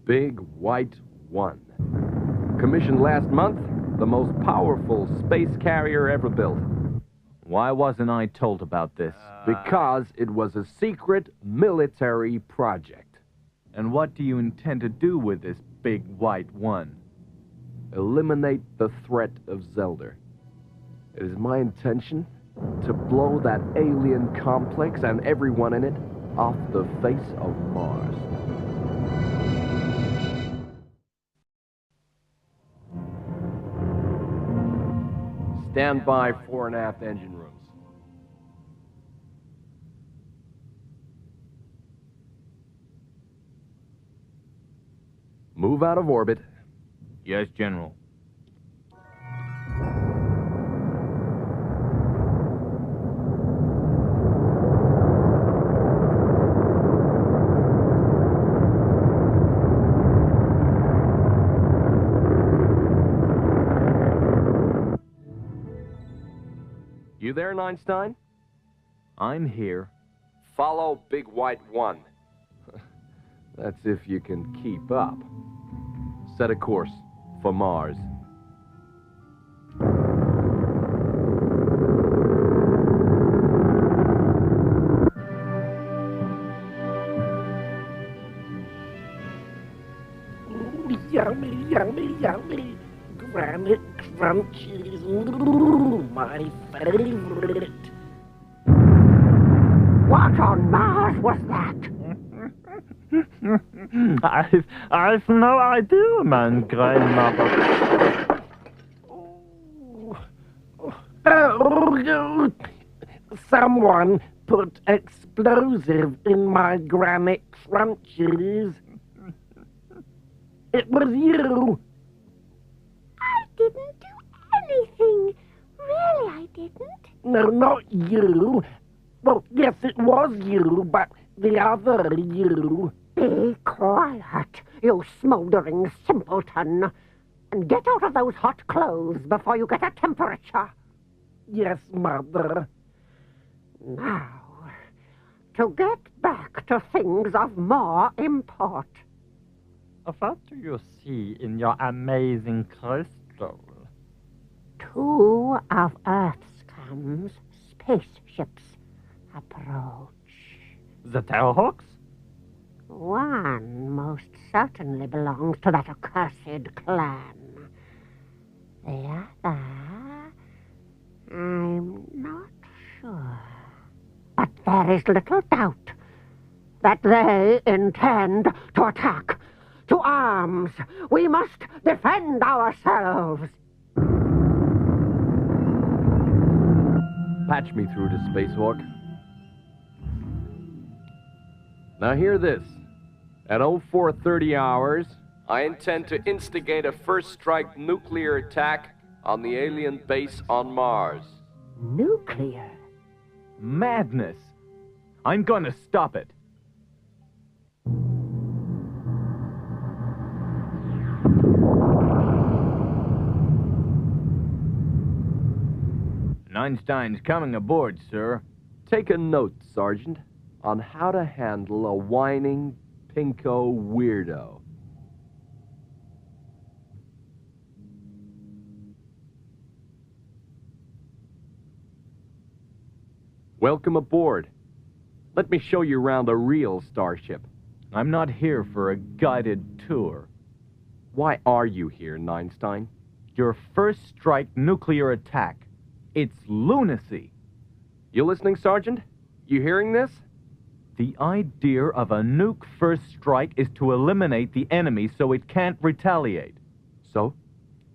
R: Big White One. Commissioned last month, the most powerful space carrier ever built.
H: Why wasn't I told about this?
R: Because it was a secret military project.
H: And what do you intend to do with this Big White One?
R: Eliminate the threat of Zelda. It is my intention to blow that alien complex and everyone in it off the face of Mars. Stand by fore and aft engine rooms. Move out of orbit.
H: Yes, General.
R: You there, Einstein?
H: I'm here.
R: Follow Big White One. That's if you can keep up. Set a course for Mars.
A: Yummy, yummy, yummy. Granite crunchies. Ooh, my favorite.
B: What on Mars was that?
C: I've no idea, man, grandmother.
A: Someone put explosive in my granite crunchies. It was you.
D: I didn't do anything. Really, I didn't.
A: No, not you. Well, yes, it was you, but the other you.
B: Be quiet, you smouldering simpleton. And get out of those hot clothes before you get a temperature.
A: Yes, Mother.
B: Now, to get back to things of more import.
C: What do you see in your amazing crystal?
B: 2 of Earthscam's spaceships approach.
C: The Terrahawks?
B: One most certainly belongs to that accursed clan. The other, I'm not sure. But there is little doubt that they intend to attack. To arms! We must defend ourselves!
R: Patch me through to Spacewalk. Now hear this. At 0430 hours, I intend to instigate a first-strike nuclear attack on the alien base on Mars.
B: Nuclear?
M: Madness! I'm gonna stop it. Einstein's coming aboard, sir.
R: Take a note, Sergeant, on how to handle a whining, pinko weirdo. Welcome aboard. Let me show you around a real starship.
M: I'm not here for a guided tour.
R: Why are you here, Einstein?
M: Your first strike nuclear attack. It's lunacy.
R: You listening, Sergeant? You hearing this?
M: The idea of a nuke first strike is to eliminate the enemy so it can't retaliate.
R: So?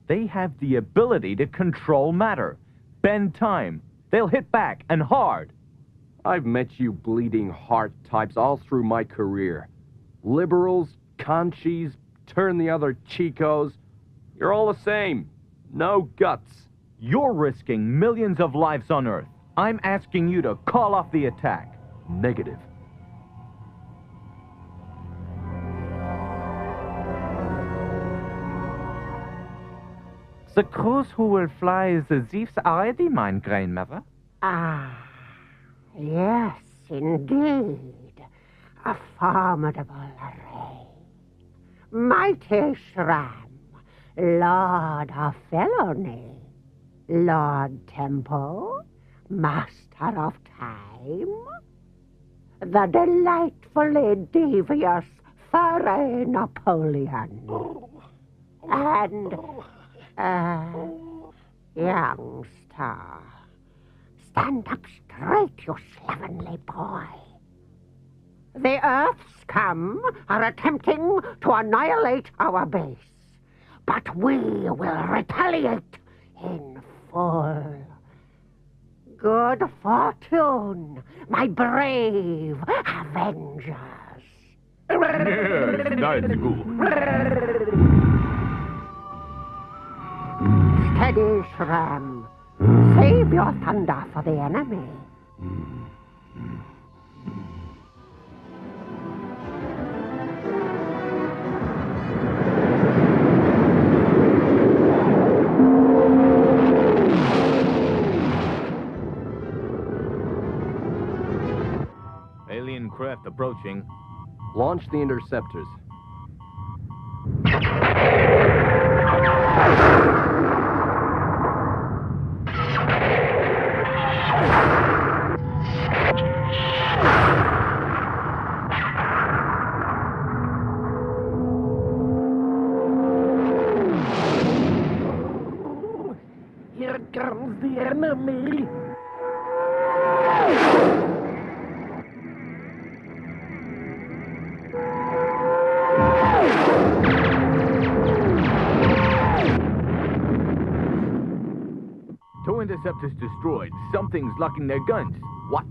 M: They have the ability to control matter, bend time. They'll hit back, and hard.
R: I've met you bleeding heart types all through my career. Liberals, conchies, turn the other chicos. You're all the same. No guts.
M: You're risking millions of lives on Earth. I'm asking you to call off the attack.
R: Negative.
C: The crews who will fly the Zeus already, mein grandmother.
B: Ah, yes, indeed. A formidable array. Mighty Sram, Lord of Felony. Lord Tempo, Master of Time, the delightfully devious furry Napoleon, and, youngster, stand up straight, you slovenly boy. The Earthscam are attempting to annihilate our base, but we will retaliate in full. Good fortune, my brave avengers.
M: Yes, that's good.
B: Steady, Sram. Save your thunder for the enemy.
M: Alien craft approaching.
R: Launch the interceptors.
A: Here comes the enemy.
M: intercept is destroyed, something's locking their guns. What?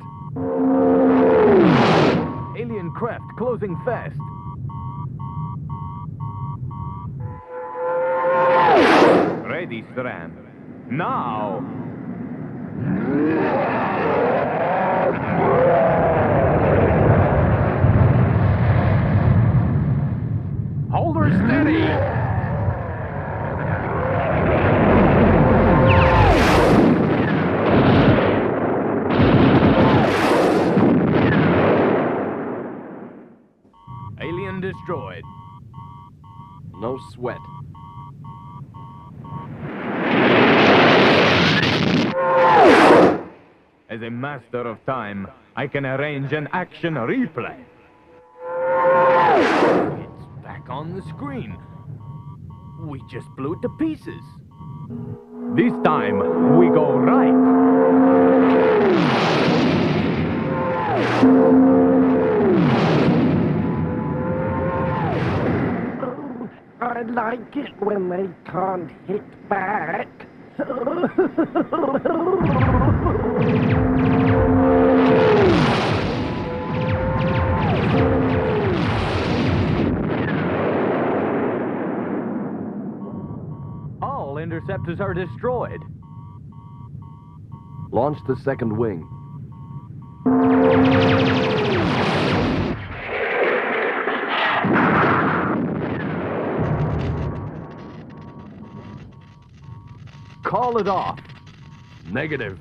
M: Alien craft closing fast. Ready, Sram. Now! Hold her steady! Alien destroyed.
R: No sweat.
M: As a master of time, I can arrange an action replay. It's back on the screen. We just blew it to pieces. This time, we go right.
A: I like it when they can't hit back.
M: All interceptors are destroyed.
R: Launch the second wing.
M: Call it off. Negative.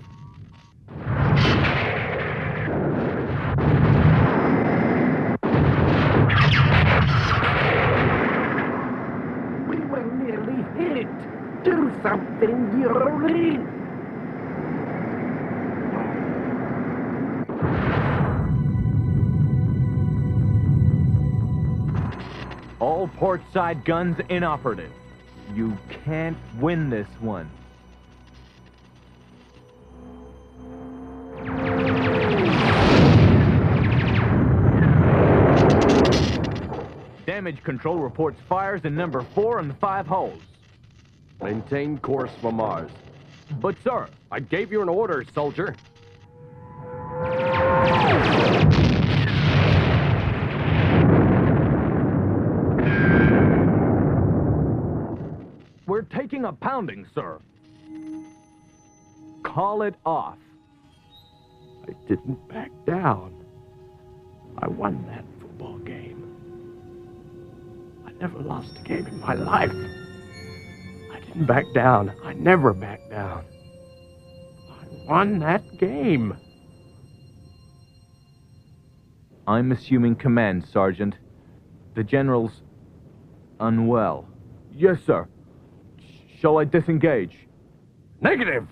A: We were nearly hit. Do something, Yuri.
M: All port side guns inoperative. You can't win this one. Damage control reports fires in number 4 and 5 holes.
R: Maintain course for Mars.
M: But sir,
R: I gave you an order, soldier.
M: We're taking a pounding, sir. Call it off.
R: I didn't back down. I won that football game. I never lost a game in my life. I didn't back down. I never backed down. I won that game.
M: I'm assuming command, Sergeant. The General's unwell. Yes, sir. Shall I disengage?
R: Negative!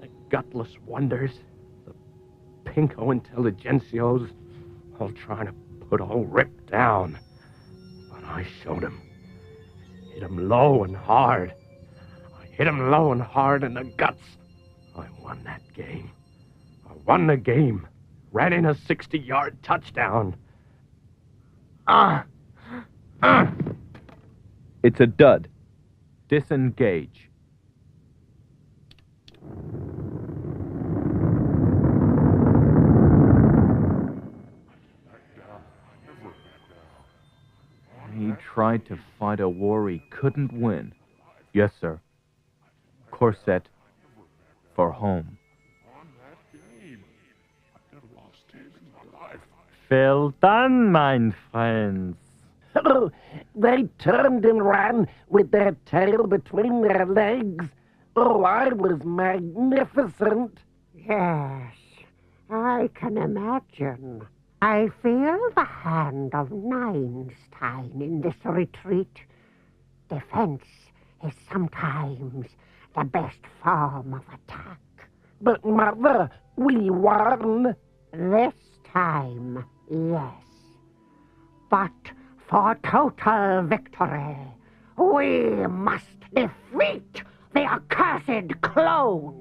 R: The gutless wonders, the pinko intelligentsios, all trying to put old Rip down. But I showed him. Hit him low and hard. I hit him low and hard in the guts. I won that game. I won the game. Ran in a 60-yard touchdown.
M: It's a dud. Disengage. He tried to fight a war he couldn't win. Yes, sir. Corset for home. Well done, my friends.
A: They turned and ran with their tail between their legs. Oh, I was magnificent.
B: Yes, I can imagine. I feel the hand of Einstein in this retreat. Defense is sometimes the best form of attack.
A: But, Mother, we won.
B: This time, yes. But for total victory, we must defeat the accursed clone.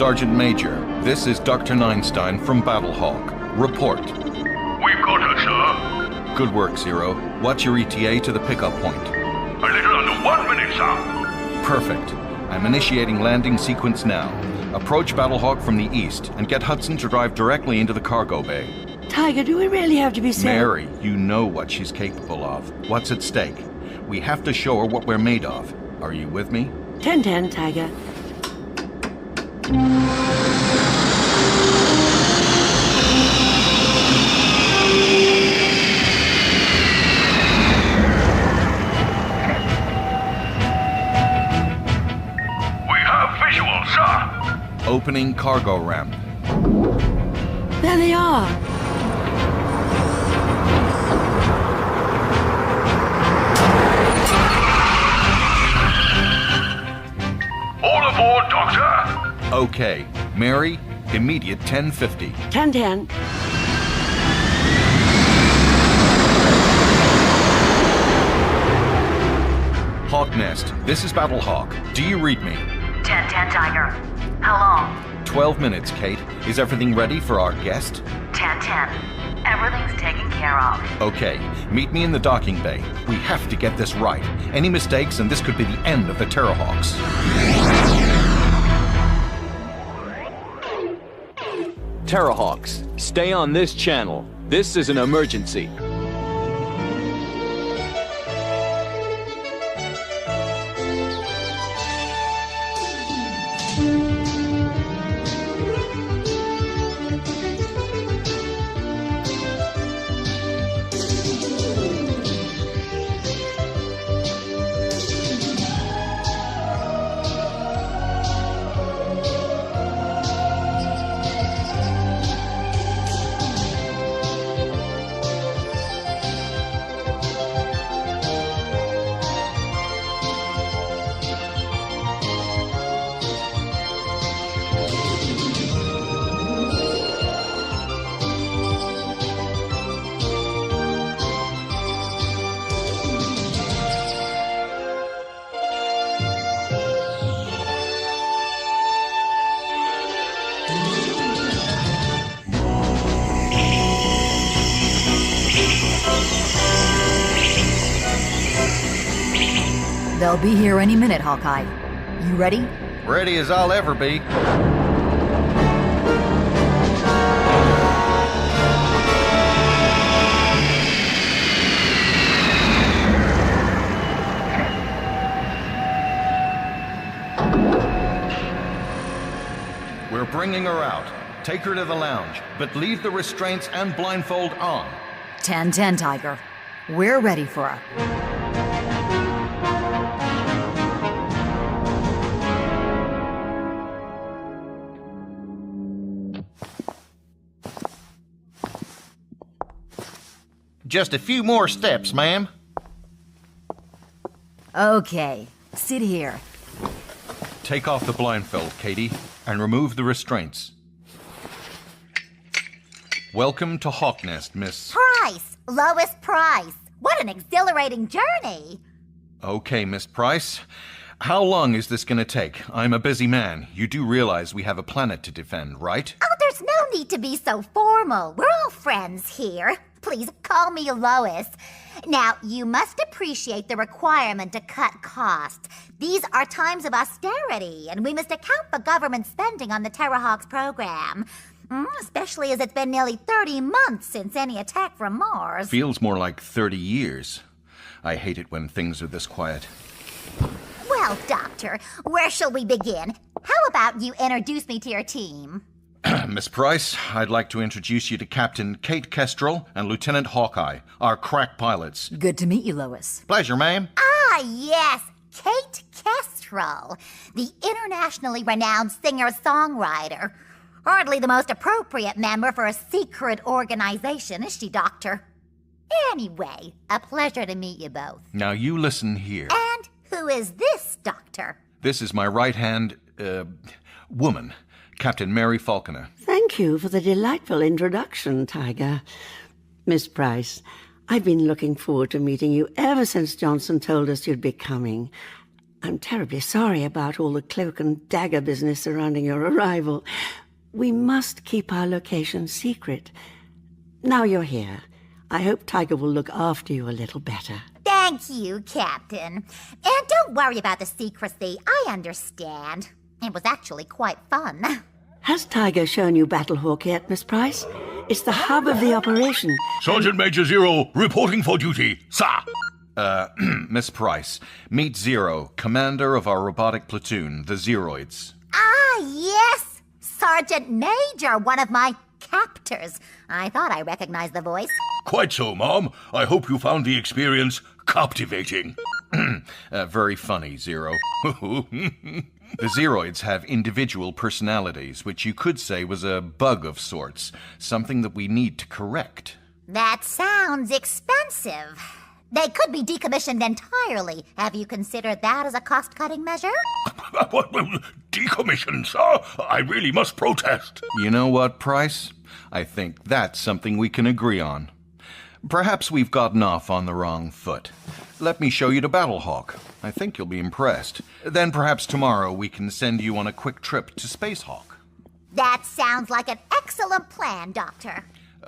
T: Sergeant Major, this is Dr. Einstein from Battlehawk. Report.
L: We've got her, sir.
T: Good work, Zero. What's your ETA to the pickup point?
L: A little under 1 minute, sir.
T: Perfect. I'm initiating landing sequence now. Approach Battlehawk from the east and get Hudson to drive directly into the cargo bay.
V: Tiger, do we really have to be so...
T: Mary, you know what she's capable of. What's at stake? We have to show her what we're made of. Are you with me?
V: 10-10, Tiger.
T: Opening cargo ramp.
V: There they are.
L: All aboard, Doctor.
T: Okay. Mary, immediate 1050.
V: 10-10.
T: Hawk Nest, this is Battlehawk. Do you read me?
W: 10-10, Tiger. How long?
T: 12 minutes, Kate. Is everything ready for our guest?
W: 10-10. Everything's taken care of.
T: Okay. Meet me in the docking bay. We have to get this right. Any mistakes and this could be the end of the Terrahawks.
G: Terrahawks, stay on this channel. This is an emergency.
X: They'll be here any minute, Hawkeye. You ready?
T: Ready as I'll ever be. We're bringing her out. Take her to the lounge, but leave the restraints and blindfold on.
X: 10-10, Tiger. We're ready for her.
T: Just a few more steps, ma'am.
X: Okay, sit here.
T: Take off the blindfold, Katie, and remove the restraints. Welcome to Hawk Nest, Miss...
Y: Price! Lois Price! What an exhilarating journey!
T: Okay, Miss Price. How long is this gonna take? I'm a busy man. You do realize we have a planet to defend, right?
Y: Oh, there's no need to be so formal. We're all friends here. Please call me Lois. Now, you must appreciate the requirement to cut costs. These are times of austerity, and we must account for government spending on the Terrahawks program. Especially as it's been nearly 30 months since any attack from Mars.
T: Feels more like 30 years. I hate it when things are this quiet.
Y: Well, Doctor, where shall we begin? How about you introduce me to your team?
T: Miss Price, I'd like to introduce you to Captain Kate Kestrel and Lieutenant Hawkeye, our crack pilots.
X: Good to meet you, Lois.
T: Pleasure, ma'am.
Y: Ah, yes, Kate Kestrel, the internationally renowned singer-songwriter. Hardly the most appropriate member for a secret organization, is she, Doctor? Anyway, a pleasure to meet you both.
T: Now you listen here.
Y: And who is this, Doctor?
T: This is my right-hand, woman, Captain Mary Falconer.
V: Thank you for the delightful introduction, Tiger. Miss Price, I've been looking forward to meeting you ever since Johnson told us you'd be coming. I'm terribly sorry about all the cloak and dagger business surrounding your arrival. We must keep our location secret. Now you're here, I hope Tiger will look after you a little better.
Y: Thank you, Captain. And don't worry about the secrecy. I understand. It was actually quite fun.
V: Has Tiger shown you Battlehawk yet, Miss Price? It's the hub of the operation.
L: Sergeant Major Zero, reporting for duty, sir.
T: Miss Price, meet Zero, commander of our robotic platoon, the Zeroids.
Y: Ah, yes! Sergeant Major, one of my captors. I thought I recognized the voice.
L: Quite so, Mom. I hope you found the experience captivating.
T: Very funny, Zero. The Zeroids have individual personalities, which you could say was a bug of sorts, something that we need to correct.
Y: That sounds expensive. They could be decommissioned entirely. Have you considered that as a cost-cutting measure?
L: Decommissioned, sir? I really must protest.
T: You know what, Price? I think that's something we can agree on. Perhaps we've gotten off on the wrong foot. Let me show you to Battlehawk. I think you'll be impressed. Then perhaps tomorrow we can send you on a quick trip to Spacehawk.
Y: That sounds like an excellent plan, Doctor.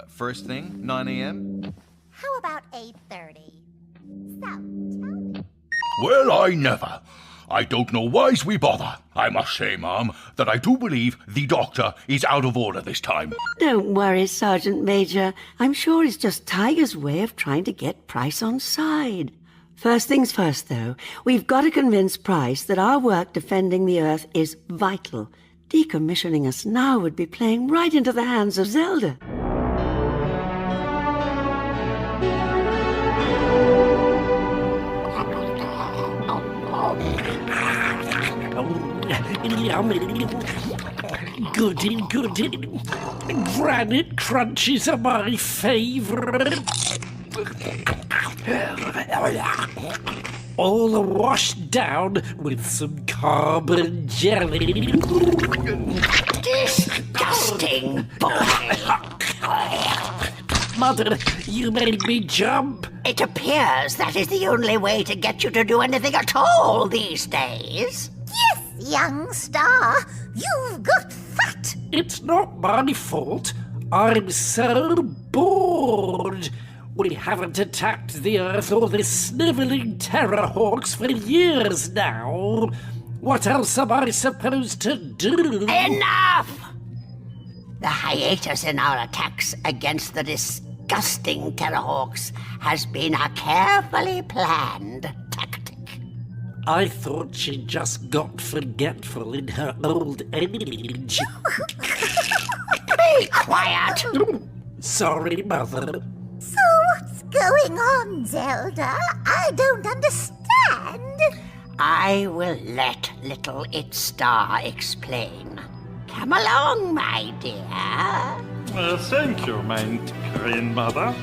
T: First thing, 9 a.m.?
Y: How about 8:30? So, tell me.
L: Well, I never. I don't know why's we bother. I must say, Mom, that I do believe the Doctor is out of order this time.
V: Don't worry, Sergeant Major. I'm sure it's just Tiger's way of trying to get Price on side. First things first, though. We've got to convince Price that our work defending the Earth is vital. Decommissioning us now would be playing right into the hands of Zelda.
A: Goody, goody. Granite crunchies are my favourite. All washed down with some carbon jelly.
B: Disgusting boy.
A: Mother, you made me jump.
B: It appears that is the only way to get you to do anything at all these days.
Y: Yes, young star. You've got fat.
A: It's not my fault. I'm so bored. We haven't attacked the Earth or the snivelling Terrahawks for years now. What else am I supposed to do?
B: Enough! The hiatus in our attacks against the disgusting Terrahawks has been a carefully planned tactic.
A: I thought she just got forgetful in her old age.
B: Be quiet!
A: Sorry, Mother.
Y: So what's going on, Zelda? I don't understand.
B: I will let little It Star explain. Come along, my dear.
C: Thank you, my grandmother.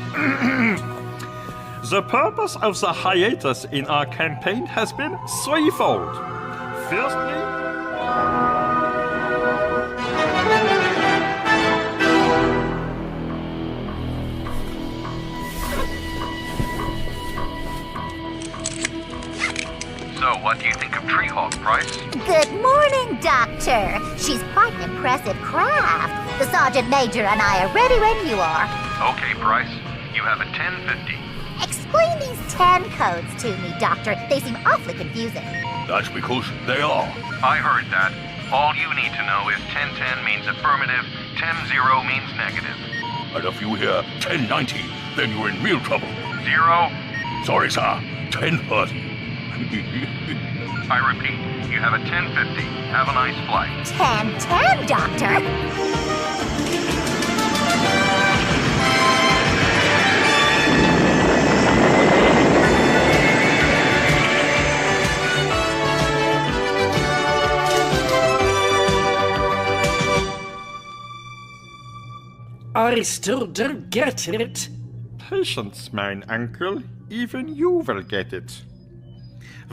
C: The purpose of the hiatus in our campaign has been threefold. Firstly,
T: So, what do you think of Treehawk, Price?
Y: Good morning, Doctor. She's quite an impressive craft. The Sergeant Major and I are ready when you are.
T: Okay, Price. You have a 1050.
Y: Explain these 10 codes to me, Doctor. They seem awfully confusing.
L: That's because they are.
T: I heard that. All you need to know is 1010 means affirmative, 100 means negative.
L: And if you hear 1090, then you're in real trouble.
T: 0?
L: Sorry, sir. 1030.
T: I repeat, you have a 1050. Have a nice flight.
Y: 1010, Doctor.
A: I still don't get it.
C: patience, mine uncle. Even you will get it.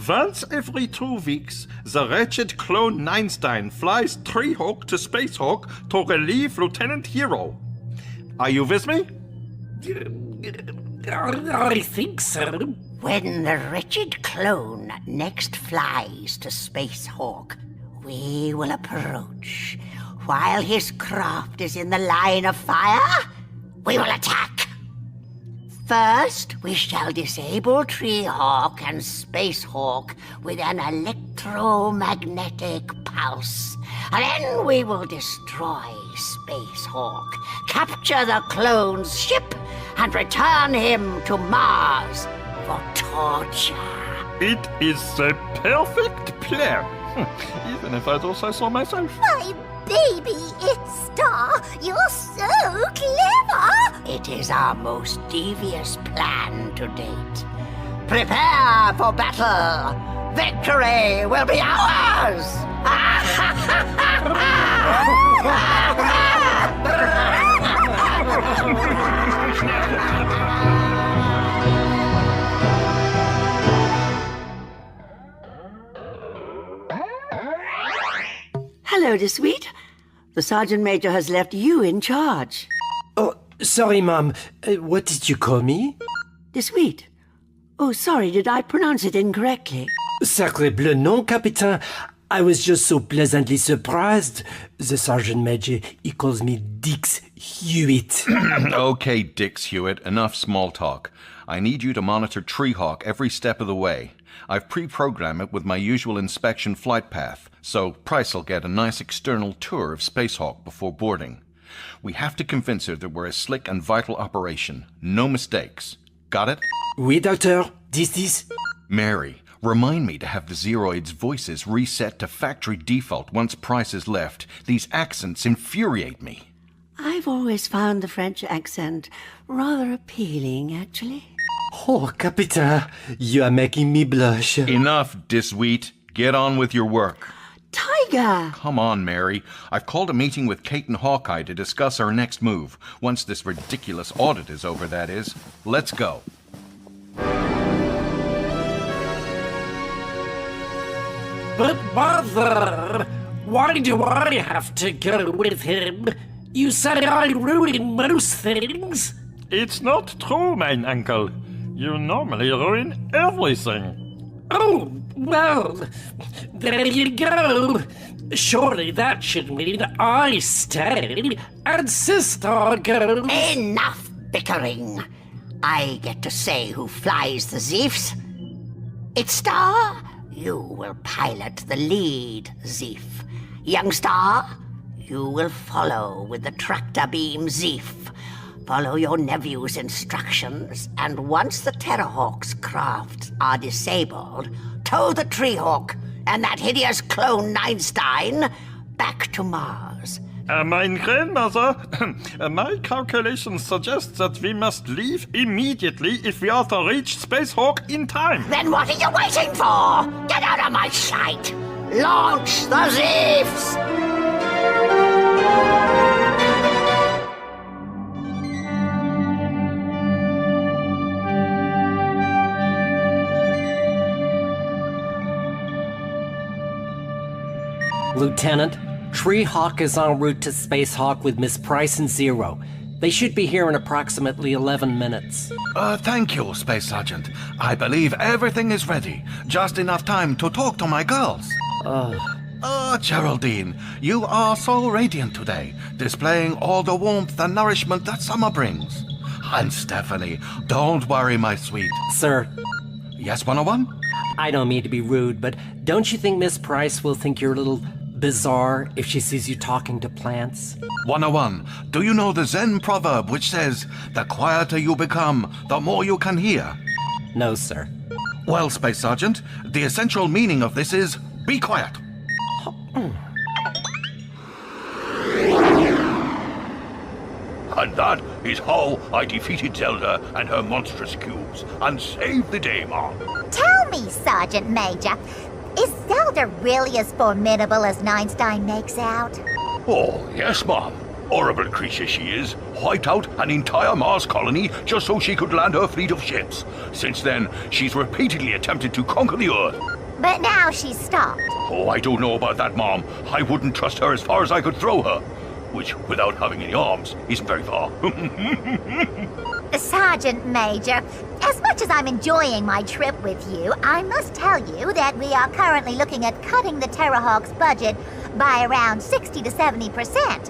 C: Once every 2 weeks, the wretched clone Einstein flies Trafalgar to Spacehawk to relieve Lieutenant Hero. Are you with me?
A: I think so.
B: When the wretched clone next flies to Space Hawk, we will approach. While his craft is in the line of fire, we will attack. First, we shall disable Tree-Hawk and Space Hawk with an electromagnetic pulse. And then we will destroy Space Hawk, capture the clone's ship, and return him to Mars for torture.
C: It is a perfect plan. Even if I do say so myself.
Y: My baby, it's Star. You're so clever.
B: It is our most devious plan to date. Prepare for battle. Victory will be ours. Hello, DeSweet. The Sergeant Major has left you in charge.
E: Oh, sorry, Mom. What did you call me?
B: DeSweet. Oh, sorry, did I pronounce it incorrectly?
E: Sacre bleu, non, Capitaine. I was just so pleasantly surprised. The Sergeant Major, he calls me Dix Hewitt.
T: Okay, Dix Hewitt, enough small talk. I need you to monitor Tree-Hawk every step of the way. I've pre-programmed it with my usual inspection flight path, so Price will get a nice external tour of Space Hawk before boarding. We have to convince her that we're a slick and vital operation. No mistakes. Got it?
E: Oui, Doctor. This is...
T: Mary, remind me to have the Zeroids' voices reset to factory default once Price has left. These accents infuriate me.
B: I've always found the French accent rather appealing, actually.
E: Oh, Capitaine, you are making me blush.
T: Enough, DeSweet. Get on with your work.
B: Tiger!
T: Come on, Mary. I've called a meeting with Kate and Hawkeye to discuss our next move. Once this ridiculous audit is over, that is. Let's go.
E: But, Mother, why do I have to go with him? You said I ruin most things.
C: It's not true, mein uncle. You normally ruin everything.
E: Oh, well, there you go. Surely that should mean I stay and Sister goes.
B: Enough bickering. I get to say who flies the Zeefs. It's Star. You will pilot the lead, Zeef. Young Star, you will follow with the tractor beam, Zeef. Follow your nephew's instructions, and once the Terrahawks' crafts are disabled, tow the Tree-Hawk and that hideous clone Einstein back to Mars.
C: Mein grandmother, my calculations suggest that we must leave immediately if we are to reach Space Hawk in time.
B: Then what are you waiting for? Get out of my sight! Launch the Zeefs!
E: Lieutenant, Tree-Hawk is en route to Space Hawk with Miss Price and Zero. They should be here in approximately 11 minutes.
T: Thank you, Space Sergeant. I believe everything is ready. Just enough time to talk to my girls. Geraldine, you are so radiant today, displaying all the warmth and nourishment that summer brings. And Stephanie, don't worry, my sweet.
E: Sir.
T: Yes, 101?
E: I don't mean to be rude, but don't you think Miss Price will think you're a little bizarre if she sees you talking to plants?
T: 101. Do you know the Zen proverb which says, the quieter you become, the more you can hear?
E: No, sir.
T: Well, Space Sergeant, the essential meaning of this is, be quiet.
K: And that is how I defeated Zelda and her monstrous cubes and saved the day, Mom.
Y: Tell me, Sergeant Major, is Zelda really as formidable as Einstein makes out?
K: Oh, yes, Mom. Horrible creature she is. Wiped out an entire Mars colony just so she could land her fleet of ships. Since then, she's repeatedly attempted to conquer the Earth.
Y: But now she's stopped.
K: Oh, I don't know about that, Mom. I wouldn't trust her as far as I could throw her. which, without having any arms, isn't very far.
Y: Sergeant Major, as much as I'm enjoying my trip with you, I must tell you that we are currently looking at cutting the Terrahawks' budget by around 60 to 70%.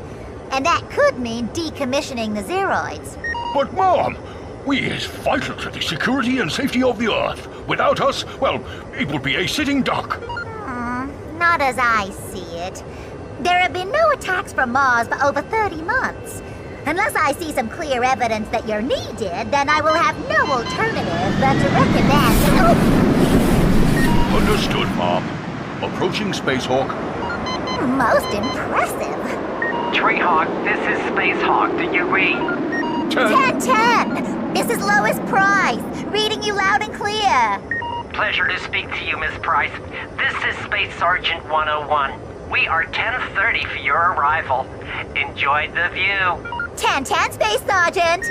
Y: And that could mean decommissioning the Zeroids.
K: But, Mom, we is vital to the security and safety of the Earth. Without us, well, it would be a sitting duck.
Y: Not as I see it. There have been no attacks from Mars for over 30 months. Unless I see some clear evidence that you're needed, then I will have no alternative but to recommend...
K: Understood, Mom. Approaching Space Hawk.
Y: Most impressive.
F: Tree-Hawk, this is Space Hawk. Do you read?
Y: 10-10! This is Lois Price, reading you loud and clear.
F: Pleasure to speak to you, Miss Price. This is Space Sergeant 101. We are 10:30 for your arrival. Enjoy the view.
Y: 10-10, Space Sergeant.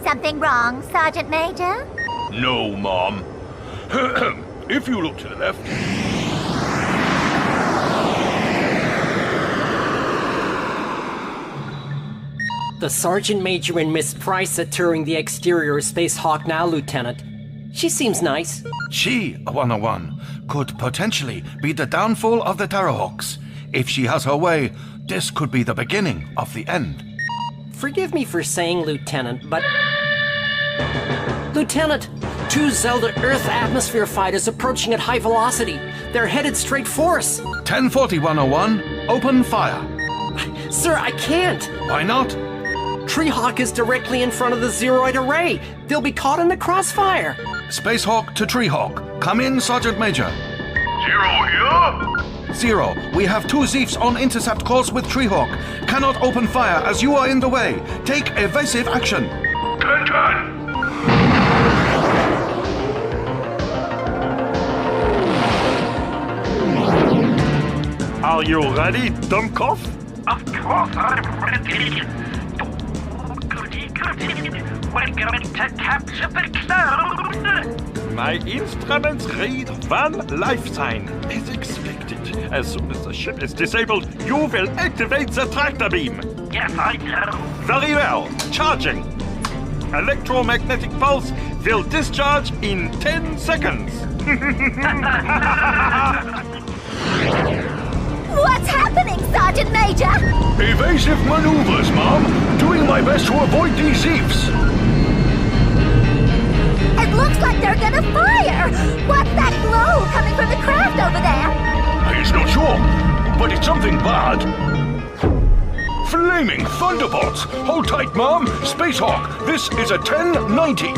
Y: Something wrong, Sergeant Major?
K: No, Mom. If you look to the left...
E: The Sergeant Major and Miss Price are touring the exterior of Space Hawk now, Lieutenant. She seems nice.
T: She, 101, could potentially be the downfall of the Terrahawks. If she has her way, this could be the beginning of the end.
E: Forgive me for saying, Lieutenant, but... Lieutenant, 2 Zelda Earth atmosphere fighters approaching at high velocity. They're headed straight for us.
T: 1040, 101. Open fire.
E: Sir, I can't.
T: Why not?
E: Tree-Hawk is directly in front of the Zeroid array. They'll be caught in the crossfire.
T: Space Hawk to Tree-Hawk. Come in, Sergeant Major.
K: Zero here?
T: 0, we have 2 Zeefs on intercept calls with Tree-Hawk. Cannot open fire as you are in the way. Take evasive action.
K: 10-10!
C: Are you ready, Dummkopf?
F: Of course I'm ready. Welcome to Capture the Cloud.
C: My instruments read 1 life sign, as expected. As soon as the ship is disabled, you will activate the tractor beam.
F: Yes, I know.
C: Very well. Charging. Electromagnetic pulse will discharge in 10 seconds.
Y: What's happening, Sergeant Major?
K: Evasive maneuvers, Mom. Doing my best to avoid these Zeefs.
Y: It looks like they're gonna fire! What's that glow coming from the craft over there?
K: He's not sure, but it's something bad. Flaming thunderbolts! Hold tight, Mom. Space Hawk, this is a 1090.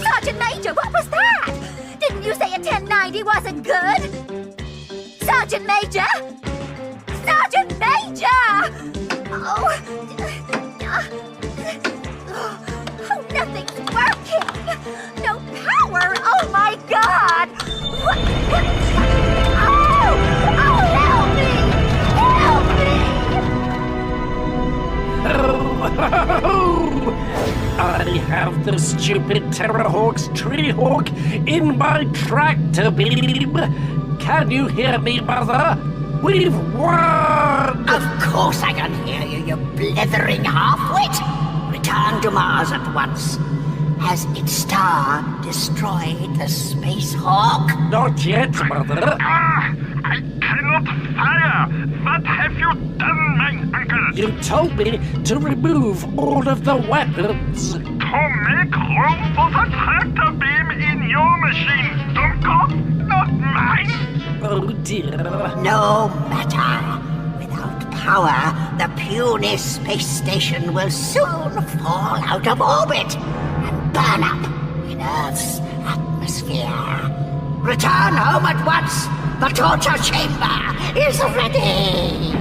Y: Sergeant Major, what was that? Didn't you say a 1090 wasn't good? Sergeant Major? Sergeant Major! Oh, nothing's working! No power! Oh my God! Oh, help me! Help me!
E: I have the stupid Terrahawks Tree-Hawk in my tractor beam. Can you hear me, Mother? We've won!
B: Of course I can hear you, you blithering half-wit! Return to Mars at once. Has its star destroyed the Space Hawk?
E: Not yet, Mother.
F: I cannot fire! What have you done, my uncle?
E: You told me to remove all of the weapons.
F: To make room for the tractor beam in your machine, Dummkopf, not mine!
E: Oh dear.
B: No matter. Without power, the puny space station will soon fall out of orbit and burn up in Earth's atmosphere. Return home at once. The torture chamber is ready.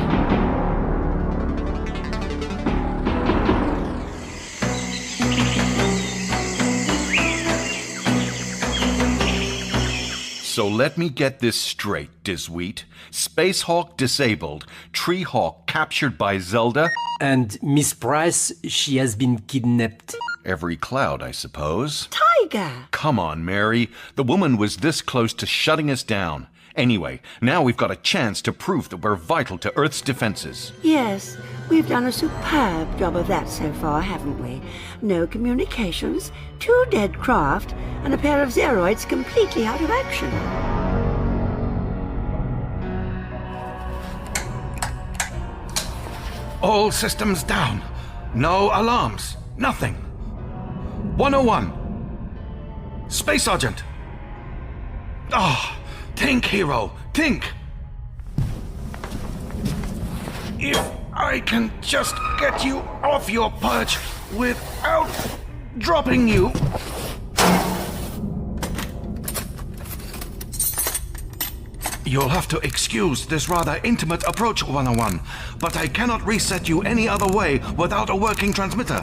T: So let me get this straight, Diswheat. Space Hawk disabled, Tree Hawk captured by Zelda.
E: And Miss Price, she has been kidnapped.
T: every cloud, I suppose.
V: Tiger!
T: Come on, Mary. The woman was this close to shutting us down. Anyway, now we've got a chance to prove that we're vital to Earth's defenses.
V: Yes, we've done a superb job of that so far, haven't we? No communications, 2 dead craft, and a pair of Zeroids completely out of action.
T: All systems down. No alarms. Nothing. 101. Space Sergeant. Ah, think, hero. Think. If I can just get you off your perch without dropping you. You'll have to excuse this rather intimate approach, 101, but I cannot reset you any other way without a working transmitter.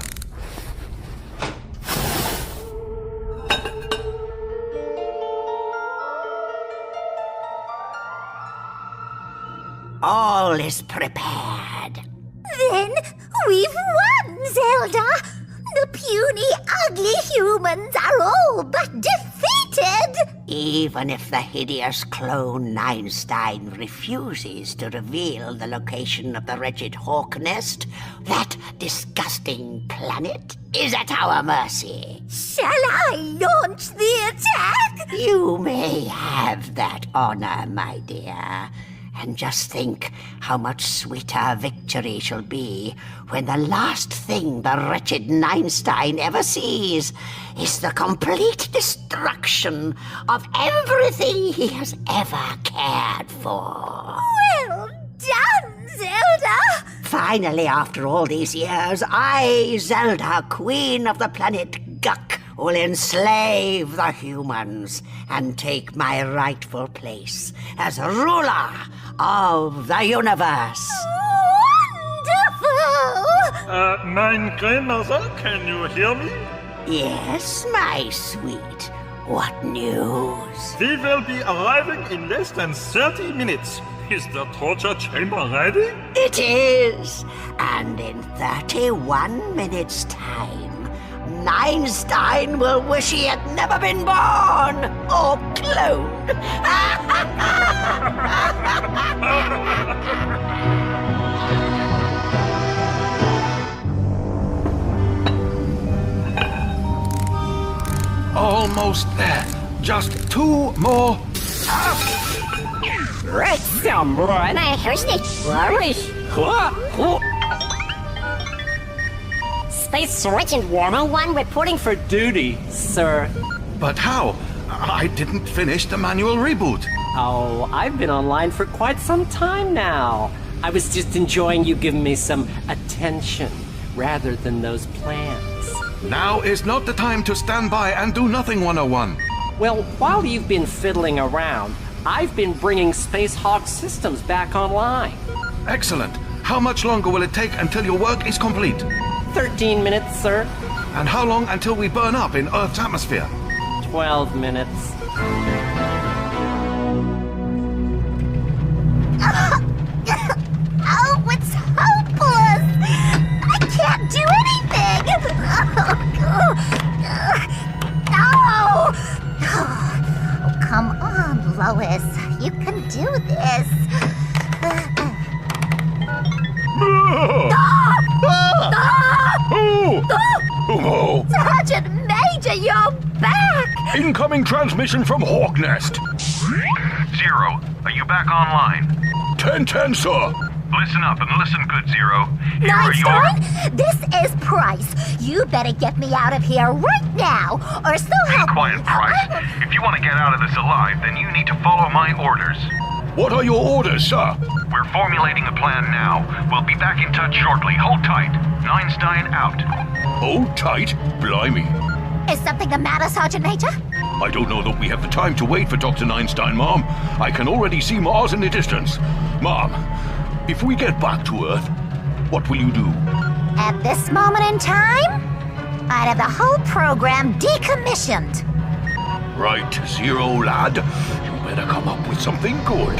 B: All is prepared.
Y: Then we've won, Zelda! The puny, ugly humans are all but defeated!
B: Even if the hideous clone Einstein refuses to reveal the location of the wretched hawk nest, that disgusting planet is at our mercy.
Y: Shall I launch the attack?
B: You may have that honor, my dear. And just think how much sweeter victory shall be when the last thing the wretched Einstein ever sees is the complete destruction of everything he has ever cared for.
Y: Well done, Zelda!
B: Finally, after all these years, I, Zelda, Queen of the planet Guck, will enslave the humans and take my rightful place as ruler of the universe.
Y: Wonderful!
C: Mein grandmother, can you hear me?
B: Yes, my sweet. What news?
C: We will be arriving in less than 30 minutes. Is the torture chamber ready?
B: It is. And in 31 minutes' time, Einstein will wish he had never been born or cloned.
T: Almost there. Just 2 more.
U: Right, someone. Space Sergeant 101 reporting for duty, sir.
T: But how? I didn't finish the manual reboot.
E: Oh, I've been online for quite some time now. I was just enjoying you giving me some attention rather than those plans.
T: Now is not the time to stand by and do nothing, 101.
E: Well, while you've been fiddling around, I've been bringing Space Hawk systems back online.
T: Excellent. How much longer will it take until your work is complete?
E: 13 minutes, sir.
T: And how long until we burn up in Earth's atmosphere?
E: 12 minutes.
Y: Oh, it's hopeless! I can't do anything! Oh, come on, Lois. You can do this. Sergeant Major, you're back!
K: Incoming transmission from Hawk Nest.
J: 0, are you back online?
K: 10-10, sir.
J: Listen up and listen good, 0. Here
Y: Einstein, this is Price. You better get me out of here right now, or so help me.
J: Be quiet, Price. If you want to get out of this alive, then you need to follow my orders.
K: What are your orders, sir?
J: We're formulating a plan now. We'll be back in touch shortly. Hold tight. Einstein out.
K: Hold tight? Blimey.
Y: Is something the matter, Sergeant Major?
K: I don't know that we have the time to wait for Dr. Einstein, Mom. I can already see Mars in the distance. Mom, if we get back to Earth, what will you do?
Y: At this moment in time, I'd have the whole program decommissioned.
K: Right, 0, lad. You better come up with something good.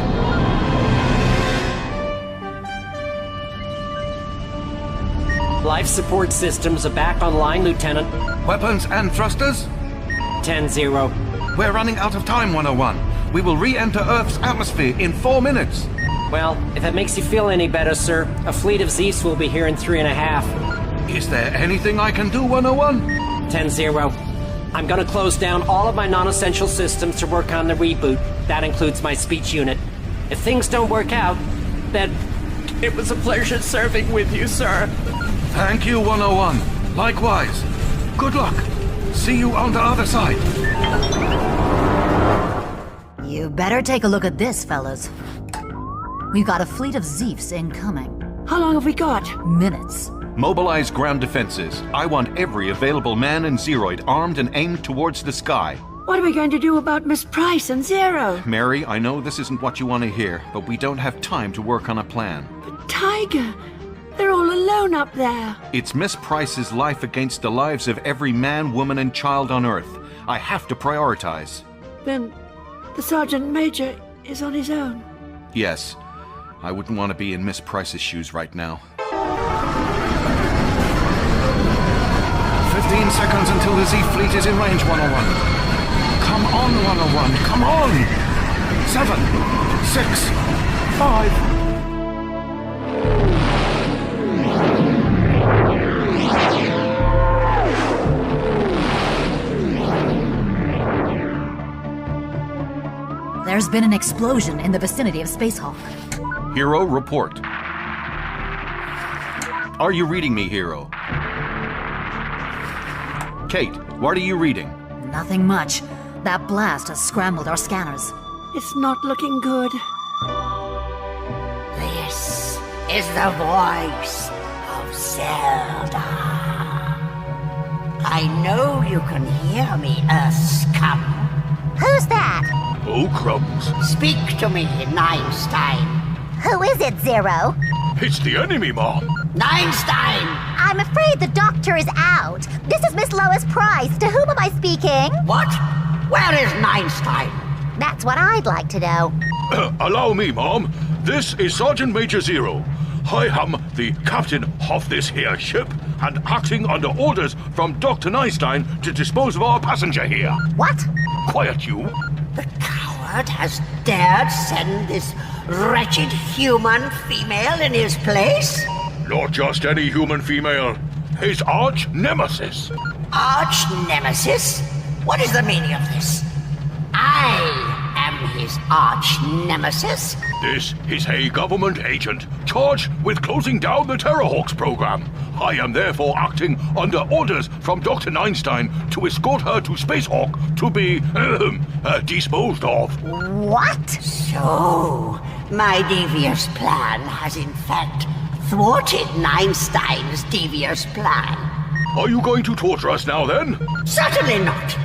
E: Life support systems are back online, Lieutenant.
J: Weapons and thrusters?
E: 10-0.
J: We're running out of time, 101. We will re-enter Earth's atmosphere in 4 minutes.
E: Well, if it makes you feel any better, sir, a fleet of Zeefs will be here in 3.5.
J: Is there anything I can do, 101?
E: 10-0. I'm gonna close down all of my non-essential systems to work on the reboot. That includes my speech unit. If things don't work out, then it was a pleasure serving with you, sir.
J: Thank you, 101. Likewise. Good luck. See you on the other side.
X: You better take a look at this, fellas. We've got a fleet of Zeefs incoming.
V: How long have we got?
X: Minutes.
T: Mobilize ground defenses. I want every available man and Zeroid armed and aimed towards the sky.
V: What are we going to do about Miss Price and Zero?
T: Mary, I know this isn't what you want to hear, but we don't have time to work on a plan.
V: But Tiger, they're all alone up there.
T: It's Miss Price's life against the lives of every man, woman, and child on Earth. I have to prioritize.
V: Then the Sergeant Major is on his own.
T: Yes. I wouldn't want to be in Miss Price's shoes right now.
J: 15 seconds until the Z fleet is in range, 101. Come on, 101, come on! 7, 6, 5...
X: There's been an explosion in the vicinity of Spacehawk.
T: Hero, report. Are you reading me, Hero? Kate, what are you reading?
X: Nothing much. That blast has scrambled our scanners.
V: It's not looking good.
B: This is the voice of Zelda. I know you can hear me, Earth scum.
Y: Who's that?
J: Oh, crumbs.
B: Speak to me, Einstein.
Y: Who is it, Zero?
J: It's the enemy, Mom.
B: Einstein!
Y: I'm afraid the doctor is out. This is Miss Lois Price. To whom am I speaking?
B: What? Where is Einstein?
Y: That's what I'd like to know.
J: Allow me, Mom. This is Sergeant Major Zero. I am the captain of this here ship and acting under orders from Dr. Einstein to dispose of our passenger here.
Y: What?
J: Quiet, you.
B: The coward has dared send this wretched human female in his place?
J: Not just any human female. His arch nemesis.
B: Arch nemesis? What is the meaning of this? I am his arch nemesis?
J: This is a government agent charged with closing down the Terrahawks program. I am therefore acting under orders from Dr. Einstein to escort her to Spacehawk to be disposed of.
Y: What?
B: So, my devious plan has in fact thwarted Einstein's devious plan.
J: Are you going to torture us now, then?
B: Certainly not.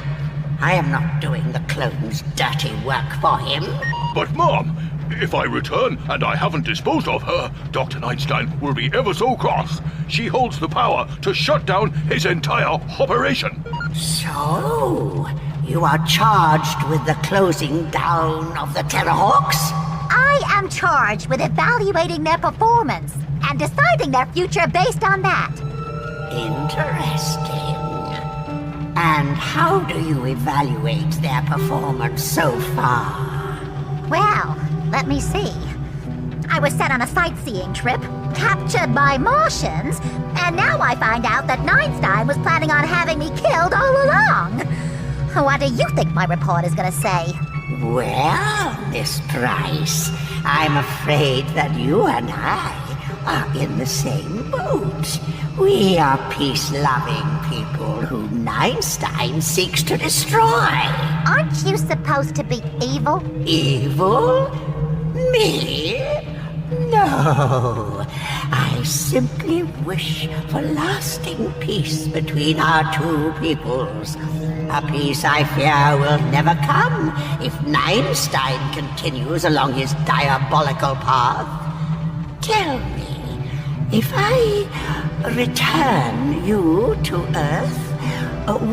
B: I am not doing the clone's dirty work for him.
J: But, Mom, if I return and I haven't disposed of her, Dr. Einstein will be ever so cross. She holds the power to shut down his entire operation.
B: So, you are charged with the closing down of the Terrahawks?
Y: I am charged with evaluating their performance and deciding their future based on that.
B: Interesting. And how do you evaluate their performance so far?
Y: Well, let me see. I was sent on a sightseeing trip, captured by Martians, and now I find out that Einstein was planning on having me killed all along. What do you think my report is gonna say?
B: Well, Miss Price, I'm afraid that you and I are in the same boat. We are peace-loving people whom Einstein seeks to destroy.
Y: Aren't you supposed to be evil?
B: Evil? Me? No. I simply wish for lasting peace between our two peoples. A peace I fear will never come if Einstein continues along his diabolical path. Tell me, if I return you to Earth,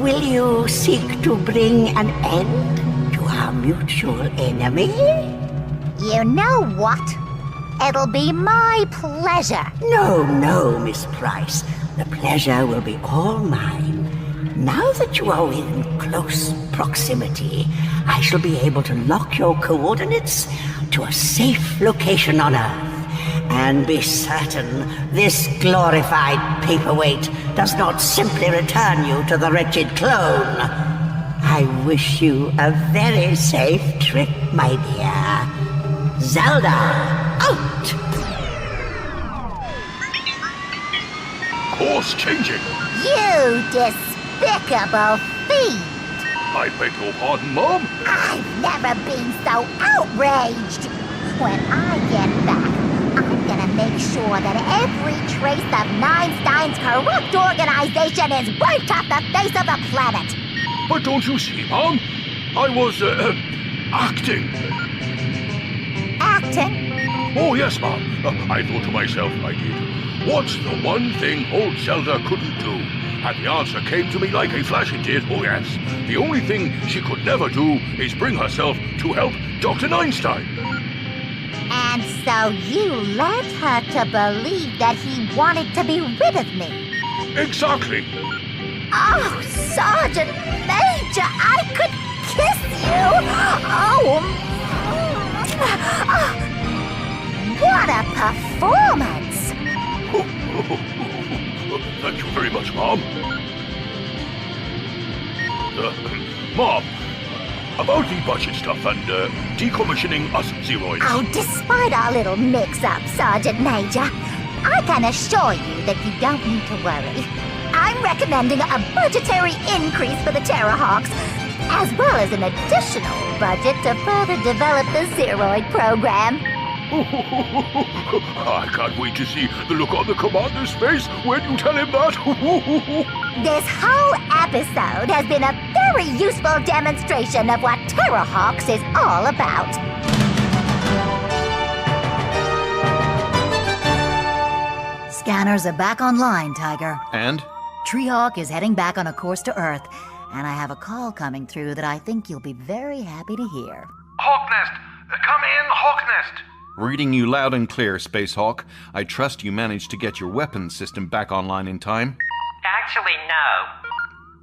B: will you seek to bring an end to our mutual enemy?
Y: You know what? It'll be my pleasure.
B: No, Miss Price.
V: The pleasure will be all mine. Now that you are within close proximity, I shall be able to lock your coordinates to a safe location on Earth. And be certain this glorified paperweight does not simply return you to the wretched clone. I wish you a very safe trip, my dear. Zelda, out!
J: Course changing.
Y: You despicable fiend!
J: I beg your pardon, Mom?
Y: I've never been so outraged! When I get back, I'm gonna make sure that every trace of Einstein's corrupt organization is wiped off the face of the planet!
J: But don't you see, Mom? I was, acting.
Y: Acting?
J: Oh, yes, Mom. I thought to myself, I did. What's the one thing old Zelda couldn't do? And the answer came to me like a flash it did, oh yes. The only thing she could never do is bring herself to help Dr. Einstein.
Y: And so you led her to believe that he wanted to be rid of me?
J: Exactly.
Y: Oh, Sergeant Major, I could kiss you! Oh, what a performance!
J: Thank you very much, Mom. Mom, about the budget stuff and decommissioning us Zeroids.
Y: Oh, despite our little mix-up, Sergeant Major, I can assure you that you don't need to worry. I'm recommending a budgetary increase for the Terrahawks, as well as an additional budget to further develop the Zeroid program.
J: I can't wait to see the look on the commander's face when you tell him that.
Y: This whole episode has been a very useful demonstration of what Terrahawks is all about.
X: Scanners are back online, Tiger.
T: And?
X: Treehawk is heading back on a course to Earth, and I have a call coming through that I think you'll be very happy to hear.
I: Hawknest! Come in, Hawknest!
T: Reading you loud and clear, Space Hawk. I trust you managed to get your weapons system back online in time?
F: Actually, no.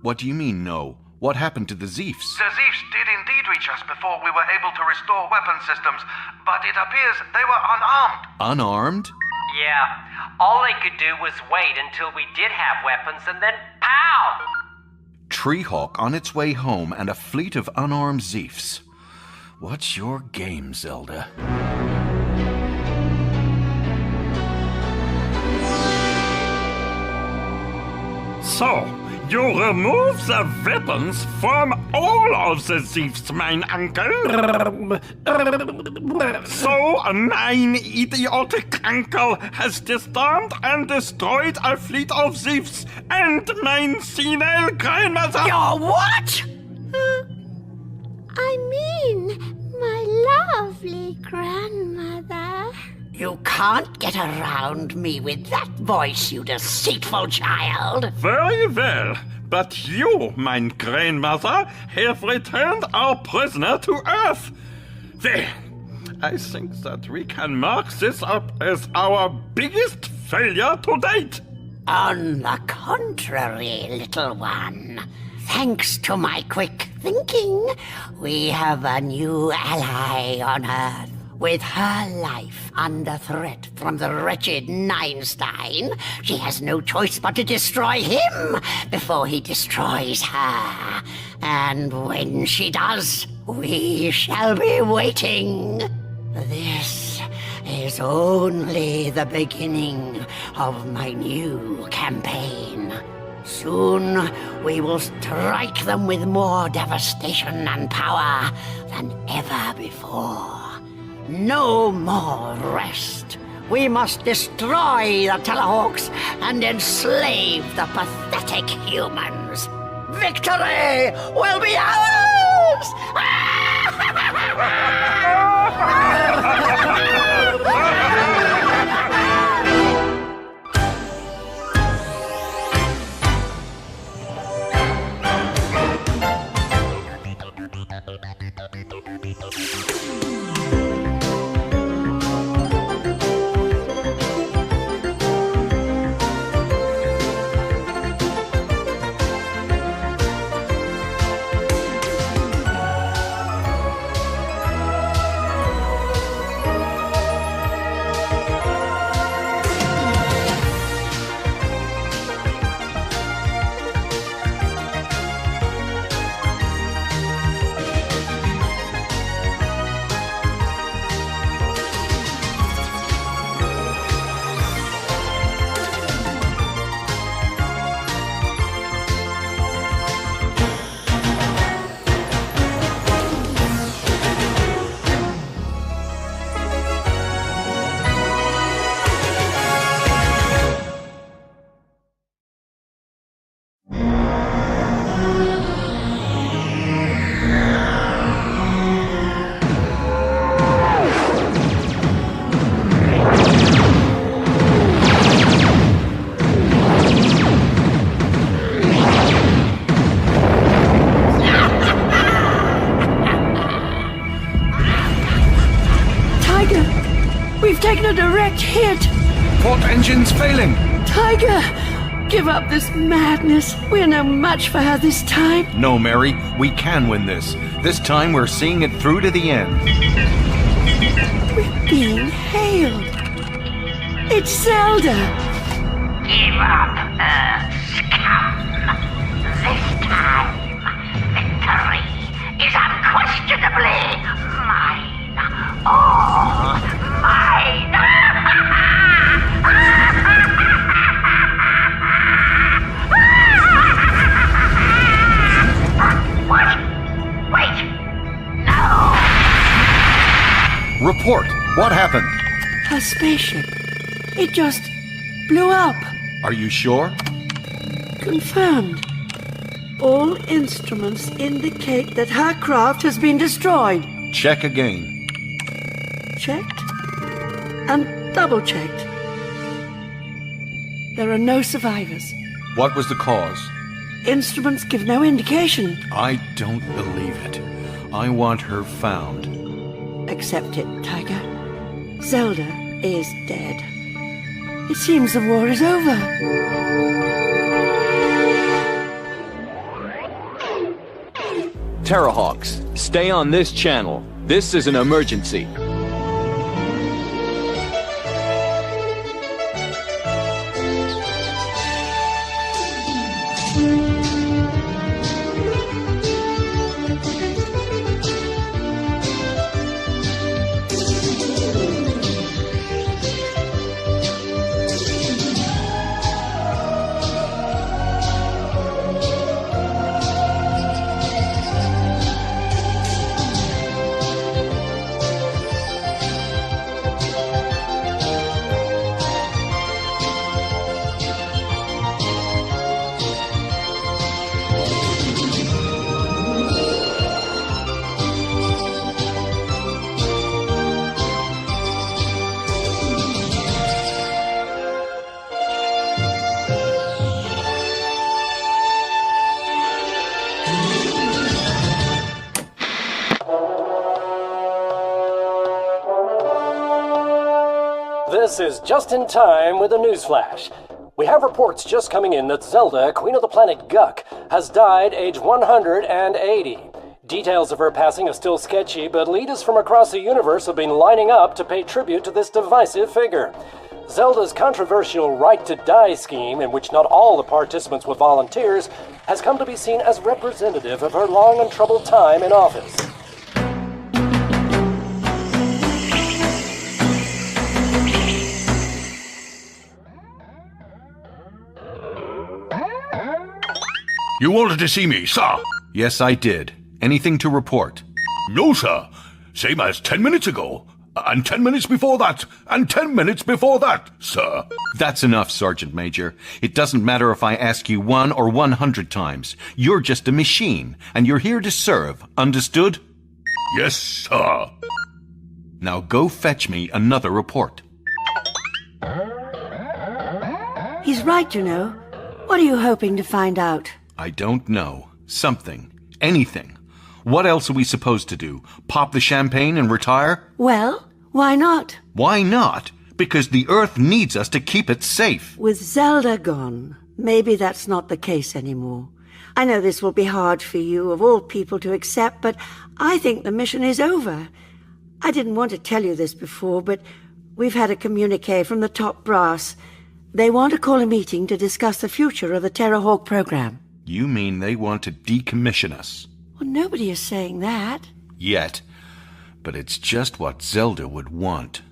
T: What do you mean, no? What happened to the Zeefs?
I: The Zeefs did indeed reach us before we were able to restore weapon systems, but it appears they were unarmed.
T: Unarmed?
F: Yeah. All they could do was wait until we did have weapons and then pow!
T: Treehawk on its way home and a fleet of unarmed Zeefs. What's your game, Zelda?
N: So, you remove the weapons from all of the Zeefs, mein Uncle? So, mein idiotic uncle has disarmed and destroyed a fleet of Zeefs, and mein senile grandmother...
B: Your what?
O: I mean, my lovely grandmother.
B: You can't get around me with that voice, you deceitful child.
N: Very well, but you, mein grandmother, have returned our prisoner to Earth. There, I think that we can mark this up as our biggest failure to date.
B: On the contrary, little one. Thanks to my quick thinking, we have a new ally on Earth. With her life under threat from the wretched Einstein, she has no choice but to destroy him before he destroys her. And when she does, we shall be waiting. This is only the beginning of my new campaign. Soon we will strike them with more devastation and power than ever before. No more rest. We must destroy the Terrahawks and enslave the pathetic humans. Victory will be ours!
V: We've taken a direct hit.
T: Port engine's failing.
V: Tiger, give up this madness. We're no match for her this time.
T: No, Mary, we can win this. This time we're seeing it through to the end.
V: We're being hailed. It's Zelda.
W: Give up, scum. This time, victory is unquestionably mine. All mine. What? Wait. No.
T: Report. What happened?
V: Her spaceship. It just blew up.
T: Are you sure?
V: Confirmed. All instruments indicate that her craft has been destroyed.
T: Check again.
V: Checked and double-checked. There are no survivors.
T: What was the cause?
V: Instruments give no indication.
T: I don't believe it. I want her found.
V: Accept it, Tiger. Zelda is dead. It seems the war is over.
G: Terrahawks, stay on this channel. This is an emergency.
E: This is just in time with a newsflash. We have reports just coming in that Zelda, Queen of the Planet Guk, has died age 180. Details of her passing are still sketchy, but leaders from across the universe have been lining up to pay tribute to this divisive figure. Zelda's controversial Right to Die scheme, in which not all the participants were volunteers, has come to be seen as representative of her long and troubled time in office.
J: You wanted to see me, sir?
T: Yes, I did. Anything to report?
J: No, sir. Same as 10 minutes ago. And 10 minutes before that. And 10 minutes before that, sir.
T: That's enough, Sergeant Major. It doesn't matter if I ask you 1 or 100 times. You're just a machine, and you're here to serve. Understood?
J: Yes, sir.
T: Now go fetch me another report.
V: He's right, you know. What are you hoping to find out?
T: I don't know. Something. Anything. What else are we supposed to do? Pop the champagne and retire?
V: Well, why not?
T: Why not? Because the Earth needs us to keep it safe.
V: With Zelda gone, maybe that's not the case anymore. I know this will be hard for you, of all people, to accept, but I think the mission is over. I didn't want to tell you this before, but we've had a communique from the top brass. They want to call a meeting to discuss the future of the Terrahawk program.
T: You mean they want to decommission us?
V: Well, nobody is saying that.
T: Yet. But it's just what Zelda would want.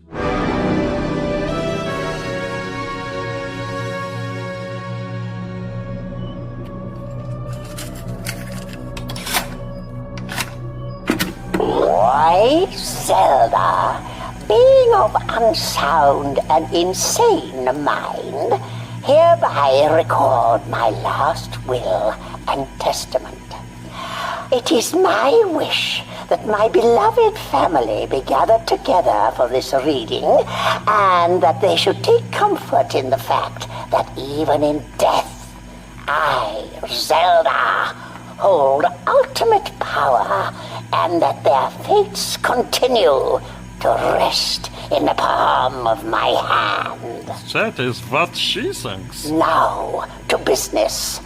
B: Why, Zelda, being of unsound and insane mind, hereby record my last will and testament. It is my wish that my beloved family be gathered together for this reading, and that they should take comfort in the fact that even in death, I, Zelda, hold ultimate power, and that their fates continue to rest in the palm of my hand.
N: That is what she thinks.
B: Now, to business.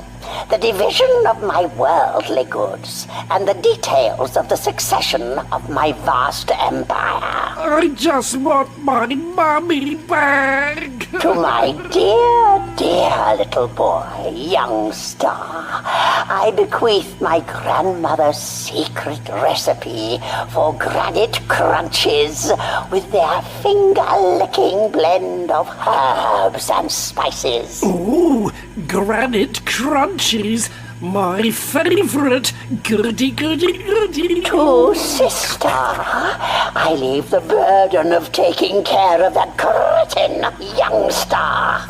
B: The division of my worldly goods and the details of the succession of my vast empire.
A: I just want my mommy back.
B: To my dear, dear little boy, young star, I bequeath my grandmother's secret recipe for granite crunches with their finger-licking blend of herbs and spices.
A: Ooh, granite crunchies. My favorite. Goody.
B: To sister, I leave the burden of taking care of that cretin youngster.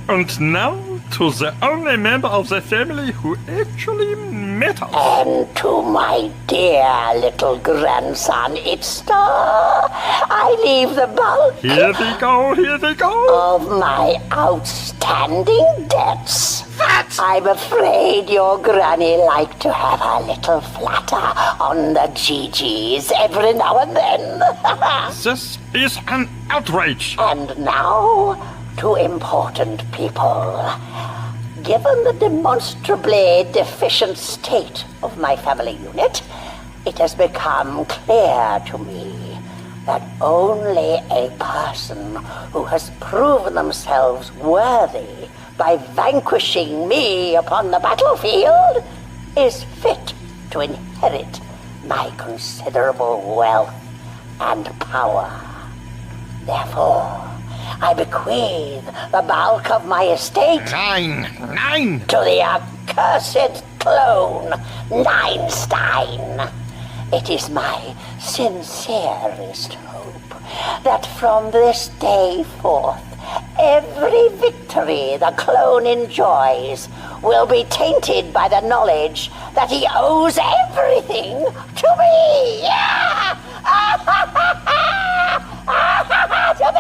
N: And now to the only member of the family who actually matters.
B: And to my dear little grandson, Itster, I leave the bulk.
N: Here we go.
B: Of my outstanding debts. I'm afraid your granny liked to have a little flatter on the GGs every now and then.
N: This is an outrage.
B: And now, to important people. Given the demonstrably deficient state of my family unit, it has become clear to me that only a person who has proven themselves worthy by vanquishing me upon the battlefield is fit to inherit my considerable wealth and power. Therefore, I bequeath the bulk of my estate
N: Nine
B: to the accursed clone, Einstein. It is my sincerest hope that from this day forth, every victory the clone enjoys will be tainted by the knowledge that he owes everything to me. To me!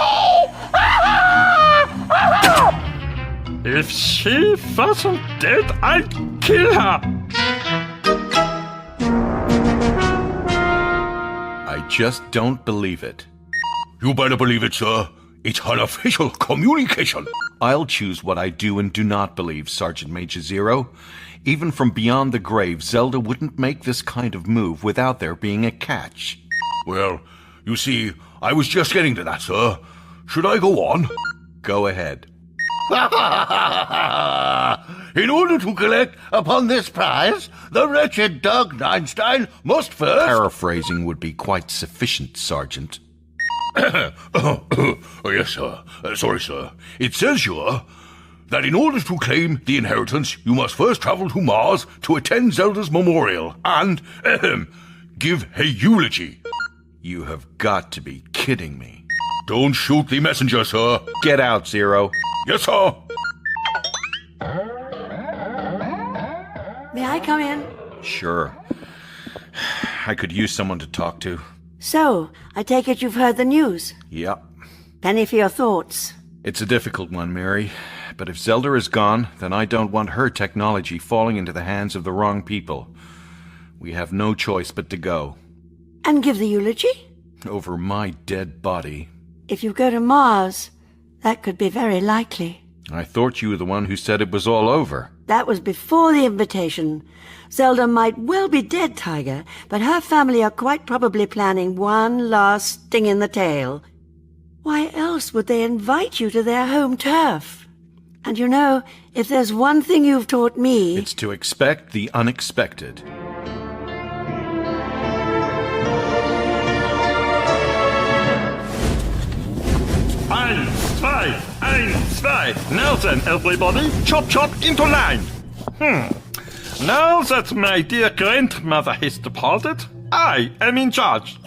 N: If she wasn't dead, I'd kill her.
T: I just don't believe it.
J: You better believe it, sir. It's an official communication.
T: I'll choose what I do and do not believe, Sergeant Major Zero. Even from beyond the grave, Zelda wouldn't make this kind of move without there being a catch.
J: Well, you see, I was just getting to that, sir. Should I go on?
T: Go ahead.
J: In order to collect upon this prize, the wretched Doug Einstein must first...
T: Paraphrasing would be quite sufficient, Sergeant.
J: Yes, sir. Sorry, sir. It says here that in order to claim the inheritance, you must first travel to Mars to attend Zelda's memorial and give a eulogy.
T: You have got to be kidding me.
J: Don't shoot the messenger, sir.
T: Get out, Zero.
J: Yes, sir.
V: May I come in?
T: Sure. I could use someone to talk to.
V: So, I take it you've heard the news?
T: Yep.
V: Penny for your thoughts.
T: It's a difficult one, Mary. But if Zelda is gone, then I don't want her technology falling into the hands of the wrong people. We have no choice but to go.
V: And give the eulogy?
T: Over my dead body.
V: If you go to Mars, that could be very likely.
T: I thought you were the one who said it was all over.
V: That was before the invitation. Zelda might well be dead, Tiger, but her family are quite probably planning one last sting in the tail. Why else would they invite you to their home turf? And you know, if there's one thing you've taught me...
T: It's to expect the unexpected.
N: Eins, zwei. Now then, everybody, chop into line. Now that my dear grandmother has departed, I am in charge.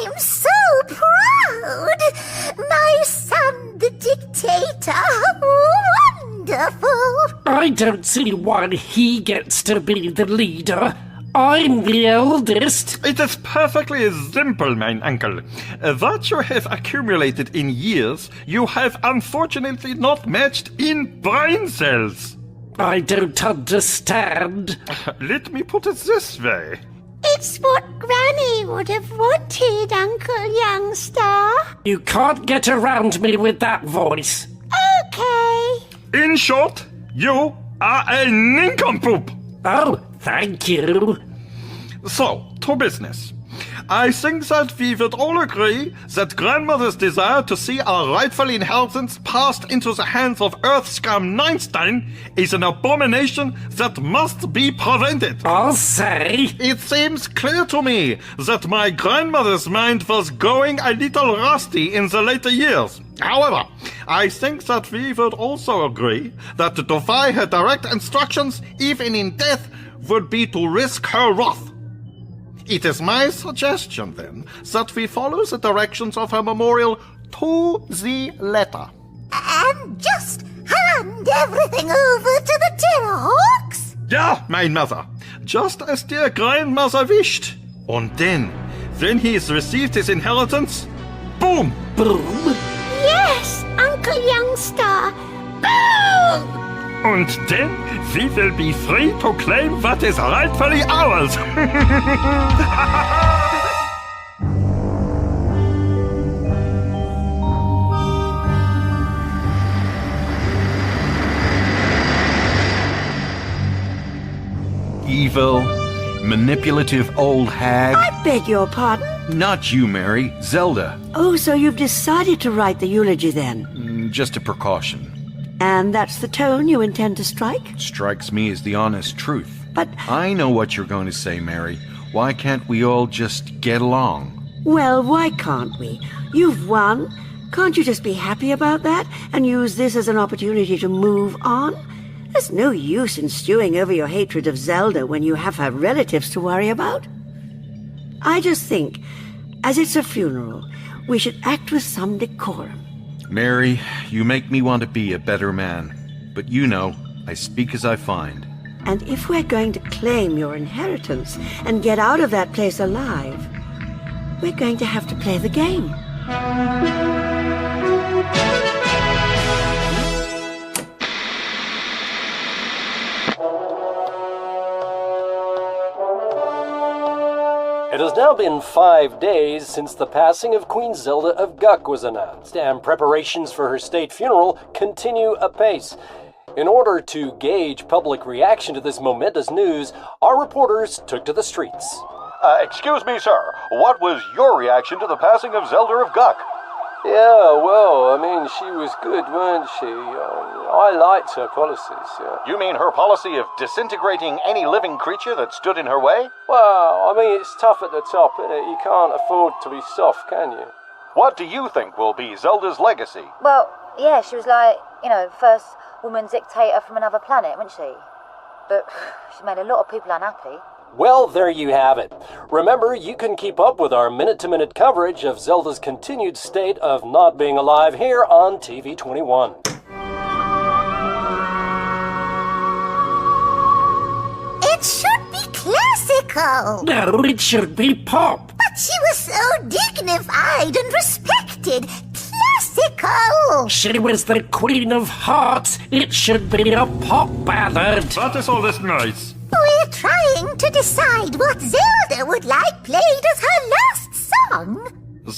O: I'm so proud! My son, the dictator! Wonderful!
A: I don't see why he gets to be the leader. I'm the eldest.
N: It is perfectly simple, mein uncle. What you have accumulated in years, you have unfortunately not matched in brain cells.
A: I don't understand.
N: Let me put it this way.
B: It's what Granny would have wanted, Uncle Youngster.
A: You can't get around me with that voice.
B: Okay.
N: In short, you are a nincompoop.
A: Oh, thank you.
N: So, to business. I think that we would all agree that grandmother's desire to see our rightful inheritance passed into the hands of Earth scum Einstein is an abomination that must be prevented.
A: I'll say.
N: It seems clear to me that my grandmother's mind was going a little rusty in the later years. However, I think that we would also agree that to defy her direct instructions, even in death, would be to risk her wrath. It is my suggestion, then, that we follow the directions of her memorial to the letter.
O: And just hand everything over to the Terrahawks?
N: Ja, mein Mother. Just as dear grandmother wished. Und then, when he has received his inheritance, boom!
A: Boom?
B: Yes, Uncle Youngster. Boom!
N: And then we will be free to claim what is rightfully ours.
T: Evil, manipulative old hag.
V: I beg your pardon?
T: Not you, Mary. Zelda.
V: Oh, so you've decided to write the eulogy then?
T: Just a precaution.
V: And that's the tone you intend to strike?
T: Strikes me as the honest truth.
V: But
T: I know what you're going to say, Mary. Why can't we all just get along?
V: Well, why can't we? You've won. Can't you just be happy about that and use this as an opportunity to move on? There's no use in stewing over your hatred of Zelda when you have her relatives to worry about. I just think, as it's a funeral, we should act with some decorum.
T: Mary, you make me want to be a better man. But you know, I speak as I find.
V: And if we're going to claim your inheritance and get out of that place alive, we're going to have to play the game.
E: It has now been 5 days since the passing of Queen Zelda of Guck was announced, and preparations for her state funeral continue apace. In order to gauge public reaction to this momentous news, our reporters took to the streets.
D: Excuse me, sir. What was your reaction to the passing of Zelda of Guck?
E: Yeah, well, I mean, she was good, weren't she? I liked her policies, yeah.
D: You mean her policy of disintegrating any living creature that stood in her way?
E: Well, I mean, it's tough at the top, isn't it? You can't afford to be soft, can you?
D: What do you think will be Zelda's legacy?
H: Well, yeah, she was like, first woman dictator from another planet, wasn't she? But she made a lot of people unhappy.
E: Well, there you have it. Remember, you can keep up with our minute-to-minute coverage of Zelda's continued state of not being alive here on TV21.
O: It should be classical.
A: No, it should be pop.
O: But she was so dignified and respected. Classical.
A: She was the Queen of Hearts. It should be a pop ballad.
N: What is all this noise?
O: We're trying to decide what Zelda would like played as her last song.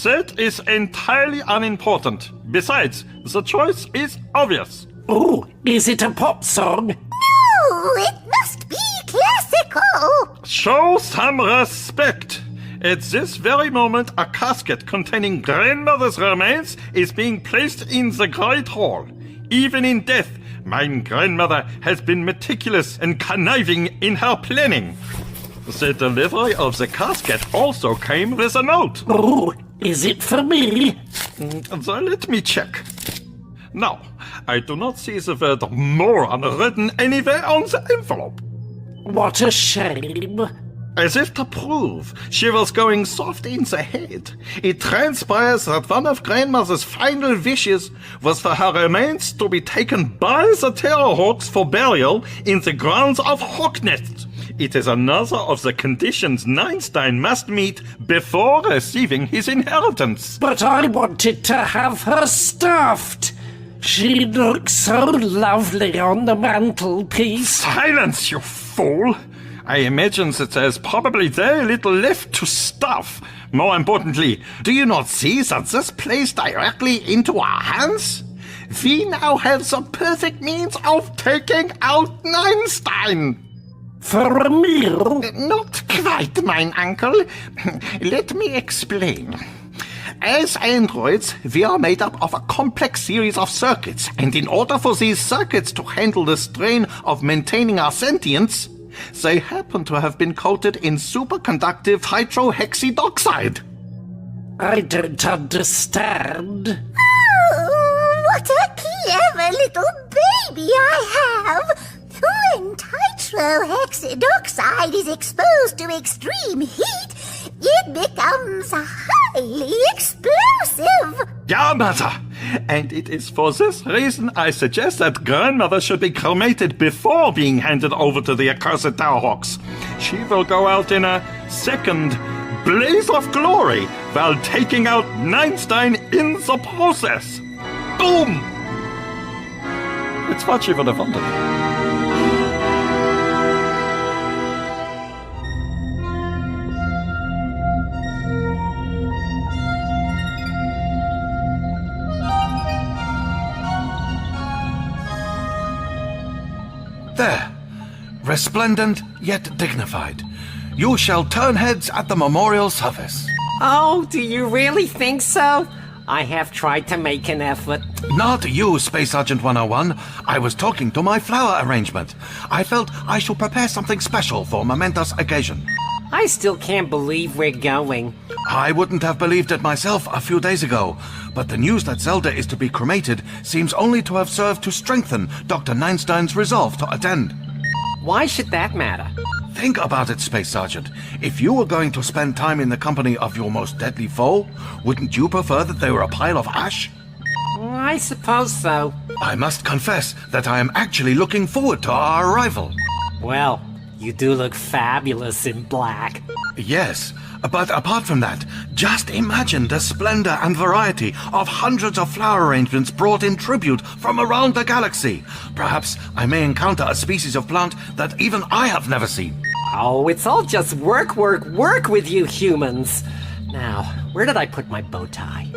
N: That is entirely unimportant. Besides, the choice is obvious.
A: Oh, is it a pop song?
O: No, it must be classical.
N: Show some respect. At this very moment, a casket containing grandmother's remains is being placed in the Great Hall. Even in death, my grandmother has been meticulous and conniving in her planning. The delivery of the casket also came with a note.
A: Oh, is it for me?
N: Let me check. No, I do not see the word moron written anywhere on the envelope.
A: What a shame.
N: As if to prove she was going soft in the head, it transpires that one of grandmother's final wishes was for her remains to be taken by the Terrahawks for burial in the grounds of Hawknest. It is another of the conditions Einstein must meet before receiving his inheritance.
A: But I wanted to have her stuffed. She looks so lovely on the mantelpiece.
N: Silence, you fool! I imagine that there's probably very little left to stuff. More importantly, do you not see that this plays directly into our hands? We now have the perfect means of taking out Einstein.
A: For a meal?
N: Not quite, mein uncle. Let me explain. As androids, we are made up of a complex series of circuits, and in order for these circuits to handle the strain of maintaining our sentience, they happen to have been coated in superconductive hydrohexydoxide.
A: I don't understand.
O: Oh, what a clever little baby I have! When tetrahexydoxide is exposed to extreme heat, it becomes highly explosive.
N: Yeah, Mother. And it is for this reason I suggest that Grandmother should be cremated before being handed over to the accursed Terrahawks. She will go out in a second blaze of glory while taking out Einstein in the process. Boom! It's what she would have wanted.
T: There, resplendent yet dignified. You shall turn heads at the memorial service.
E: Oh, do you really think so? I have tried to make an effort.
T: Not you, Space Sergeant 101. I was talking to my flower arrangement. I felt I should prepare something special for a momentous occasion.
E: I still can't believe we're going.
T: I wouldn't have believed it myself a few days ago, but the news that Zelda is to be cremated seems only to have served to strengthen Dr. Einstein's resolve to attend.
E: Why should that matter?
T: Think about it, Space Sergeant. If you were going to spend time in the company of your most deadly foe, wouldn't you prefer that they were a pile of ash?
E: I suppose so.
T: I must confess that I am actually looking forward to our arrival.
E: Well, you do look fabulous in black.
T: Yes, but apart from that, just imagine the splendor and variety of hundreds of flower arrangements brought in tribute from around the galaxy. Perhaps I may encounter a species of plant that even I have never seen.
E: Oh, it's all just work with you humans. Now, where did I put my bow tie?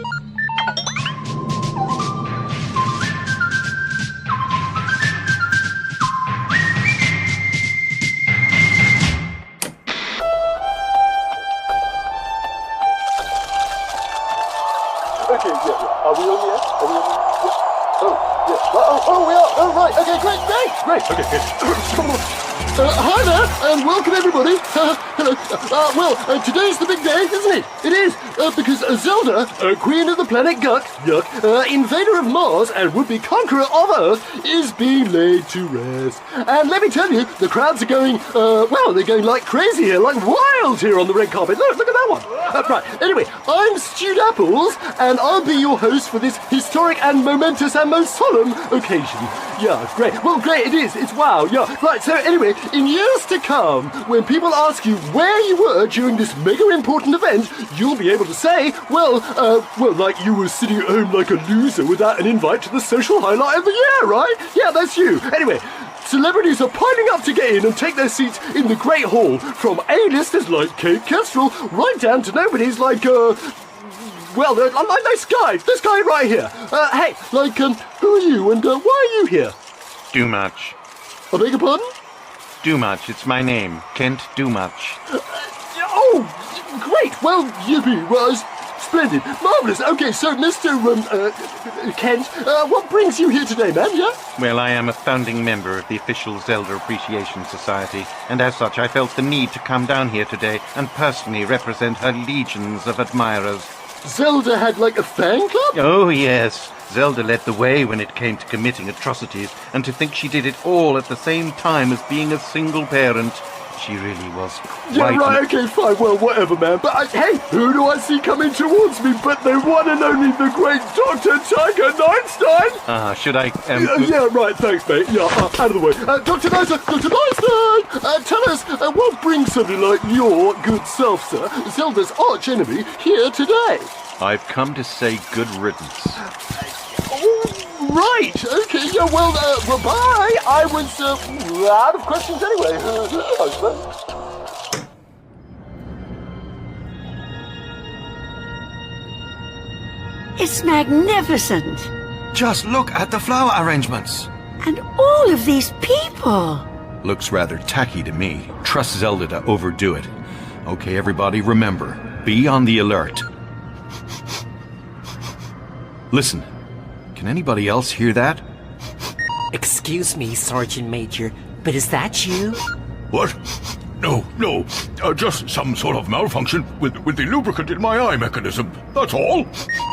M: Okay, yeah. Are we on the air? Are we on the air? Yeah. Oh, yeah. Oh, we are. Oh, right. Okay, great. Okay, good. Hi there, and welcome everybody. Hello. Today's the big day, isn't it? It is, because Zelda, Queen of the planet Guck, invader of Mars and would-be conqueror of Earth, is being laid to rest. And let me tell you, the crowds are going, they're going like crazy here, like wild here on the red carpet. Look at that one. Right, anyway, I'm Stewed Apples, and I'll be your host for this historic and momentous and most solemn occasion. Yeah, great. Well, great it is. It's wow, yeah. Right, so anyway, in years to come, when people ask you where you were during this mega important event, you'll be able to say, like you were sitting at home like a loser without an invite to the social highlight of the year, right? Yeah, that's you. Anyway, celebrities are piling up to get in and take their seats in the Great Hall, from A-listers like Kate Kestrel, right down to nobodies like, this guy right here. Hey, who are you and why are you here?
C: Do much.
M: I beg your pardon?
C: Do much. It's my name. Kent Do Much.
M: Great. Well, yippee. Well, splendid. Marvellous. Okay, so, Mr. Kent, what brings you here today, man, yeah?
C: Well, I am a founding member of the official Zelda Appreciation Society, and as such I felt the need to come down here today and personally represent her legions of admirers.
M: Zelda had, like, a fan club?
C: Oh, yes. Zelda led the way when it came to committing atrocities, and to think she did it all at the same time as being a single parent. She really was quite...
M: Yeah, right, okay, fine, well, whatever, man. But, hey, who do I see coming towards me but the one and only the great Dr. Tiger Einstein?
C: Should I,
M: Yeah, right, thanks, mate. Yeah, out of the way. Dr. Einstein! Tell us, what brings somebody like your good self, sir, Zelda's arch-enemy, here today?
C: I've come to say good riddance.
M: Oh, right. Okay, yeah, well, bye. I was out of questions anyway, I suppose.
V: It's magnificent.
T: Just look at the flower arrangements.
V: And all of these people.
T: Looks rather tacky to me. Trust Zelda to overdo it. Okay, everybody, remember, be on the alert. Listen, can anybody else hear that?
E: Excuse me, Sergeant Major, but is that you?
J: What? No, just some sort of malfunction with the lubricant in my eye mechanism. That's all.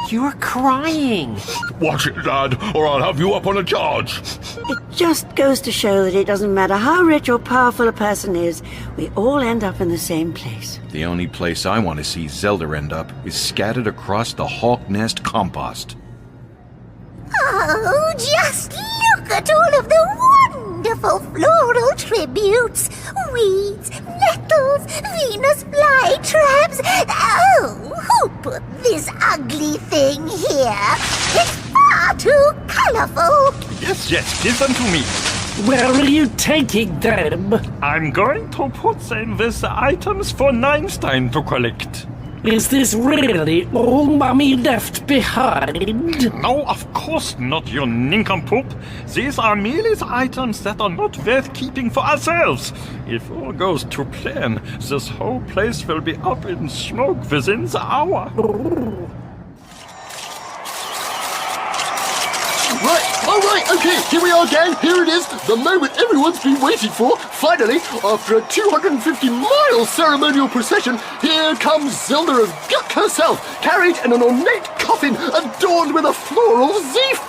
E: You're crying.
J: Watch it, lad, or I'll have you up on a charge.
V: It just goes to show that it doesn't matter how rich or powerful a person is, we all end up in the same place.
T: The only place I want to see Zelda end up is scattered across the Hawk Nest compost.
O: Oh, just look at all of the wonderful floral tributes. Weeds, nettles, Venus flytraps. Oh, who put this ugly thing here? It's far too colorful.
N: Yes, give them to me.
K: Where are you taking them?
N: I'm going to put them with the items for Einstein to collect.
K: Is this really all Mummy left behind?
N: No, of course not, you nincompoop. These are merely the items that are not worth keeping for ourselves. If all goes to plan, this whole place will be up in smoke within the hour.
M: Right, okay, here we are, gang. Here it is, the moment everyone's been waiting for. Finally, after a 250-mile ceremonial procession, here comes Zelda of Guck herself, carried in an ornate coffin adorned with a floral zeef.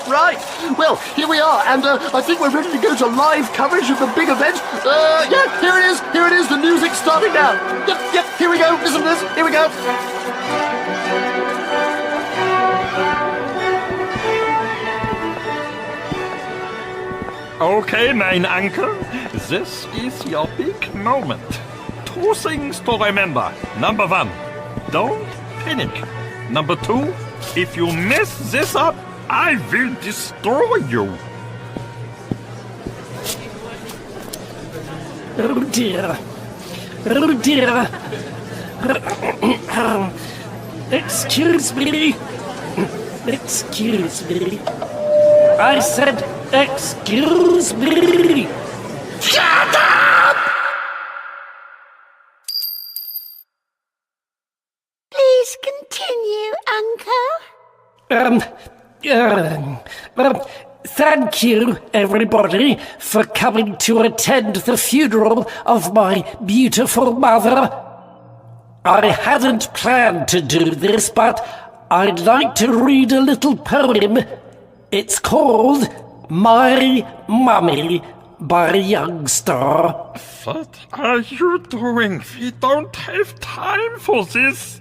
M: Right, well, here we are, and I think we're ready to go to live coverage of the big event. Yeah, here it is, the music's starting now. Yep, here we go, listen to this, here we go.
N: Okay, mein uncle, this is your big moment. 2 things to remember. Number 1, don't panic. Number 2, if you mess this up, I will destroy you.
K: Oh dear. Excuse me. I said, excuse me.
O: Shut up!
V: Please continue, Uncle.
K: Thank you, everybody, for coming to attend the funeral of my beautiful mother. I hadn't planned to do this, but I'd like to read a little poem. It's called My Mummy by Youngstar.
N: What are you doing? We don't have time for this.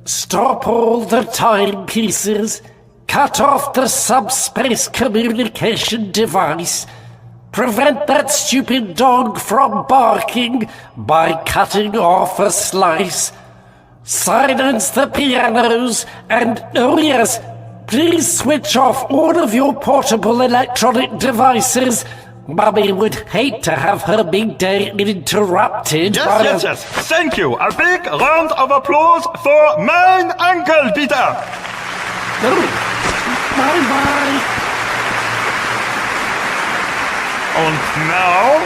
K: Stop all the timepieces. Cut off the subspace communication device. Prevent that stupid dog from barking by cutting off a slice. Silence the pianos and, oh yes, please switch off all of your portable electronic devices. Mummy would hate to have her big day interrupted.
N: Yes. Thank you. A big round of applause for mein uncle, Peter.
K: Bye-bye.
N: And now,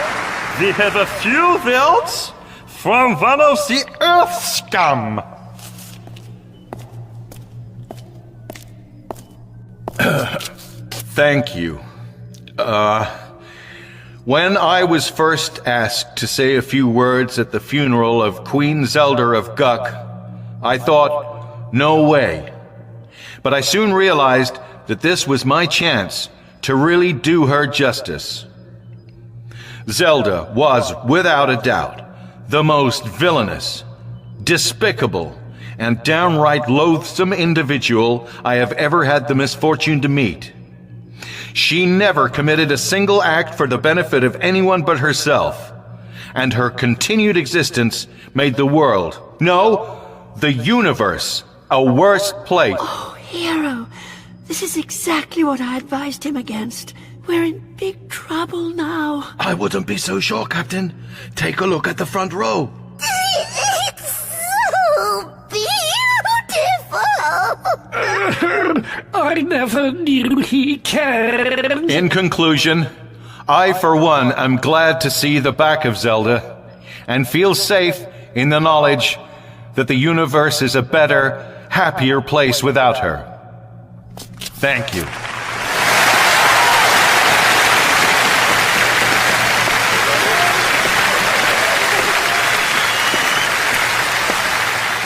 N: we have a few words from one of the Earth scum.
T: Thank you. When I was first asked to say a few words at the funeral of Queen Zelda of Guck, I thought, no way. But I soon realized that this was my chance to really do her justice. Zelda was, without a doubt, the most villainous, despicable, and downright loathsome individual I have ever had the misfortune to meet. She never committed a single act for the benefit of anyone but herself, and her continued existence made the world, no, the universe, a worse place.
V: Oh, hero. This is exactly what I advised him against. We're in big trouble now.
J: I wouldn't be so sure, Captain. Take a look at the front row.
O: It's so beautiful!
K: I never knew he cared.
T: In conclusion, I, for one, am glad to see the back of Zelda and feel safe in the knowledge that the universe is a better, happier place without her. Thank you.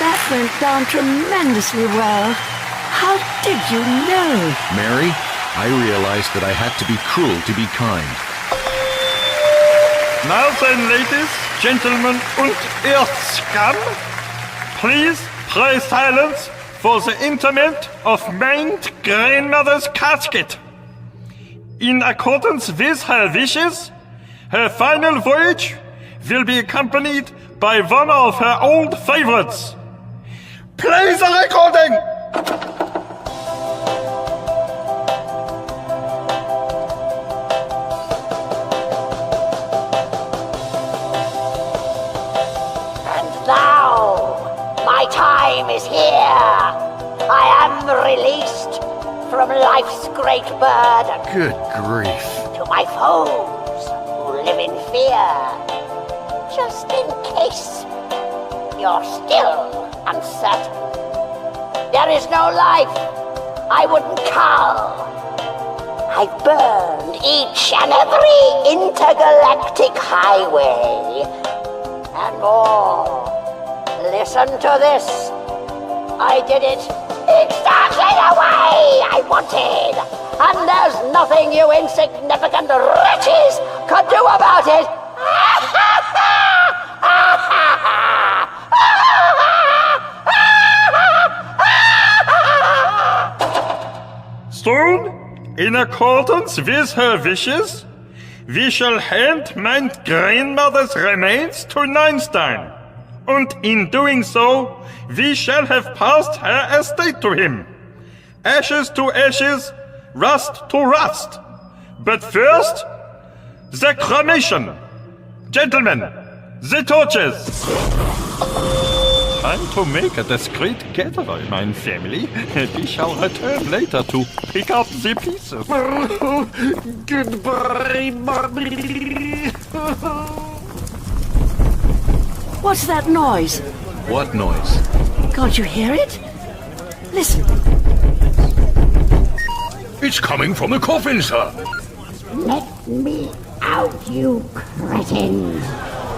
V: That went down tremendously well. How did you know?
T: Mary, I realized that I had to be cruel to be kind.
C: Now then, ladies, gentlemen, und Earthscum, please pray silence for the interment of my grandmother's casket. In accordance with her wishes, her final voyage will be accompanied by one of her old favorites. Play the recording!
B: My time is here. I am released from life's great burden.
T: Good grief.
B: To my foes who live in fear. Just in case you're still uncertain. There is no life I wouldn't cull. I've burned each and every intergalactic highway and more. Listen to this. I did it exactly the way I wanted. And there's nothing you insignificant wretches could do about it.
C: Soon, in accordance with her wishes, we shall hand my grandmother's remains to Einstein. And in doing so, we shall have passed her estate to him. Ashes to ashes, rust to rust. But first, the cremation. Gentlemen, the torches. Time to make a discreet getaway, my family. We shall return later to pick up the pieces.
K: Goodbye, Mommy.
V: What's that noise?
T: What noise?
V: Can't you hear it? Listen.
J: It's coming from the coffin, sir.
B: Let me out, you cretin.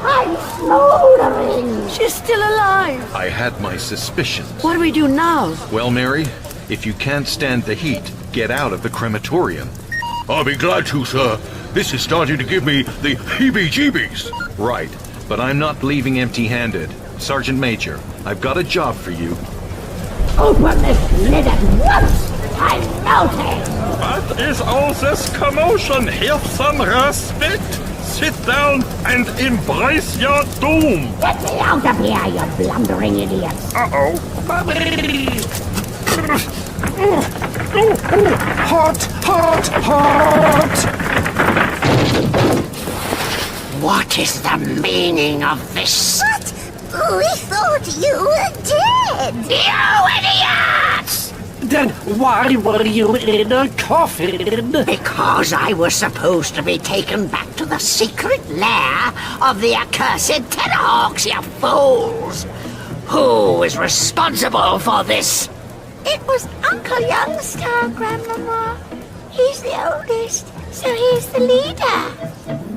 B: I'm smoldering.
V: She's still alive.
T: I had my suspicions.
V: What do we do now?
T: Well, Mary, if you can't stand the heat, get out of the crematorium.
J: I'll be glad to, sir. This is starting to give me the heebie-jeebies.
T: Right, but I'm not leaving empty-handed. Sergeant Major, I've got a job for you.
B: Open this lid at once! I'm melting!
C: What is all this commotion? Have some respect. Sit down and embrace your doom.
B: Get me out of here, you blundering idiots!
C: Uh-oh.
K: Hot, hot, hot!
B: What is the meaning of this?
O: What? We thought you were dead!
B: You idiots!
K: Then why were you in a coffin?
B: Because I was supposed to be taken back to the secret lair of the accursed Terrahawks, you fools! Who is responsible for this?
O: It was Uncle Youngster, Grandmama. He's the oldest, so he's the leader.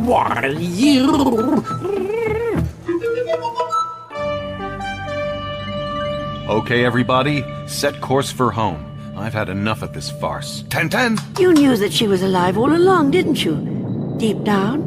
K: Why, you...
T: Okay, everybody, set course for home. I've had enough of this farce. 10-10!
V: You knew that she was alive all along, didn't you? Deep down?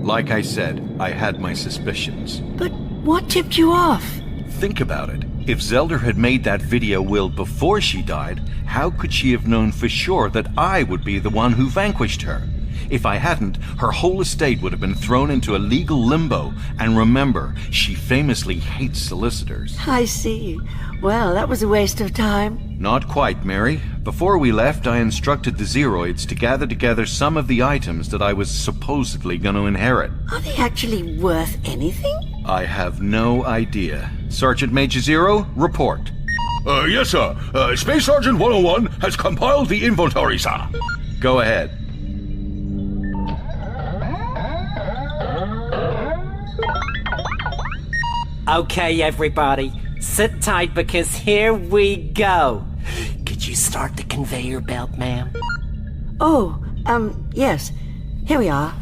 T: Like I said, I had my suspicions.
V: But what tipped you off?
T: Think about it. If Zelda had made that video will before she died, how could she have known for sure that I would be the one who vanquished her? If I hadn't, her whole estate would have been thrown into a legal limbo. And remember, she famously hates solicitors.
V: I see. Well, that was a waste of time.
T: Not quite, Mary. Before we left, I instructed the Zeroids to gather together some of the items that I was supposedly going to inherit.
V: Are they actually worth anything?
T: I have no idea. Sergeant Major Zero, report.
J: Yes, sir. Space Sergeant 101 has compiled the inventory, sir.
T: Go ahead.
E: Okay, everybody, sit tight because here we go. Could you start the conveyor belt, ma'am?
V: Oh, yes. Here we are.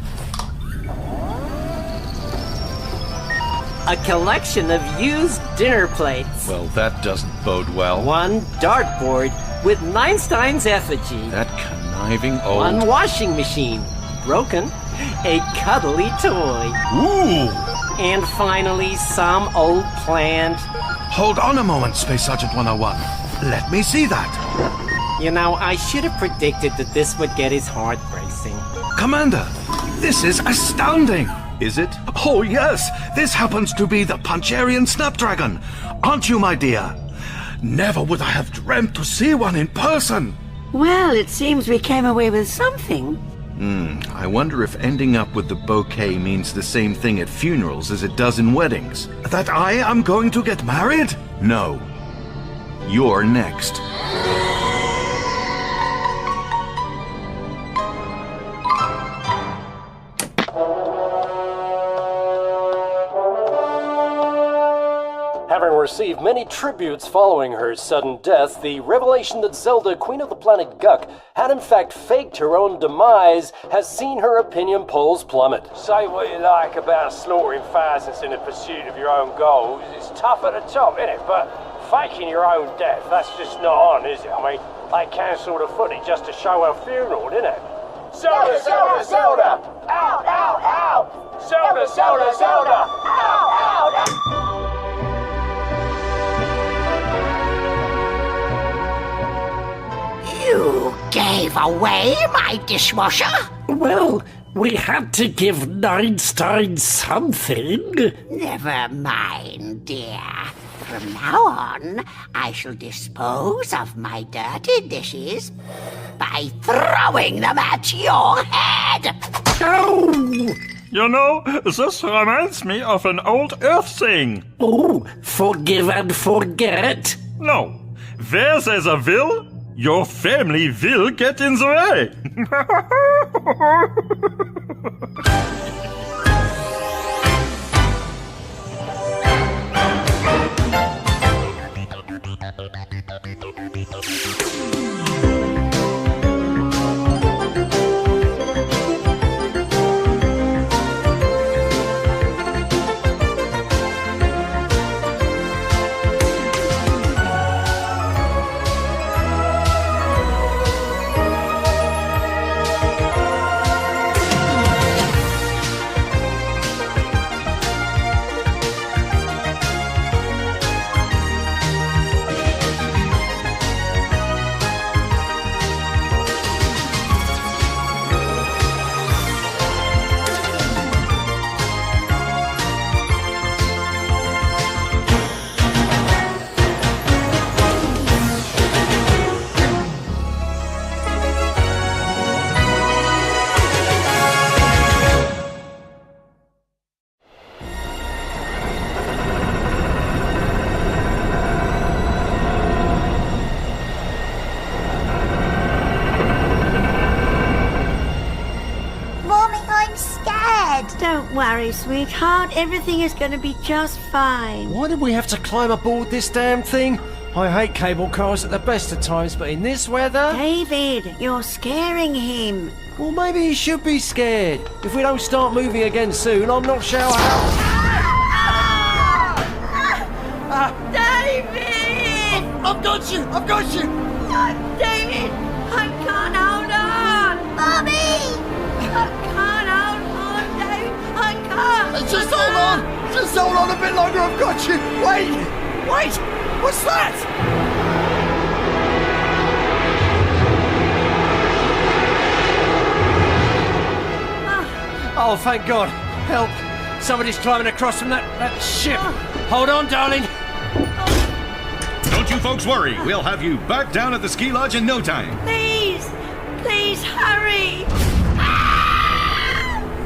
E: A collection of used dinner plates.
T: Well, that doesn't bode well.
E: One dartboard with Einstein's effigy.
T: That conniving old...
E: One washing machine. Broken. A cuddly toy.
J: Ooh!
E: And finally, some old plant.
J: Hold on a moment, Space Sergeant 101. Let me see that.
E: You know, I should have predicted that this would get his heart racing.
J: Commander, this is astounding.
T: Is it?
J: Oh, yes. This happens to be the Puncharian Snapdragon. Aren't you, my dear? Never would I have dreamt to see one in person.
V: Well, it seems we came away with something.
T: I wonder if ending up with the bouquet means the same thing at funerals as it does in weddings.
J: That I am going to get married?
T: No. You're next.
L: Having received many tributes following her sudden death, the revelation that Zelda, Queen of the Planet Guck, had in fact faked her own demise has seen her opinion polls plummet.
P: Say what you like about slaughtering thousands in the pursuit of your own goals. It's tough at the top, isn't it? But faking your own death, that's just not on, is it? I mean, they cancelled the footage just to show her funeral, didn't it? Zelda, Zelda, Zelda! Out, out, out! Zelda, Zelda, Zelda! Out, out, out!
B: You gave away my dishwasher?
K: Well, we had to give Einstein something.
B: Never mind, dear. From now on, I shall dispose of my dirty dishes by throwing them at your head.
K: Oh!
N: You know, this reminds me of an old Earth thing.
K: Oh, forgive and forget?
N: No. Where there's a will, your family will get in the way.
V: Don't worry, sweetheart. Everything is going to be just fine.
Q: Why did we have to climb aboard this damn thing? I hate cable cars at the best of times, but in this weather...
V: David, you're scaring him.
Q: Well, maybe he should be scared. If we don't start moving again soon, I'm not sure how...
V: David!
Q: I've got you! I've got you!
V: David! I can't hold on!
Y: Mommy!
V: I can't hold on, David! I can't!
M: Just hold on! Just hold on a bit longer, I've got you! Wait! Wait! What's that?
Q: Oh, thank God. Help. Somebody's climbing across from that ship. Hold on, darling.
T: Don't you folks worry. We'll have you back down at the ski lodge in no time.
V: Please! Please, hurry!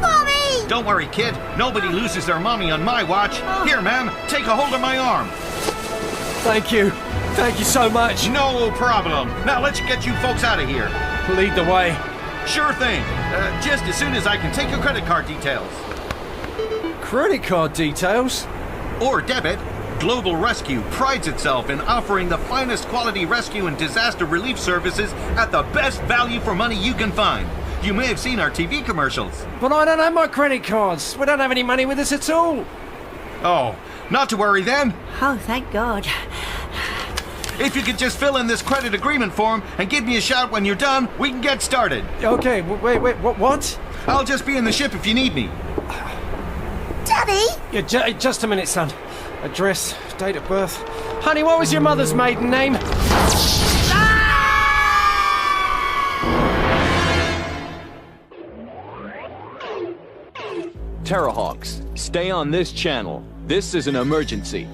O: Mommy!
T: Don't worry, kid. Nobody loses their mommy on my watch. Here, ma'am, take a hold of my arm.
Q: Thank you. Thank you so much.
T: No problem. Now let's get you folks out of here.
Q: Lead the way.
T: Sure thing. Just as soon as I can take your credit card details.
Q: Credit card details?
T: Or debit. Global Rescue prides itself in offering the finest quality rescue and disaster relief services at the best value for money you can find. You may have seen our TV commercials.
Q: But I don't have my credit cards. We don't have any money with us at all.
T: Oh, not to worry then.
V: Oh, thank God.
T: If you could just fill in this credit agreement form and give me a shout when you're done, we can get started.
Q: Okay, wait, what?
T: I'll just be in the ship if you need me.
O: Daddy?
Q: Yeah, just a minute, son. Address, date of birth. Honey, what was your mother's maiden name?
G: Terrahawks, stay on this channel. This is an emergency.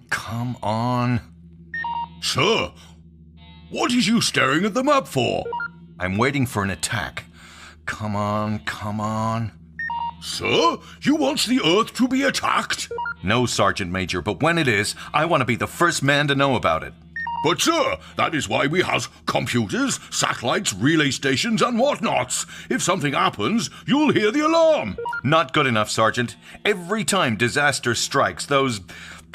T: Come on.
J: Sir, what is you staring at the map for?
T: I'm waiting for an attack. Come on.
J: Sir, you want the Earth to be attacked?
T: No, Sergeant Major, but when it is, I want to be the first man to know about it.
J: But, sir, that is why we have computers, satellites, relay stations, and whatnots. If something happens, you'll hear the alarm.
T: Not good enough, Sergeant. Every time disaster strikes, those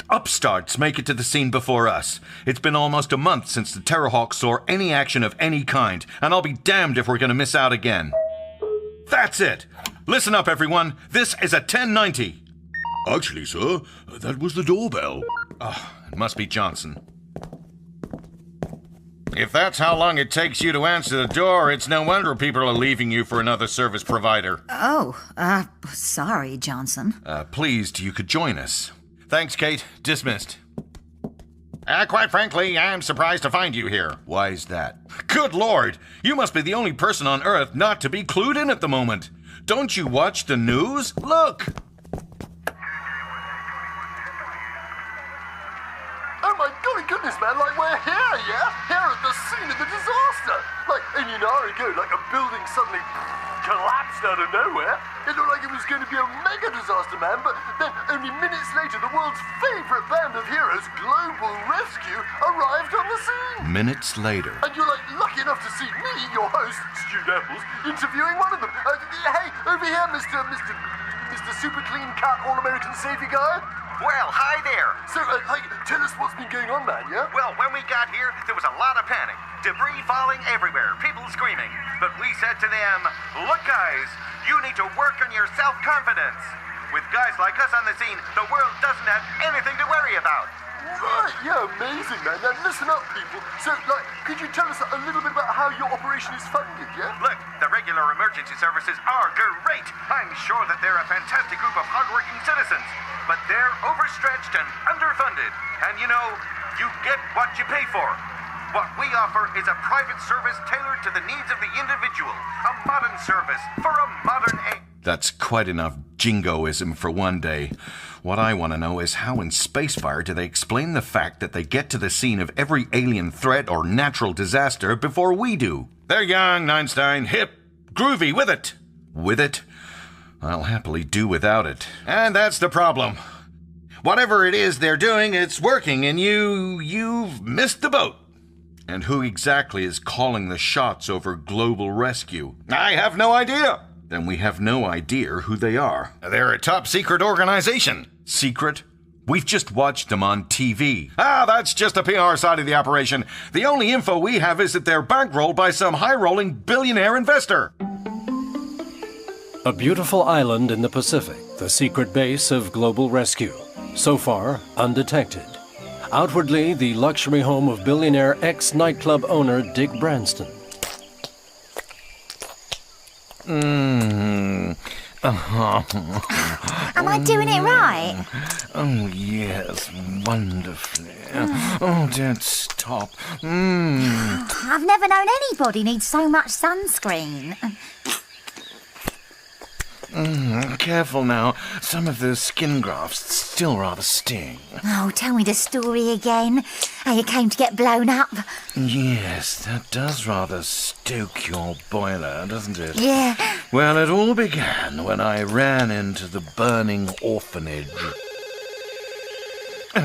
T: upstarts make it to the scene before us. It's been almost a month since the Terrahawks saw any action of any kind, and I'll be damned if we're going to miss out again. That's it! Listen up, everyone. This is a 1090.
J: Actually, sir, that was the doorbell.
T: It must be Johnson. If that's how long it takes you to answer the door, it's no wonder people are leaving you for another service provider.
I: Oh, sorry, Johnson.
T: Pleased you could join us. Thanks, Kate. Dismissed. Quite frankly, I'm surprised to find you here. Why is that? Good Lord! You must be the only person on Earth not to be clued in at the moment. Don't you watch the news? Look!
M: Oh my golly goodness, man, like we're here, yeah? Here at the scene of the disaster. Like, and you know, like a building suddenly collapsed out of nowhere. It looked like it was going to be a mega disaster, man, but then only minutes later, the world's favorite band of heroes, Global Rescue, arrived on the scene.
T: Minutes later.
M: And you're like lucky enough to see me, your host, Stu Apples, interviewing one of them. Hey, over here, Mr. Super Clean Cut All-American Savior guy.
R: Well, hi there.
M: So, tell us what's been going on, man, yeah?
R: Well, when we got here, there was a lot of panic. Debris falling everywhere, people screaming. But we said to them, look, guys, you need to work on your self-confidence. With guys like us on the scene, the world doesn't have anything to worry about.
M: Right, yeah, amazing, man. Now, listen up, people. So, could you tell us a little bit about how your operation is funded, yeah?
R: Look, the regular emergency services are great. I'm sure that they're a fantastic group of hardworking citizens. But they're overstretched and underfunded. And you know, you get what you pay for. What we offer is a private service tailored to the needs of the individual. A modern service for a modern age.
T: That's quite enough jingoism for one day. What I want to know is how in Spacefire do they explain the fact that they get to the scene of every alien threat or natural disaster before we do? They're young, Einstein, hip, groovy, with it. With it? I'll happily do without it. And that's the problem. Whatever it is they're doing, it's working, and you've missed the boat. And who exactly is calling the shots over global rescue? I have no idea. Then we have no idea who they are. They're a top-secret organization. Secret? We've just watched them on TV. That's just the PR side of the operation. The only info we have is that they're bankrolled by some high-rolling billionaire investor.
L: A beautiful island in the Pacific, the secret base of global rescue. So far, undetected. Outwardly, the luxury home of billionaire ex-nightclub owner Dick Branston.
Y: Am I doing it right?
T: Oh, yes, wonderfully. Oh, don't stop.
Y: I've never known anybody need so much sunscreen.
T: Careful now. Some of those skin grafts still rather sting.
Y: Oh, tell me the story again. How you came to get blown up.
T: Yes, that does rather stoke your boiler, doesn't it?
Y: Yeah.
T: Well, it all began when I ran into the burning orphanage.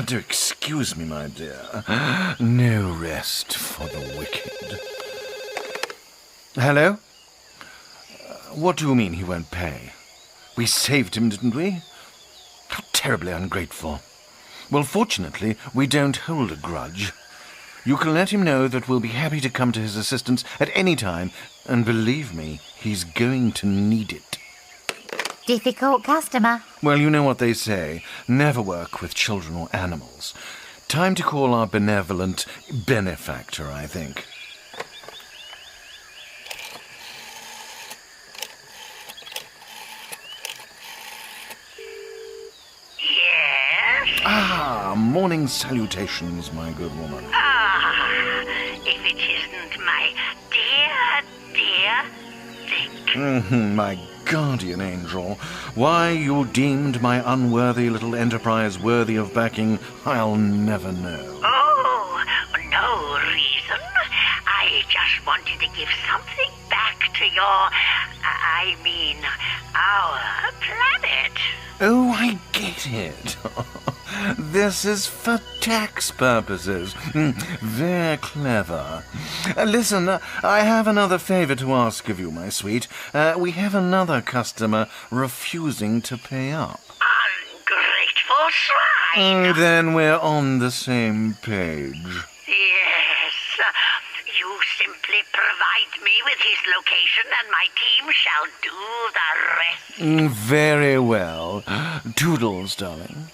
T: Do excuse me, my dear. No rest for the wicked. Hello? What do you mean he won't pay? We saved him, didn't we? How terribly ungrateful. Well, fortunately, we don't hold a grudge. You can let him know that we'll be happy to come to his assistance at any time, and believe me, he's going to need it.
Y: Difficult customer.
T: Well, you know what they say. Never work with children or animals. Time to call our benevolent benefactor, I think. Morning salutations, my good woman.
B: If it isn't my dear Dick.
T: My guardian angel. Why you deemed my unworthy little enterprise worthy of backing, I'll never know.
B: Oh, no reason. I just wanted to give something back to our planet.
T: Oh, I get it. This is for tax purposes. Very clever. Listen, I have another favor to ask of you, my sweet. We have another customer refusing to pay up.
B: Ungrateful swine.
T: Then we're on the same page.
B: Yes. You simply provide me with his location and my team shall do the rest.
T: Very well. Toodles, darling.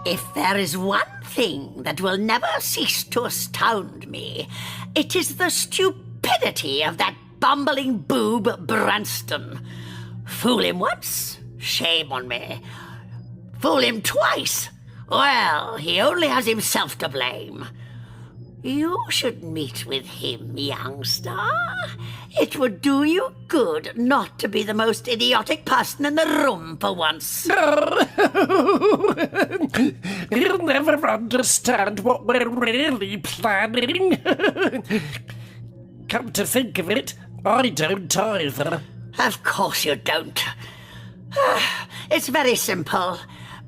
B: If there is one thing that will never cease to astound me, it is the stupidity of that bumbling boob Branston. Fool him once, shame on me. Fool him twice, well, he only has himself to blame. You should meet with him, youngster. It would do you good not to be the most idiotic person in the room for once.
K: You'll never understand what we're really planning. Come to think of it, I don't either.
B: Of course you don't. It's very simple.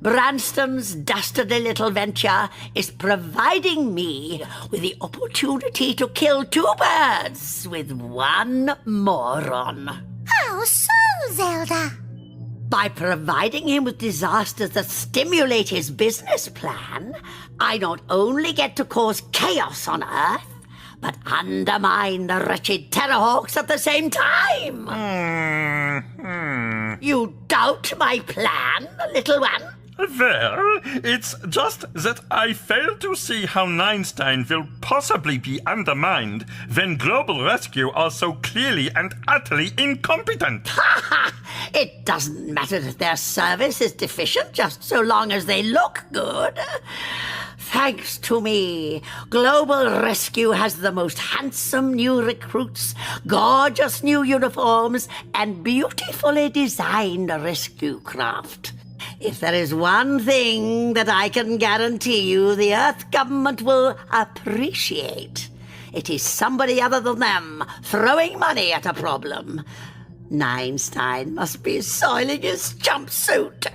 B: Branston's dastardly little venture is providing me with the opportunity to kill two birds with one moron.
Y: How so, Zelda?
B: By providing him with disasters that stimulate his business plan, I not only get to cause chaos on Earth, but undermine the wretched Terrahawks at the same time. You doubt my plan, little one?
N: Well, it's just that I fail to see how Einstein will possibly be undermined when global rescue are so clearly and utterly incompetent.
B: Ha ha!
V: It doesn't matter if their service is deficient, just so long as they look good. Thanks to me, Global Rescue has the most handsome new recruits, gorgeous new uniforms, and beautifully designed rescue craft. If there is one thing that I can guarantee you the Earth government will appreciate, it is somebody other than them throwing money at a problem. Einstein must be soiling his jumpsuit.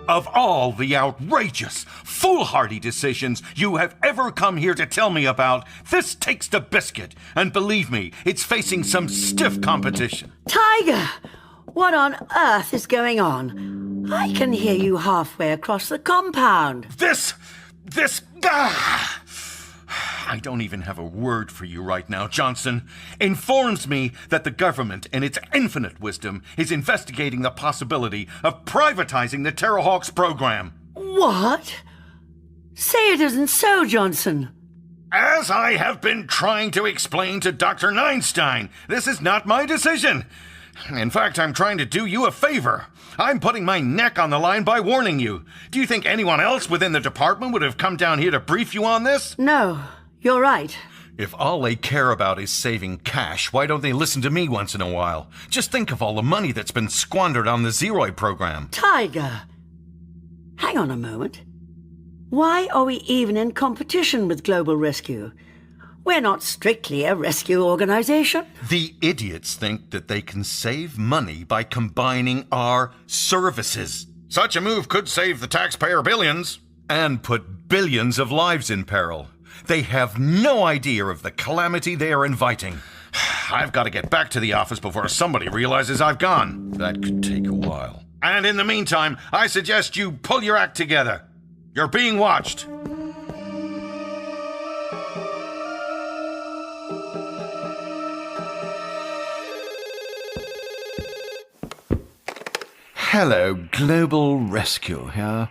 T: Of all the outrageous, foolhardy decisions you have ever come here to tell me about, this takes the biscuit. And believe me, it's facing some stiff competition.
V: Tiger! What on earth is going on? I can hear you halfway across the compound.
T: I don't even have a word for you right now, Johnson. Informs me that the government, in its infinite wisdom, is investigating the possibility of privatizing the Terrahawks program.
V: What? Say it isn't so, Johnson.
T: As I have been trying to explain to Dr. Einstein, this is not my decision. In fact, I'm trying to do you a favor. I'm putting my neck on the line by warning you. Do you think anyone else within the department would have come down here to brief you on this?
V: No, you're right.
T: If all they care about is saving cash, why don't they listen to me once in a while? Just think of all the money that's been squandered on the Zeroid program.
V: Tiger! Hang on a moment. Why are we even in competition with Global Rescue? We're not strictly a rescue organization.
T: The idiots think that they can save money by combining our services. Such a move could save the taxpayer billions. And put billions of lives in peril. They have no idea of the calamity they are inviting. I've got to get back to the office before somebody realizes I've gone. That could take a while. And in the meantime, I suggest you pull your act together. You're being watched. Hello, Global Rescue here.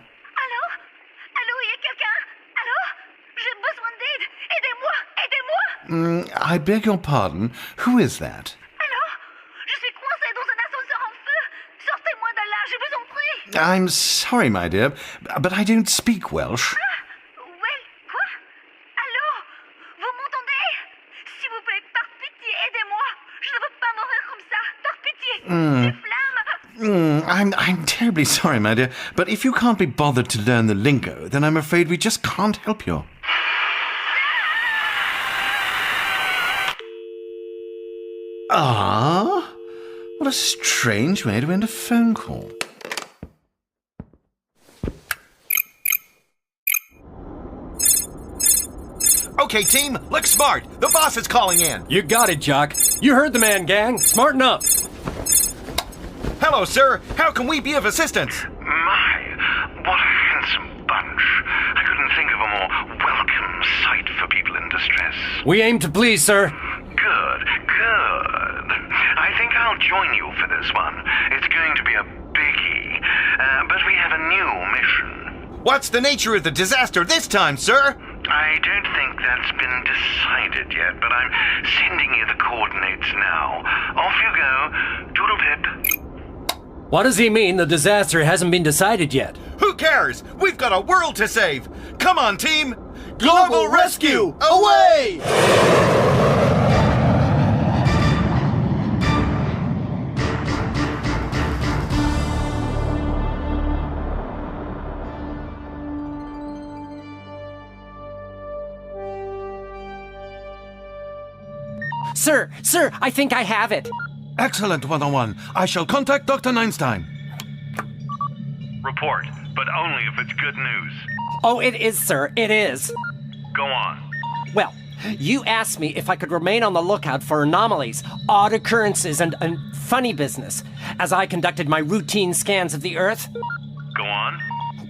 T: I beg your pardon. Who is that? I'm sorry, my dear, but I don't speak Welsh. I'm terribly sorry, my dear, but if you can't be bothered to learn the lingo, then I'm afraid we just can't help you. Ah, what a strange way to end a phone call. Okay, team, look smart. The boss is calling in.
L: You got it, Jock. You heard the man, gang. Smarten up.
T: Hello, sir. How can we be of assistance?
R: My, what a handsome bunch. I couldn't think of a more welcome sight for people in distress.
L: We aim to please, sir.
R: Good. I think I'll join you for this one. It's going to be a biggie, but we have a new mission.
T: What's the nature of the disaster this time, sir?
R: I don't think that's been decided yet, but I'm sending you the coordinates now. Off you go. Doodle-pip.
L: What does he mean the disaster hasn't been decided yet?
T: Who cares? We've got a world to save. Come on, team. Global Rescue, away!
E: Sir, I think I have it.
T: Excellent, 101. I shall contact Dr. Einstein.
R: Report, but only if it's good news.
E: Oh, it is, sir. It is.
R: Go on.
E: Well, you asked me if I could remain on the lookout for anomalies, odd occurrences, and funny business, as I conducted my routine scans of the Earth.
R: Go on.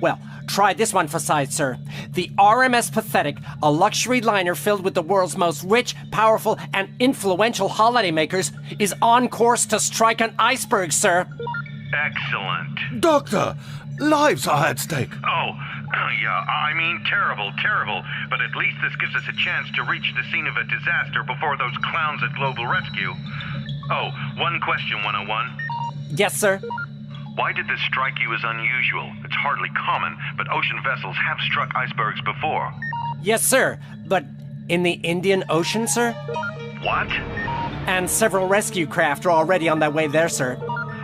E: Well, try this one for size, sir. The RMS Pathetic, a luxury liner filled with the world's most rich, powerful, and influential holidaymakers, is on course to strike an iceberg, sir.
R: Excellent.
T: Doctor, Lives are at stake.
R: Oh, yeah, I mean terrible. But at least this gives us a chance to reach the scene of a disaster before those clowns at Global Rescue. Oh, one question, 101.
E: Yes, sir?
R: Why did this strike you as unusual? It's hardly common, but ocean vessels have struck icebergs before.
E: Yes, sir. But in the Indian Ocean, sir?
R: What?
E: And several rescue craft are already on their way there, sir.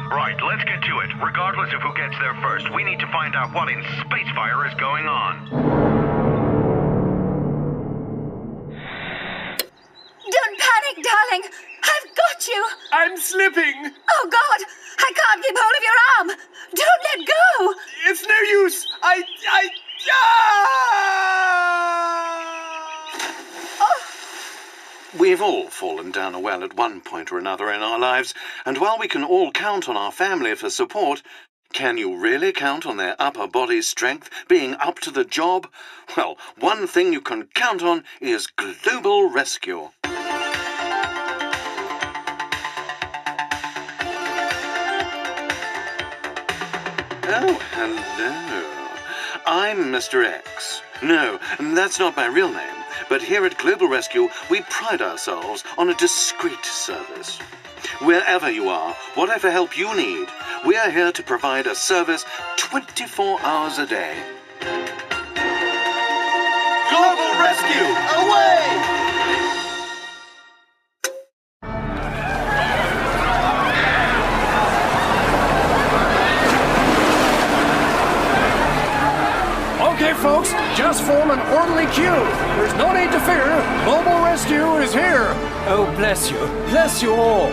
R: Right, let's get to it. Regardless of who gets there first, we need to find out what in Spacefire is going on.
F: Don't panic, darling. I've got you.
Q: I'm slipping.
F: Oh, God. I can't keep hold of your arm. Don't let go.
Q: It's no use.
S: We've all fallen down a well at one point or another in our lives, and while we can all count on our family for support, can you really count on their upper body strength being up to the job? Well, one thing you can count on is Global Rescue. Oh, hello. I'm Mr. X. No, that's not my real name. But here at Global Rescue, we pride ourselves on a discreet service. Wherever you are, whatever help you need, we are here to provide a service 24 hours a day. Global Rescue, away!
Q: Okay, folks, just form an orderly queue. There's no need to fear. Global Rescue is here.
E: Oh, bless you. Bless you all.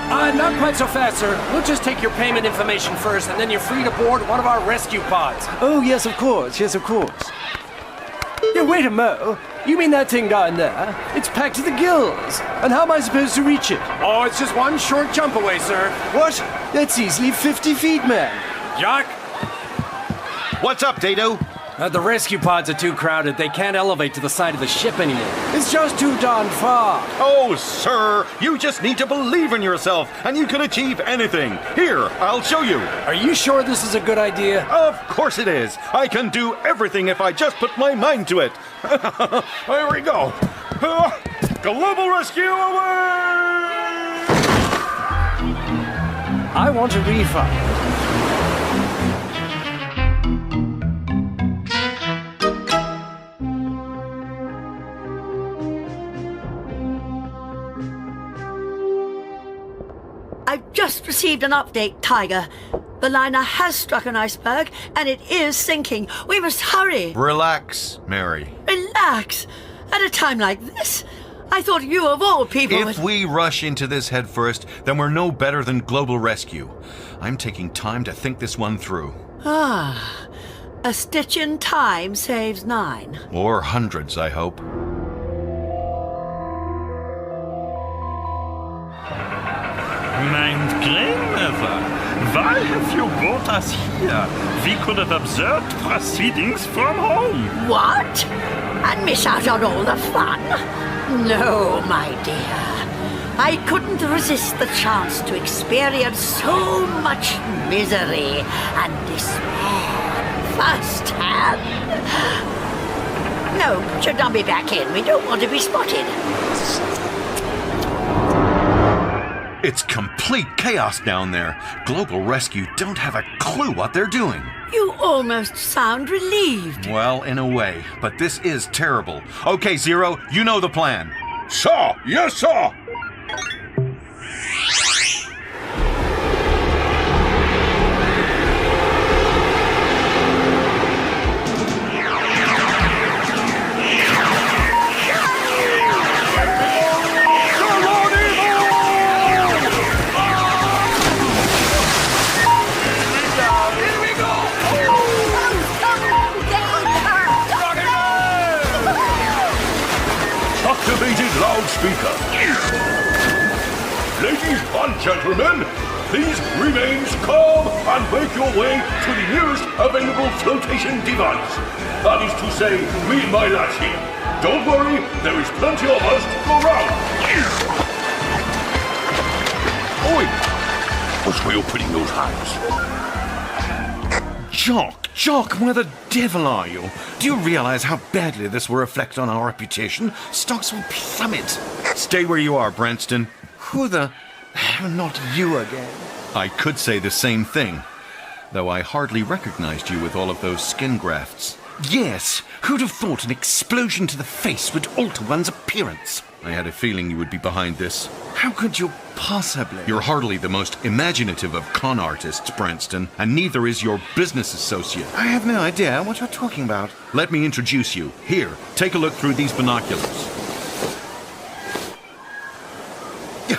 E: Not quite so fast, sir. We'll just take your payment information first, and then you're free to board one of our rescue pods.
Q: Oh, yes, of course. Yeah, wait a mo. You mean that thing down there? It's packed to the gills. And how am I supposed to reach it?
E: Oh, it's just one short jump away, sir.
Q: What? That's easily 50 feet, man.
E: Jock?
T: What's up, Dato?
E: The rescue pods are too crowded. They can't elevate to the side of the ship anymore.
Q: It's just too darn far.
T: Oh, sir, you just need to believe in yourself, and you can achieve anything. Here, I'll show you.
Q: Are you sure this is a good idea?
T: Of course it is. I can do everything if I just put my mind to it. Here we go. Global Rescue away!
Q: I want a refund.
V: I've just received an update, Tiger. The liner has struck an iceberg, and it is sinking. We must hurry.
T: Relax, Mary.
V: Relax. At a time like this, I thought you of all people
T: If we rush into this head first, then we're no better than Global Rescue. I'm taking time to think this one through.
V: Ah, a stitch in time saves 9.
T: Or hundreds, I hope.
N: Mein grandmother, why have you brought us here? We could have observed proceedings from home.
V: What? And miss out on all the fun? No, my dear. I couldn't resist the chance to experience so much misery and despair firsthand. No, put your dummy back in. We don't want to be spotted.
T: It's complete chaos down there. Global Rescue don't have a clue what they're doing.
V: You almost sound relieved.
T: Well, in a way, but this is terrible. Okay, Zero, you know the plan.
J: Sir, yes, sir. Activated loudspeaker. Ladies and gentlemen, please remain calm and make your way to the nearest available flotation device. That is to say, me and my lads here. Don't worry, there is plenty of us to go round. Oi! What's where you're putting those hands?
T: Jock, where the devil are you? Do you realize how badly this will reflect on our reputation? Stocks will plummet. Stay where you are, Branston. Who the... Not you again. I could say the same thing, though I hardly recognized you with all of those skin grafts. Yes, who'd have thought an explosion to the face would alter one's appearance? I had a feeling you would be behind this.
M: How could you possibly?
T: You're hardly the most imaginative of con artists, Branston, and neither is your business associate.
M: I have no idea what you're talking about.
T: Let me introduce you. Here, take a look through these binoculars.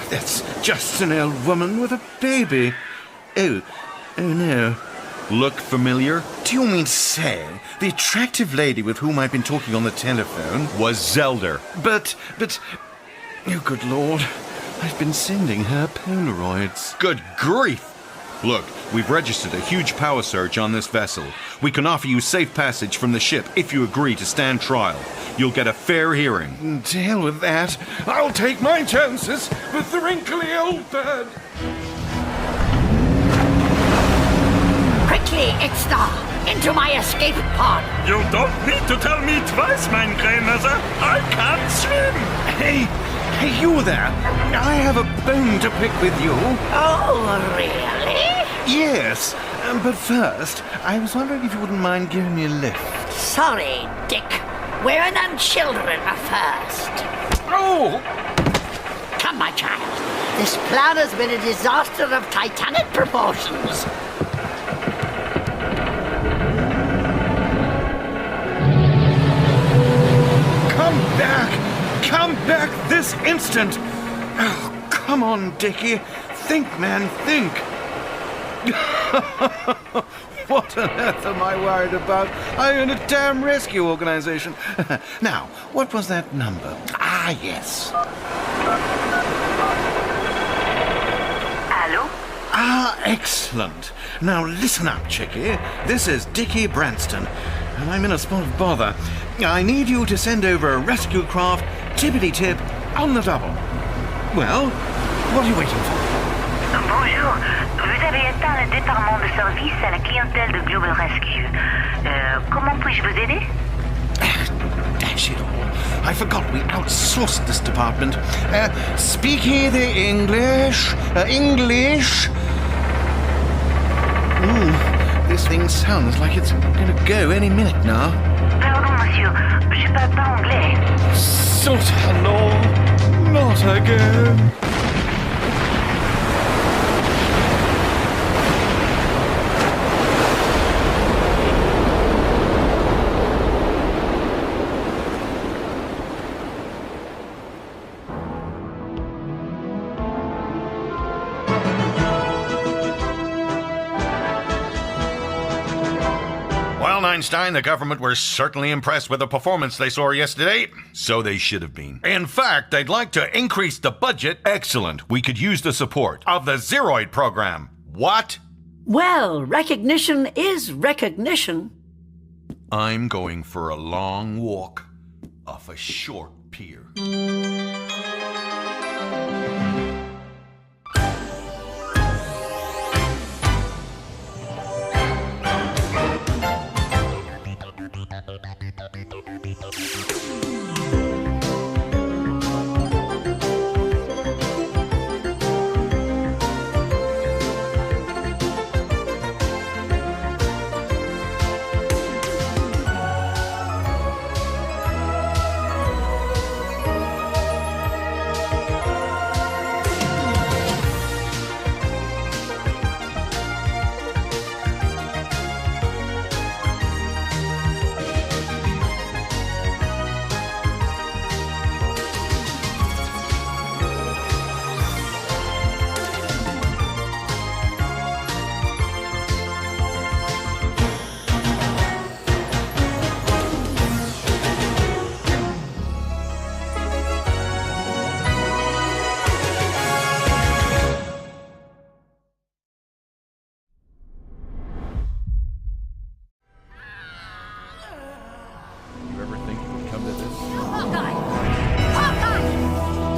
M: That's just an old woman with a baby. Oh no.
T: Look familiar?
M: Do you mean to say the attractive lady with whom I've been talking on the telephone
T: was Zelda?
M: But, oh good lord, I've been sending her Polaroids.
T: Good grief! Look, we've registered a huge power surge on this vessel. We can offer you safe passage from the ship if you agree to stand trial. You'll get a fair hearing.
M: To hell with that. I'll take my chances with the wrinkly old bird.
B: Quickly, Ixtar! Into my escape pod!
N: You don't need to tell me twice, mein grandmother. I can't swim.
M: Hey, you there! I have a bone to pick with you.
B: Oh, really?
M: Yes, but first, I was wondering if you wouldn't mind giving me a lift.
B: Sorry, Dick. Women and children are first.
M: Oh!
B: Come, my child. This plan has been a disaster of titanic proportions.
M: Come back this instant! Oh, come on, Dickie. Think, man, think. What on earth am I worried about? I'm in a damn rescue organization. Now, what was that number? Ah, yes.
B: Hello?
M: Ah, excellent. Now listen up, Chickie. This is Dickie Branston, and I'm in a spot of bother. I need you to send over a rescue craft, tippity-tip, on the double. Well, what are you waiting for?
D: Bonjour. Vous avez atteint le département de service à la clientèle de Global Rescue. Comment puis-je vous aider?
M: Dash it all. I forgot we outsourced this department. Speak here the English. English. This thing sounds like it's going to go any minute now.
D: Pardon, monsieur. Je parle pas anglais.
M: Sota, no. Not again.
T: Einstein, the government were certainly impressed with the performance they saw yesterday. So they should have been. In fact, they'd like to increase the budget. Excellent. We could use the support of the Zeroid program. What?
V: Well, recognition is recognition.
T: I'm going for a long walk off a short pier.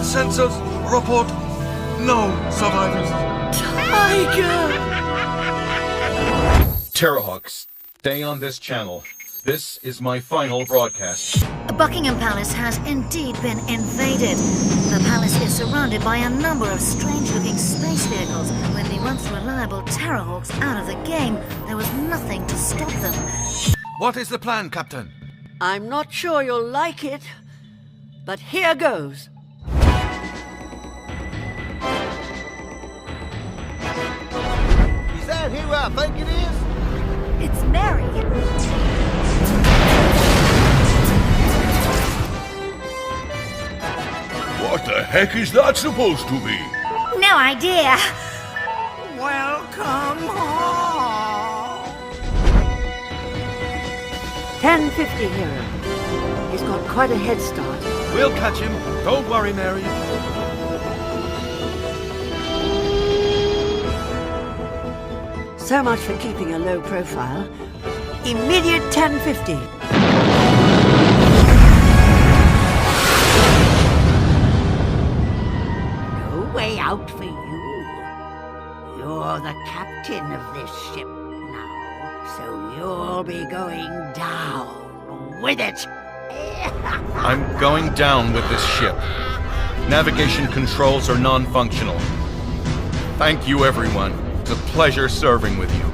M: Sensors report no survivors.
V: Tiger!
H: Terrahawks,
T: Stay on this channel. This is my final broadcast.
A: Buckingham Palace has indeed been invaded. The palace is surrounded by a number of strange-looking space vehicles. With the once reliable Terrahawks out of the game, there was nothing to stop them.
J: What is the plan, Captain?
V: I'm not sure you'll like it, but here goes.
H: Is that who I think it is?
A: It's Mary.
J: What the heck is that supposed to be?
A: No idea.
B: Welcome home.
V: 1050 hero. He's got quite a head start.
J: We'll catch him. Don't worry, Mary.
V: So much for keeping a low profile. Immediate 1050.
B: No way out for you. You're the captain of this ship now, so you'll be going down with it.
T: I'm going down with this ship. Navigation controls are non-functional. Thank you, everyone. It's a pleasure serving with you.